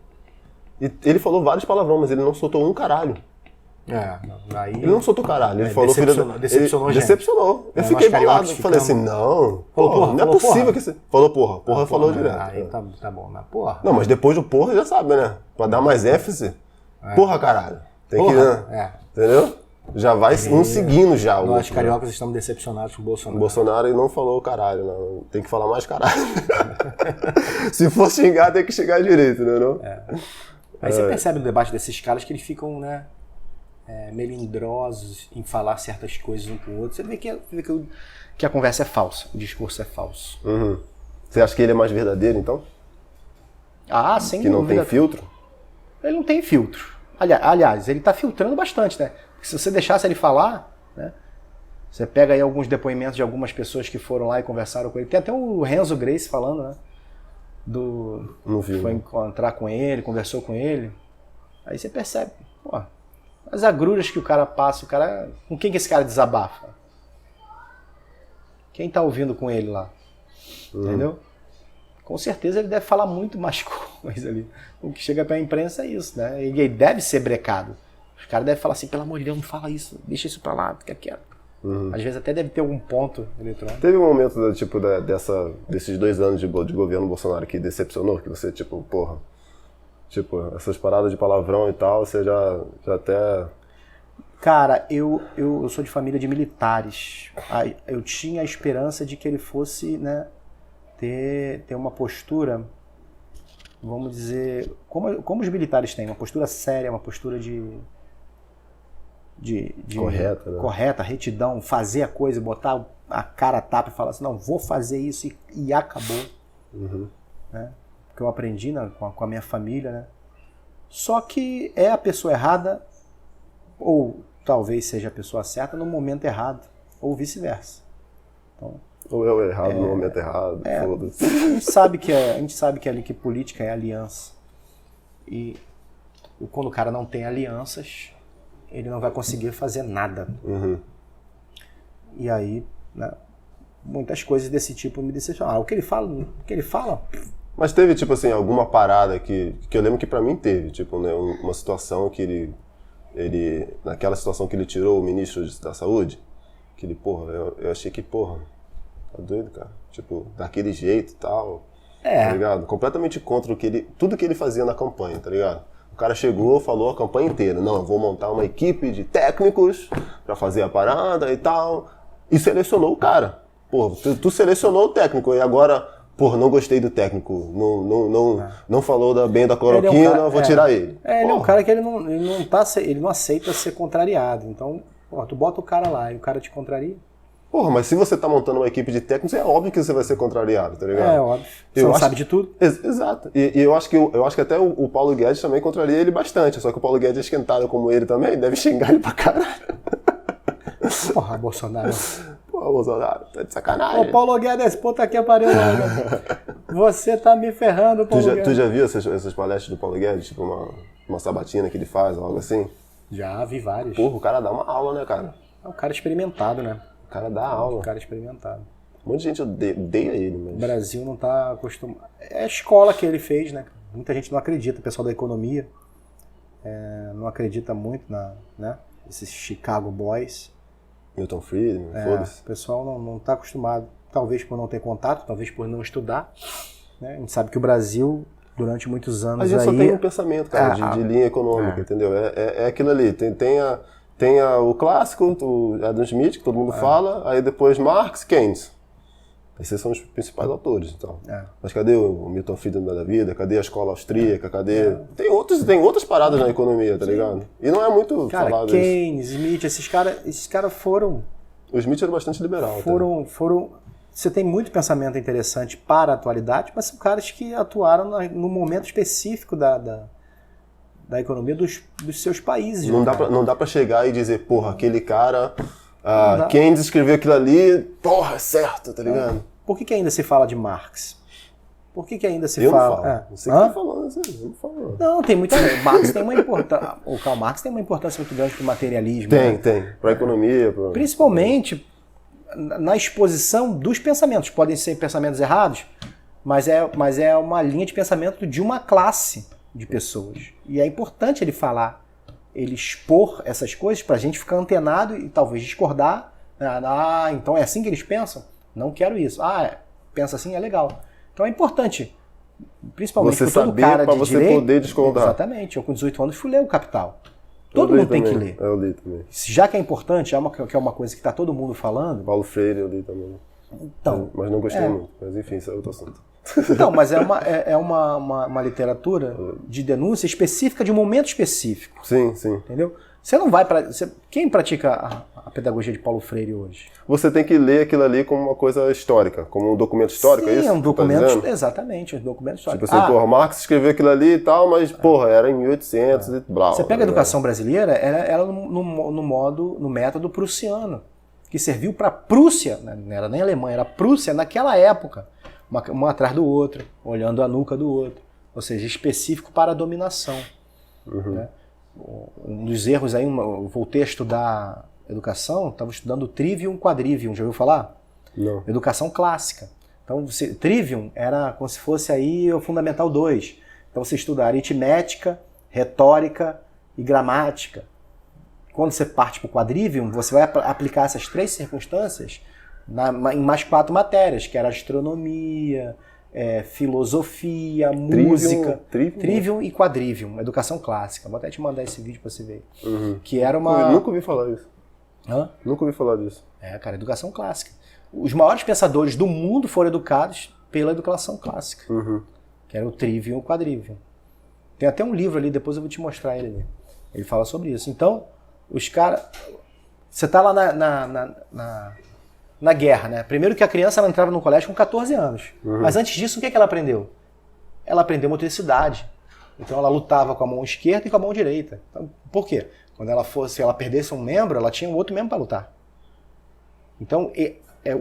E ele falou vários palavrão, mas ele não soltou um caralho. Aí... Ele não soltou caralho, ele falou... Decepcionou, gente. Decepcionou. Eu fiquei bolado, falei assim, não, porra, não é possível que você... Falou porra, falou direto. Aí tá bom, mas porra... Não, mas depois do porra já sabe, né? Pra dar mais ênfase, porra, caralho. Tem que, né? Entendeu? Já vai um seguindo já. Nós cariocas estamos decepcionados com o Bolsonaro. O Bolsonaro não falou caralho, não. Tem que falar mais caralho. Se for xingar, tem que xingar direito, né? Não? Aí você percebe no debate desses caras que eles ficam, né, melindrosos em falar certas coisas um com o outro. Você vê que a conversa é falsa, o discurso é falso. Uhum. Você acha que ele é mais verdadeiro, então? Sem que não tem filtro? Ele não tem filtro. Aliás, ele está filtrando bastante, né? Porque se você deixasse ele falar, né? Você pega aí alguns depoimentos de algumas pessoas que foram lá e conversaram com ele. Tem até o Renzo Grace falando, né? Não vi, foi encontrar com ele, conversou com ele. Aí você percebe, pô, as agruras que o cara passa, com quem que esse cara desabafa? Quem tá ouvindo com ele lá? Entendeu? Com certeza ele deve falar muito mais coisa ali. O que chega pra imprensa é isso, né? Ele deve ser brecado. Os caras devem falar assim, pelo amor de Deus, não fala isso, deixa isso pra lá, fica quieto. Às vezes até deve ter algum ponto eletrônico. Teve um momento, tipo, desses 2 anos de governo Bolsonaro que decepcionou, que você, tipo, porra, tipo, essas paradas de palavrão e tal, você já até... Cara, eu sou de família de militares. Eu tinha a esperança de que ele fosse, né, ter uma postura, vamos dizer, como os militares têm, uma postura séria, uma postura de correta, né? Correta, retidão, fazer a coisa, botar a cara a tapa e falar assim, não, vou fazer isso e acabou. Né? Porque eu aprendi, né, com a minha família, né? Só que é a pessoa errada, ou talvez seja a pessoa certa no momento errado, ou vice-versa. Então, ou eu errado no momento errado, foda-se. A gente sabe que ali que política é aliança. E quando o cara não tem alianças, ele não vai conseguir fazer nada. E aí, né, muitas coisas desse tipo me decepcionaram. O que ele fala... Mas teve, tipo assim, alguma parada que eu lembro que pra mim teve, tipo, né, uma situação que ele naquela situação que ele tirou o ministro da Saúde, que ele, porra, eu achei que, porra, tá doido, cara? Tipo, daquele jeito e tal, tá ligado? Completamente contra tudo que ele fazia na campanha, tá ligado? O cara chegou, falou a campanha inteira, não, eu vou montar uma equipe de técnicos pra fazer a parada e tal, e selecionou o cara. Porra, tu selecionou o técnico e agora, porra, não gostei do técnico, não falou bem da cloroquina, vou tirar ele. Ele é um cara que ele não aceita ser contrariado, então, porra, tu bota o cara lá e o cara te contraria. Porra, mas se você tá montando uma equipe de técnicos, é óbvio que você vai ser contrariado, tá ligado? É óbvio. Você não sabe de tudo. Exato. E eu acho que até o Paulo Guedes também contraria ele bastante. Só que o Paulo Guedes é esquentado como ele também, deve xingar ele pra caralho. Porra, Bolsonaro. Porra, Bolsonaro, tá de sacanagem. Ô, Paulo Guedes, puta que pariu, você tá me ferrando, Paulo Guedes. Tu já viu essas palestras do Paulo Guedes? Tipo uma sabatina que ele faz, algo assim? Já, vi várias. Porra, o cara dá uma aula, né, cara? É um cara experimentado, né? O cara dá aula. Um cara experimentado. Um monte de gente odeia ele, mas... O Brasil não tá acostumado... É a escola que ele fez, né? Muita gente não acredita, o pessoal da economia não acredita muito né? Esses Chicago Boys. Milton Friedman, foda-se. O pessoal não tá acostumado, talvez por não ter contato, talvez por não estudar. Né? A gente sabe que o Brasil, durante muitos anos... A gente só tem um pensamento, cara, de linha econômica, entendeu? É aquilo ali, tem o clássico, o Adam Smith, que todo mundo fala, aí depois Marx, Keynes. Esses são os principais autores, então. Mas cadê o Milton Friedman da vida? Cadê a escola austríaca? Cadê... Tem outras paradas na economia, tá ligado? E não é muito falado isso. Keynes, Smith, esses caras foram... O Smith era bastante liberal. Foram... Você tem muito pensamento interessante para a atualidade, mas são caras que atuaram no momento específico da economia dos seus países. Não dá pra chegar e dizer, porra, aquele cara... Keynes escreveu aquilo ali, porra, é certo, tá ligado? Por que ainda se fala de Marx? Por que ainda se Eu fala? não falo. Você que tá falando, você não falou. Não, tem muita. Marx tem uma importância. O Karl Marx tem uma importância muito grande para o materialismo. Tem. Para a economia. Principalmente na exposição dos pensamentos. Podem ser pensamentos errados, mas é uma linha de pensamento de uma classe de pessoas. E é importante ele falar, ele expor essas coisas para a gente ficar antenado e talvez discordar. Ah, então é assim que eles pensam? Não quero isso. Ah, pensa assim, é legal. Então é importante, principalmente você para todo saber, cara para de você direito, poder discordar. Exatamente. Eu com 18 anos fui ler o Capital. Todo mundo tem que ler. Eu li também. Já que é importante, que é uma coisa que está todo mundo falando. Paulo Freire eu li também. Então, mas não gostei muito. Mas enfim, isso é outro assunto. Então, mas é uma literatura de denúncia específica de um momento específico. Sim. Entendeu? Você não vai para. Quem pratica a pedagogia de Paulo Freire hoje? Você tem que ler aquilo ali como uma coisa histórica, como um documento histórico, Sim, é isso? é um documento. Tá exatamente, um documento histórico. Tipo assim, Marx escreveu aquilo ali e tal, mas, era em 1800 e blá. Você pega a educação brasileira, ela no método prussiano, que serviu para a Prússia, não era nem Alemanha, era Prússia naquela época, um atrás do outro, olhando a nuca do outro, ou seja, específico para a dominação. Né? Um dos erros aí, eu voltei a estudar educação, estava estudando Trivium Quadrivium, já ouviu falar? Não. Educação clássica. Então, Trivium era como se fosse aí o Fundamental 2. Então você estuda aritmética, retórica e gramática. Quando você parte para o Quadrivium, você vai aplicar essas 3 circunstâncias em mais 4 matérias, que era astronomia, filosofia, música, Trivium e Quadrivium, educação clássica. Vou até te mandar esse vídeo para você ver. Que era uma... Eu nunca ouvi falar isso. Hã? Nunca ouvi falar disso. Cara, educação clássica. Os maiores pensadores do mundo foram educados pela educação clássica, que era o Trivium e o Quadrivium. Tem até um livro ali, depois eu vou te mostrar ele ali. Ele fala sobre isso. Então, os caras... Você tá lá na guerra, né? Primeiro que a criança ela entrava no colégio com 14 anos. Mas antes disso, o que ela aprendeu? Ela aprendeu motricidade. Então ela lutava com a mão esquerda e com a mão direita. Então, por quê? Quando ela perdesse um membro, ela tinha um outro membro para lutar. Então,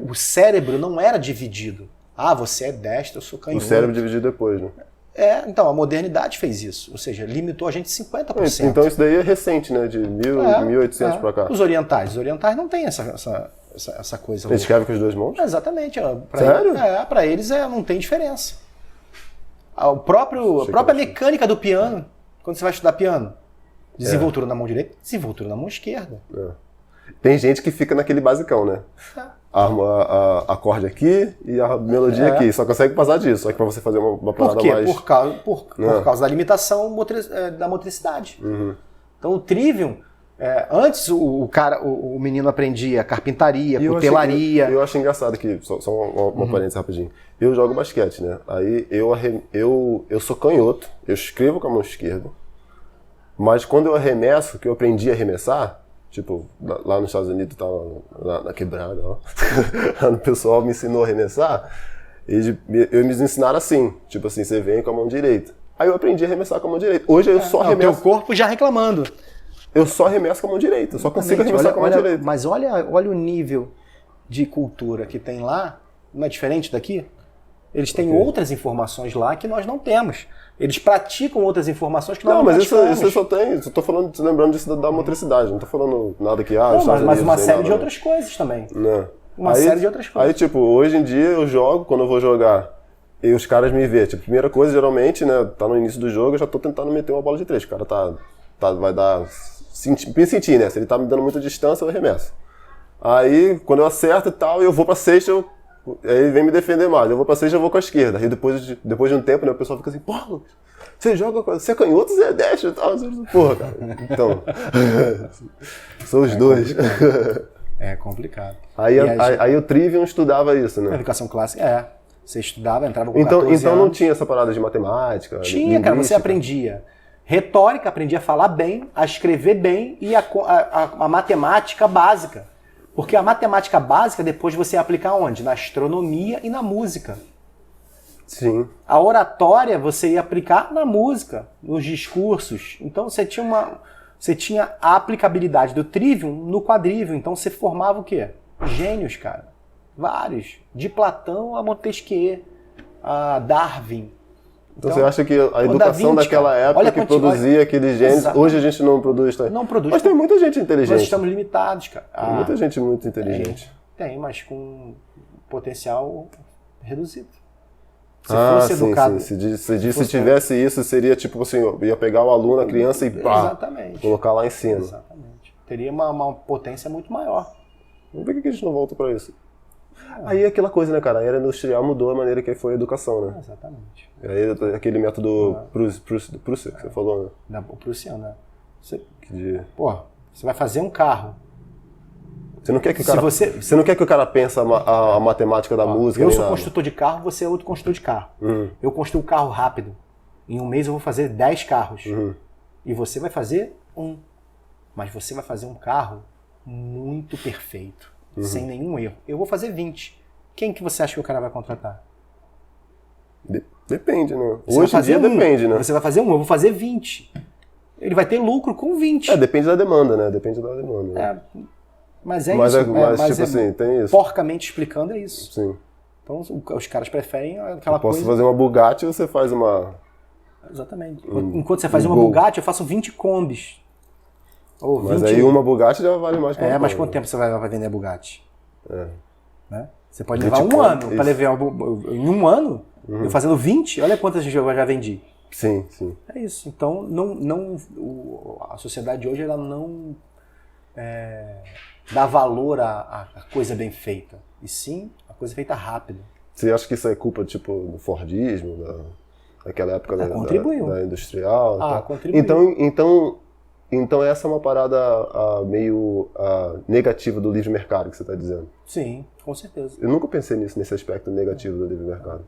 o cérebro não era dividido. Ah, você é destro, eu sou canhoto. O cérebro dividido depois, né? Então, a modernidade fez isso. Ou seja, limitou a gente 50%. Então isso daí é recente, né? De 1800 para cá. Os orientais não têm essa coisa. Eles escrevem com as 2 mãos? Exatamente. Sério? Para eles não tem diferença. A própria mecânica do piano, quando você vai estudar piano, desenvoltura na mão direita, desenvoltura na mão esquerda. Tem gente que fica naquele basicão, né? Arma acorde aqui e a melodia aqui. Só consegue passar disso. Só que pra você fazer uma parada mais... Por quê? Por causa da limitação da motricidade. Então o Trivium, antes o menino aprendia carpintaria, cutelaria. Eu acho engraçado que, só uma parênteses rapidinho. Eu jogo basquete, né? Aí eu sou canhoto, eu escrevo com a mão esquerda. Mas quando eu arremesso, que eu aprendi a arremessar, tipo, lá nos Estados Unidos, na quebrada, ó. O pessoal me ensinou a arremessar, e eles me ensinaram assim, tipo assim, você vem com a mão direita. Aí eu aprendi a arremessar com a mão direita. Hoje eu só arremesso... O teu corpo já reclamando. Eu só arremesso com a mão direita, eu só consigo arremessar com a mão direita. Mas olha o nível de cultura que tem lá, não é diferente daqui? Eles têm outras informações lá que nós não temos. Eles praticam outras informações que nós não praticamos. Não, mas isso eu só tenho. Só tô lembrando disso da motricidade. Não tô falando nada que... mas uma série de outras coisas também. Não. Uma série de outras coisas. Aí, tipo, hoje em dia eu jogo, quando eu vou jogar, e os caras me vê. Tipo, primeira coisa, geralmente, né, tá no início do jogo, eu já tô tentando meter uma bola de 3. O cara vai dar... Sentir, né? Se ele tá me dando muita distância, eu arremesso. Aí, quando eu acerto e tal, eu vou pra sexta, aí vem me defender mais. Eu vou pra sexta, eu vou com a esquerda. Aí depois de um tempo, né, o pessoal fica assim, pô, você joga, você é canhoto, você é destro e tal. Porra, cara. Então, são os dois. É complicado. Aí o Trivium estudava isso, né? A educação clássica, Você estudava, entrava com 14 Então anos. não tinha essa parada de matemática? Tinha, cara, você aprendia retórica, aprendia a falar bem, a escrever bem e a matemática básica. Porque a matemática básica depois você ia aplicar onde? Na astronomia e na música. Sim. A oratória você ia aplicar na música, nos discursos. Então você tinha a aplicabilidade do Trivium no Quadrivium. Então você formava o quê? Gênios, cara. Vários. De Platão a Montesquieu. Darwin. Então você acha que a educação daquela época que produzia aqueles genes, hoje a gente não produz, tá? Não produz. Mas tem muita gente inteligente. Nós estamos limitados, cara. Tem muita gente muito inteligente. Tem, mas com potencial reduzido. Se fosse educado. Se tivesse isso, seria tipo assim, ia pegar o aluno, a criança e pá, colocar lá em cima. Exatamente. Teria uma potência muito maior. Por que a gente não volta para isso? Aí é aquela coisa, né, cara? A era industrial mudou a maneira que foi a educação, né? Exatamente. E aí aquele método Prussian que você falou, né? O Prussiano, né? Você vai fazer um carro. Você não quer que o cara, você não quer que o cara pense a matemática da música. Eu sou construtor de carro, você é outro construtor de carro. Eu construo um carro rápido. Em um mês eu vou fazer 10 carros. E você vai fazer um. Mas você vai fazer um carro muito perfeito. Sem nenhum erro. Eu vou fazer 20. Quem que você acha que o cara vai contratar? Depende, né? Hoje em dia depende, né? Você vai fazer um, eu vou fazer 20. Ele vai ter lucro com 20. Depende da demanda, né? Depende da demanda. Né? Mas isso. Tipo assim, tem isso. Porcamente explicando, é isso. Sim. Então os caras preferem aquela coisa... Posso fazer uma Bugatti e você faz uma... Exatamente. Enquanto você faz uma Bugatti, eu faço 20 Kombis. Mas aí uma Bugatti já vale mais que uma mas quanto tempo você vai vender a Bugatti? Né? Você pode levar um ano para levar em um ano, eu fazendo 20, olha quantas eu já vendi. Sim. É isso. Então a sociedade hoje ela não dá valor à coisa bem feita. E sim, a coisa feita rápido. Você acha que isso é culpa tipo do Fordismo, daquela época da industrial? Contribuiu. Então essa é uma parada meio negativa do livre mercado que você está dizendo. Sim, com certeza. Eu nunca pensei nesse aspecto negativo do livre mercado.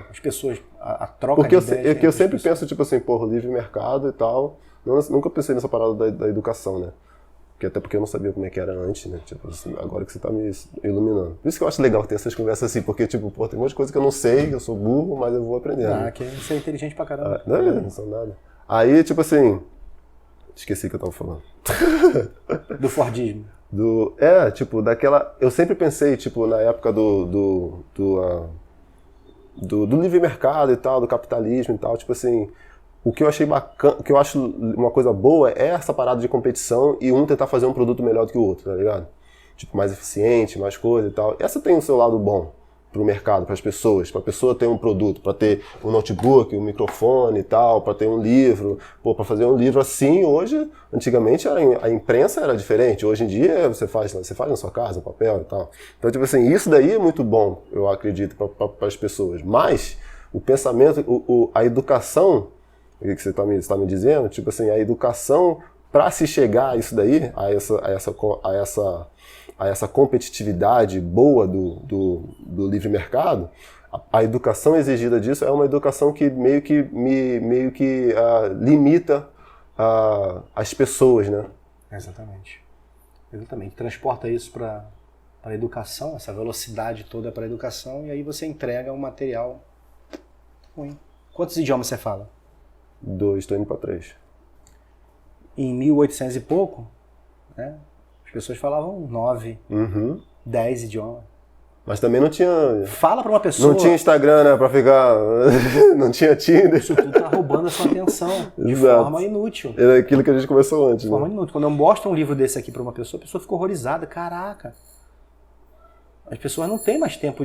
As pessoas, a troca porque de ideias... Porque eu sempre penso, tipo assim, o livre mercado e tal. Nunca pensei nessa parada da educação, né? Até porque eu não sabia como é que era antes, né? Tipo assim, agora que você tá me iluminando. Por isso que eu acho legal ter essas conversas assim, porque, tipo, tem um monte de coisa que eu não sei, eu sou burro, mas eu vou aprendendo. Que você é inteligente pra caramba. Não sou nada. Aí, tipo assim... Esqueci o que eu tava falando. Do Fordismo. Tipo, daquela... Eu sempre pensei, tipo, na época do livre mercado e tal, do capitalismo e tal, tipo assim... O que eu achei bacana, o que eu acho uma coisa boa é essa parada de competição e um tentar fazer um produto melhor do que o outro, tá ligado? Tipo, mais eficiente, mais coisa e tal. Essa tem o seu lado bom pro mercado, para as pessoas, para a pessoa ter um produto, para ter um notebook, um microfone e tal, para ter um livro. Para fazer um livro assim, hoje, antigamente a imprensa era diferente. Hoje em dia você faz na sua casa, papel e tal. Então, tipo assim, isso daí é muito bom, eu acredito, para as pessoas. Mas o pensamento, a educação, o que você está me dizendo, tipo assim, a educação para se chegar a isso daí, a essa competitividade boa do livre mercado, a educação exigida disso é uma educação que meio que limita as pessoas, né? Exatamente. Transporta isso para a educação, essa velocidade toda para a educação, e aí você entrega um material ruim. Quantos idiomas você fala? 2, estou indo para 3. Em 1800 e pouco, né? As pessoas falavam 9, 10 idiomas. Mas também não tinha... Fala pra uma pessoa... Não tinha Instagram, né, pra ficar... Não tinha Tinder. Isso tudo tá roubando a sua atenção de forma inútil. Era aquilo que a gente conversou antes, de forma inútil. Quando eu mostro um livro desse aqui pra uma pessoa, a pessoa fica horrorizada. Caraca! As pessoas não têm mais tempo...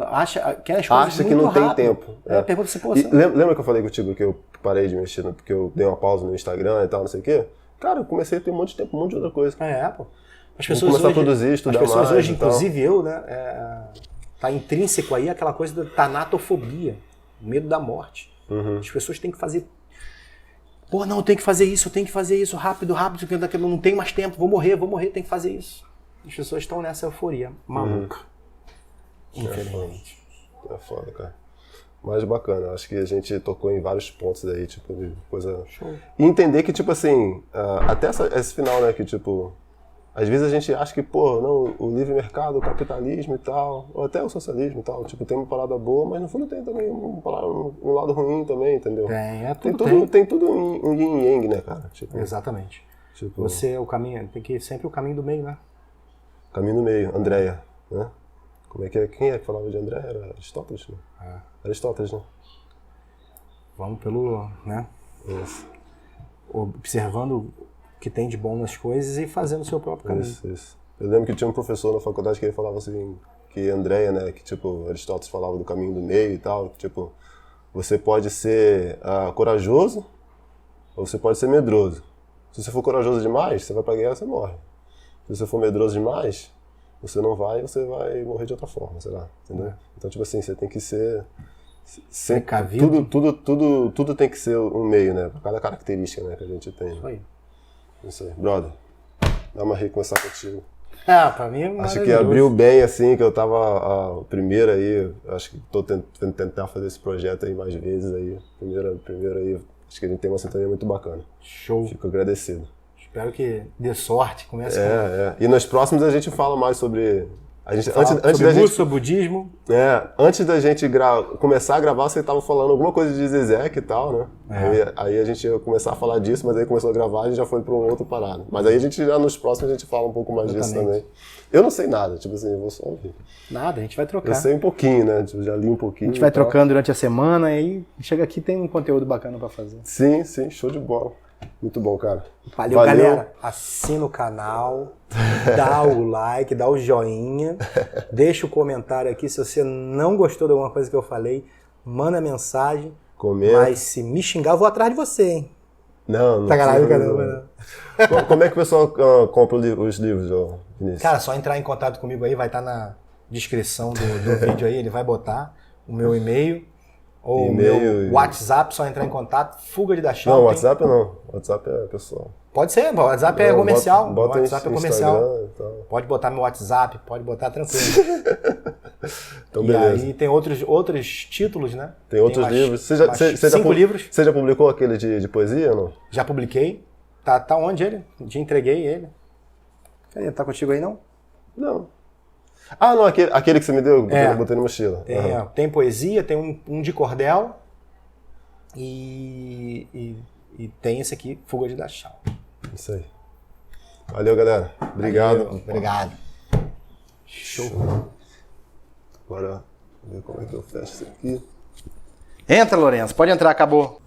Acha que as coisas que não tem tempo. Pergunta se... Lembra que eu falei contigo que eu parei de mexer, porque eu dei uma pausa no Instagram e tal, não sei o quê? Cara, eu comecei a ter um monte de tempo, um monte de outra coisa. Pô. As pessoas começar a produzir, estudar mais. As pessoas hoje, inclusive eu, né, tá intrínseco aí aquela coisa da tanatofobia, o medo da morte. As pessoas têm que fazer... não, eu tenho que fazer isso, rápido, não tenho mais tempo, vou morrer, tenho que fazer isso. As pessoas estão nessa euforia maluca. Infelizmente. É foda, cara. Mas bacana, acho que a gente tocou em vários pontos aí, tipo, de coisa... Show. E entender que, tipo assim, até esse final, né, que, tipo, às vezes a gente acha que, não, o livre mercado, o capitalismo e tal, ou até o socialismo e tal, tipo, tem uma parada boa, mas no fundo tem também um lado ruim também, entendeu? Tem tudo um yin e yang, né, cara? Tipo, exatamente. Tipo, você, o caminho, tem que ir sempre o caminho do meio, né? Caminho do meio, Andréia, né? Como é que é? Quem é que falava de André? Era Aristóteles, né? Aristóteles, né? Vamos pelo, né? Isso. Observando o que tem de bom nas coisas e fazendo o seu próprio caminho. Isso. Eu lembro que tinha um professor na faculdade que ele falava assim, que Andréia, né, que tipo, Aristóteles falava do caminho do meio e tal, que, tipo, você pode ser corajoso ou você pode ser medroso. Se você for corajoso demais, você vai pra guerra e você morre. Se você for medroso demais, você não vai e você vai morrer de outra forma, sei lá, entendeu? Então, tipo assim, você tem que ser... Precavido. Tudo tem que ser um meio, né? Por cada característica, né, que a gente tem. Isso aí. Isso aí. Brother, dá uma recomeçar contigo. Pra mim é Acho maravilhoso. que abriu bem, assim, que eu tava primeiro aí, acho que tô tentando tentar fazer esse projeto aí mais vezes aí. Primeiro aí, acho que a gente tem uma sintonia muito bacana. Show. Fico agradecido. Espero que dê sorte, comece E nos próximos a gente fala mais sobre... antes sobre budismo. Antes da gente começar a gravar, você estava falando alguma coisa de Zizek e tal, né? Aí a gente ia começar a falar disso, mas aí começou a gravar e a gente já foi para um outro parada. Mas aí já nos próximos a gente fala um pouco mais disso também. Eu não sei nada, tipo assim, eu vou só ouvir. Nada, a gente vai trocar. Eu sei um pouquinho, né? Tipo, já li um pouquinho. A gente vai trocando durante a semana e aí chega aqui tem um conteúdo bacana para fazer. Sim, show de bola. Muito bom, cara. Valeu, galera. Assina o canal, dá o like, dá o joinha, deixa o comentário aqui. Se você não gostou de alguma coisa que eu falei, manda mensagem. Comenta. Mas se me xingar, eu vou atrás de você, hein? Não. Sacanagem, caramba. Como é que o pessoal compra os livros, Vinícius? Cara, só entrar em contato comigo aí, vai estar na descrição do vídeo aí, ele vai botar o meu e-mail. Ou o meu WhatsApp, só entrar em contato, Fuga de Dachau. Não, WhatsApp não. WhatsApp é pessoal. Pode ser, o WhatsApp é comercial. Bota WhatsApp é comercial. Então. Pode botar meu WhatsApp, pode botar tranquilo. Então, beleza. E aí tem outros títulos, né? Tem outros livros. Você já 5 livros. Você já publicou aquele de poesia ou não? Já publiquei. Tá onde ele? Já entreguei ele. Cadê? Tá contigo aí, não? Não. Ah, não, aquele que você me deu, eu botei na mochila. Tem poesia, tem um de cordel e tem esse aqui, Fuga de Dachau. Isso aí. Valeu, galera. Obrigado. Obrigado. Show. Agora, ver como é que eu fecho isso aqui. Entra, Lourenço. Pode entrar, acabou.